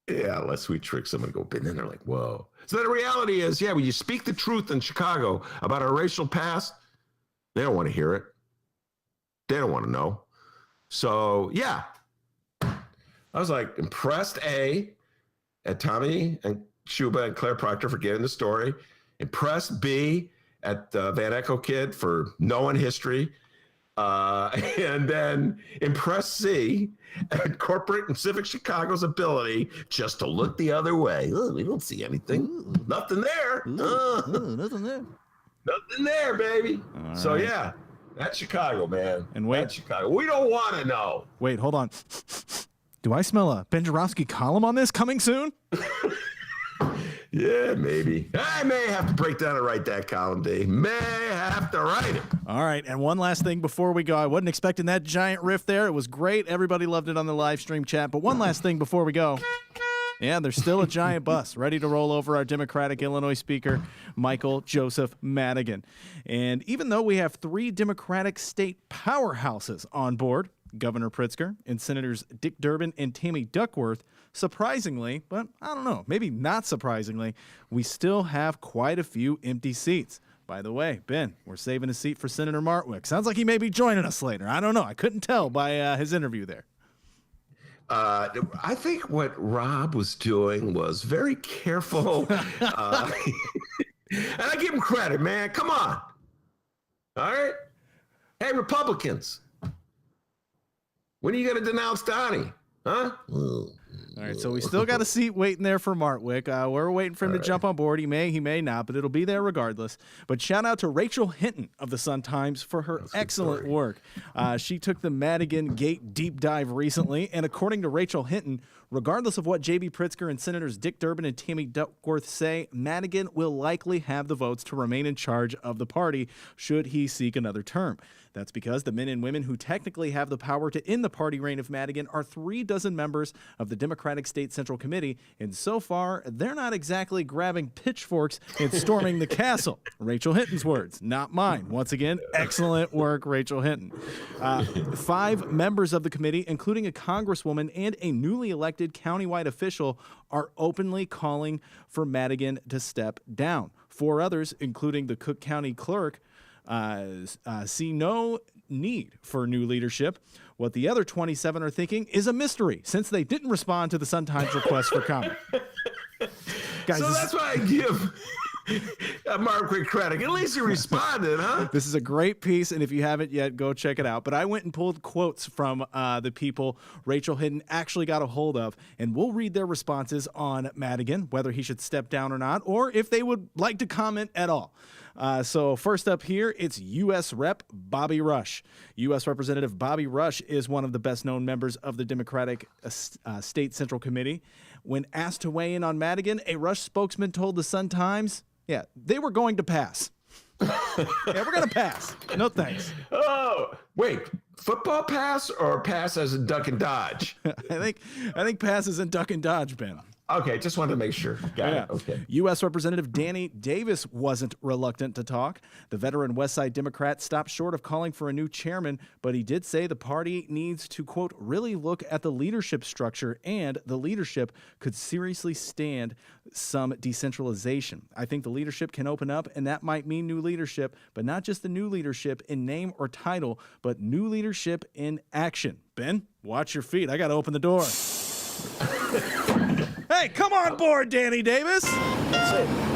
Yeah, unless we trick someone and go big. Then they're like, whoa. So the reality is, when you speak the truth in Chicago about our racial past, they don't want to hear it. They don't want to know. So, yeah, I was like impressed, at Tommy and Schuba and Claire Proctor for getting the story. Impressed, B, at the Van Echo kid for knowing history. And then impressed, C, at corporate and civic Chicago's ability just to look the other way. Oh, we don't see anything. Nothing there. Nothing there. Nothing there, baby. All so, right. yeah. That's Chicago, man. And wait, that's Chicago. We don't want to know. Wait, hold on. Do I smell a Ben Joravsky column on this coming soon? Yeah, maybe. I may have to break down and write that column, D. May have to write it. All right, and one last thing before we go. I wasn't expecting that giant riff there. It was great. Everybody loved it on the live stream chat. But one last thing before we go. Yeah, there's still a giant bus ready to roll over our Democratic Illinois Speaker, Michael Joseph Madigan. And even though we have 3 Democratic state powerhouses on board, Governor Pritzker and Senators Dick Durbin and Tammy Duckworth, surprisingly, but I don't know, maybe not surprisingly, we still have quite a few empty seats. By the way, Ben, we're saving a seat for Senator Martwick. Sounds like he may be joining us later. I don't know. I couldn't tell by his interview there. I think what Rob was doing was very careful. And I give him credit, man. Come on. All right. Hey, Republicans. When are you going to denounce Donnie? Huh? All right, so we still got a seat waiting there for Martwick. We're waiting for him to jump on board. He may not, but it'll be there regardless. But shout out to Rachel Hinton of the Sun-Times for her excellent work. She took the Madigan Gate deep dive recently, and according to Rachel Hinton, regardless of what J.B. Pritzker and Senators Dick Durbin and Tammy Duckworth say, Madigan will likely have the votes to remain in charge of the party should he seek another term. That's because the men and women who technically have the power to end the party reign of Madigan are 36 members of the Democratic State Central Committee, and so far, they're not exactly grabbing pitchforks and storming the castle. Rachel Hinton's words, not mine. Once again, excellent work, Rachel Hinton. 5 members of the committee, including a congresswoman and a newly elected countywide official, are openly calling for Madigan to step down. 4 others, including the Cook County clerk, see no need for new leadership. What the other 27 are thinking is a mystery, since they didn't respond to the Sun-Times request for comment. Guys, so that's why I give Martwick credit. At least he responded, huh? This is a great piece, and if you haven't yet, go check it out. But I went and pulled quotes from the people Rachel Hinton actually got a hold of, and we'll read their responses on Madigan, whether he should step down or not, or if they would like to comment at all. So first up here, it's U.S. Rep. Bobby Rush. U.S. Representative Bobby Rush is one of the best-known members of the Democratic State Central Committee. When asked to weigh in on Madigan, a Rush spokesman told the Sun-Times, they were going to pass. We're going to pass. No thanks. Oh, wait. Football pass or pass as in duck and dodge? I think pass is in duck and dodge, Ben. Okay, just wanted to make sure. Got it. Okay. U.S. Representative Danny Davis wasn't reluctant to talk. The veteran Westside Democrat stopped short of calling for a new chairman, but he did say the party needs to, quote, really look at the leadership structure, and the leadership could seriously stand some decentralization. I think the leadership can open up, and that might mean new leadership, but not just the new leadership in name or title, but new leadership in action. Ben, watch your feet. I got to open the door. Hey, come on board, Danny Davis.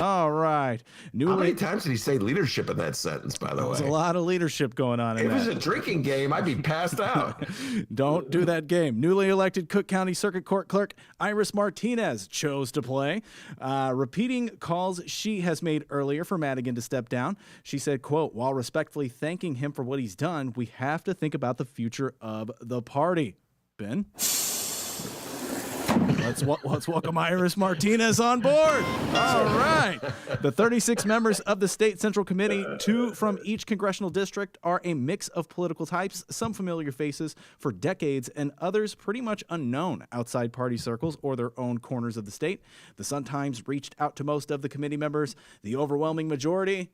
All right. How many times did he say leadership in that sentence, by the way? There's a lot of leadership going on in that. If it was a drinking game, I'd be passed out. Don't do that game. Newly elected Cook County Circuit Court Clerk Iris Martinez chose to play, repeating calls she has made earlier for Madigan to step down. She said, quote, while respectfully thanking him for what he's done, we have to think about the future of the party. Ben? Let's welcome Iris Martinez on board. All right. The 36 members of the State Central Committee, 2 from each congressional district, are a mix of political types, some familiar faces for decades, and others pretty much unknown outside party circles or their own corners of the state. The Sun-Times reached out to most of the committee members. The overwhelming majority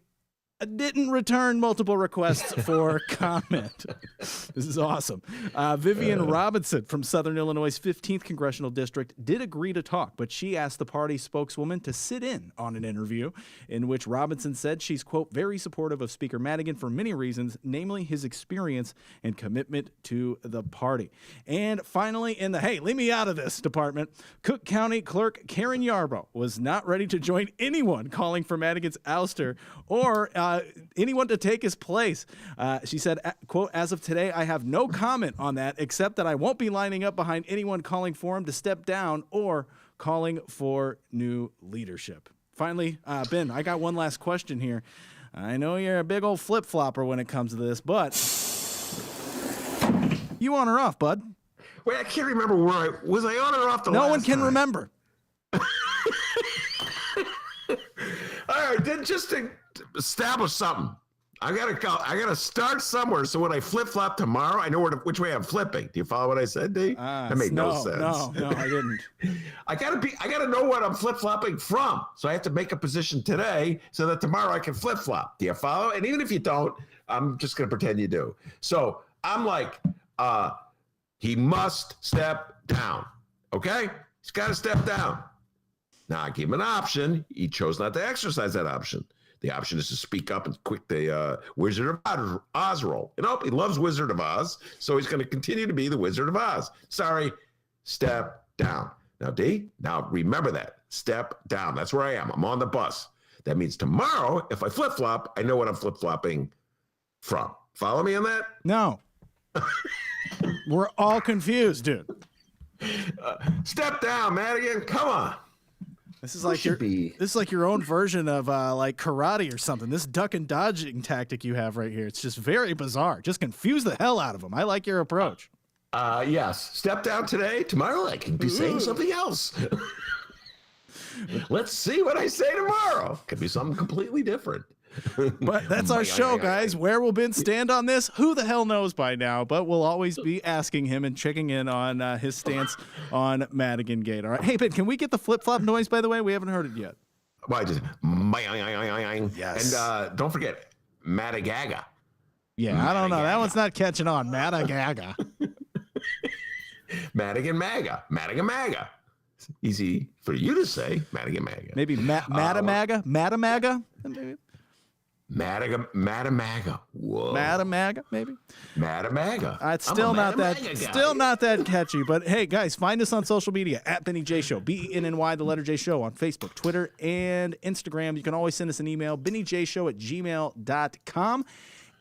didn't return multiple requests for comment. This is awesome. Vivian Robinson from Southern Illinois' 15th Congressional District did agree to talk, but she asked the party spokeswoman to sit in on an interview in which Robinson said she's, quote, very supportive of Speaker Madigan for many reasons, namely his experience and commitment to the party. And finally, in the, hey, leave me out of this department, Cook County Clerk Karen Yarbrough was not ready to join anyone calling for Madigan's ouster or anyone to take his place. She said, quote, as of today, I have no comment on that, except that I won't be lining up behind anyone calling for him to step down or calling for new leadership. Finally, Ben, I got one last question here. I know you're a big old flip-flopper when it comes to this, but you on or off, bud? Wait, I can't remember where was I on or off the last No one can time? remember. All right, then just to establish something. I gotta start somewhere. So when I flip flop tomorrow, I know which way I'm flipping. Do you follow what I said, Dave? That made no sense. No, I didn't. I gotta know what I'm flip flopping from. So I have to make a position today so that tomorrow I can flip flop. Do you follow? And even if you don't, I'm just gonna pretend you do. So I'm like, he must step down. Okay, he's got to step down. Now I gave him an option. He chose not to exercise that option. The option is to speak up and quit the Wizard of Oz role. You know, he loves Wizard of Oz, so he's going to continue to be the Wizard of Oz. Sorry, step down. Now, D, now remember that. Step down. That's where I am. I'm on the bus. That means tomorrow, if I flip-flop, I know what I'm flip-flopping from. Follow me on that? No. We're all confused, dude. Step down, Madigan. Come on. This is like your own version of like karate or something. This duck and dodging tactic you have right here. It's just very bizarre. Just confuse the hell out of them. I like your approach. Yes. Step down today. Tomorrow I can be saying something else. Let's see what I say tomorrow. Could be something completely different. But that's our show, guys. Where will Ben stand on this? Who the hell knows by now? But we'll always be asking him and checking in on his stance on Madigan Gate. All right. Hey, Ben, can we get the flip-flop noise, by the way? We haven't heard it yet. Well, just yes. And don't forget, Madagaga. Yeah, I don't know. That one's not catching on. Madagaga. Madigan Maga. Madigan Maga. Easy for you to say, Madigan Maga. Maybe Madamaga? Madamaga? Madamaga. Whoa. Madamaga, maybe? Madamaga. It's still not that catchy. But hey, guys, find us on social media at Benny J Show. BENNY, the letter J Show on Facebook, Twitter, and Instagram. You can always send us an email, bennyjshow@gmail.com.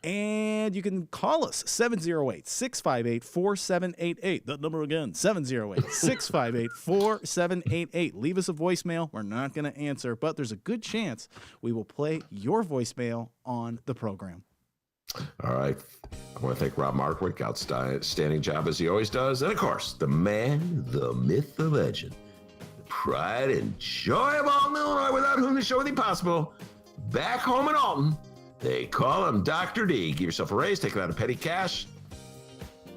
And you can call us 708-658-4788. That number again, 708-658-4788. Leave us a voicemail. We're not going to answer, but there's a good chance we will play your voicemail on the program. All right. I want to thank Rob Martwick. Outstanding job as he always does. And of course, the man, the myth, the legend, the pride and joy of Alton, Illinois, without whom the show would be possible. Back home in Alton. They call him Dr. D. Give yourself a raise, take it out of petty cash.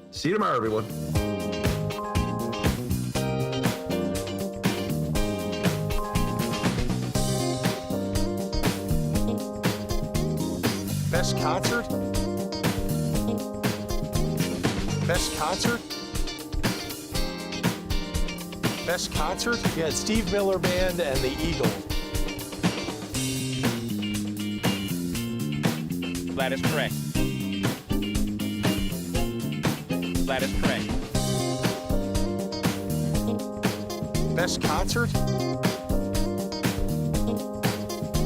See you tomorrow, everyone. Best concert? Best concert? Best concert? Yeah, Steve Miller Band and the Eagles. That is correct. That is correct. Best concert?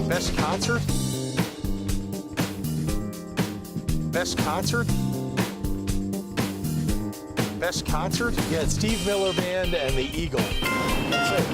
Best concert? Best concert? Best concert? Yeah, Steve Miller Band and the Eagles. That's it.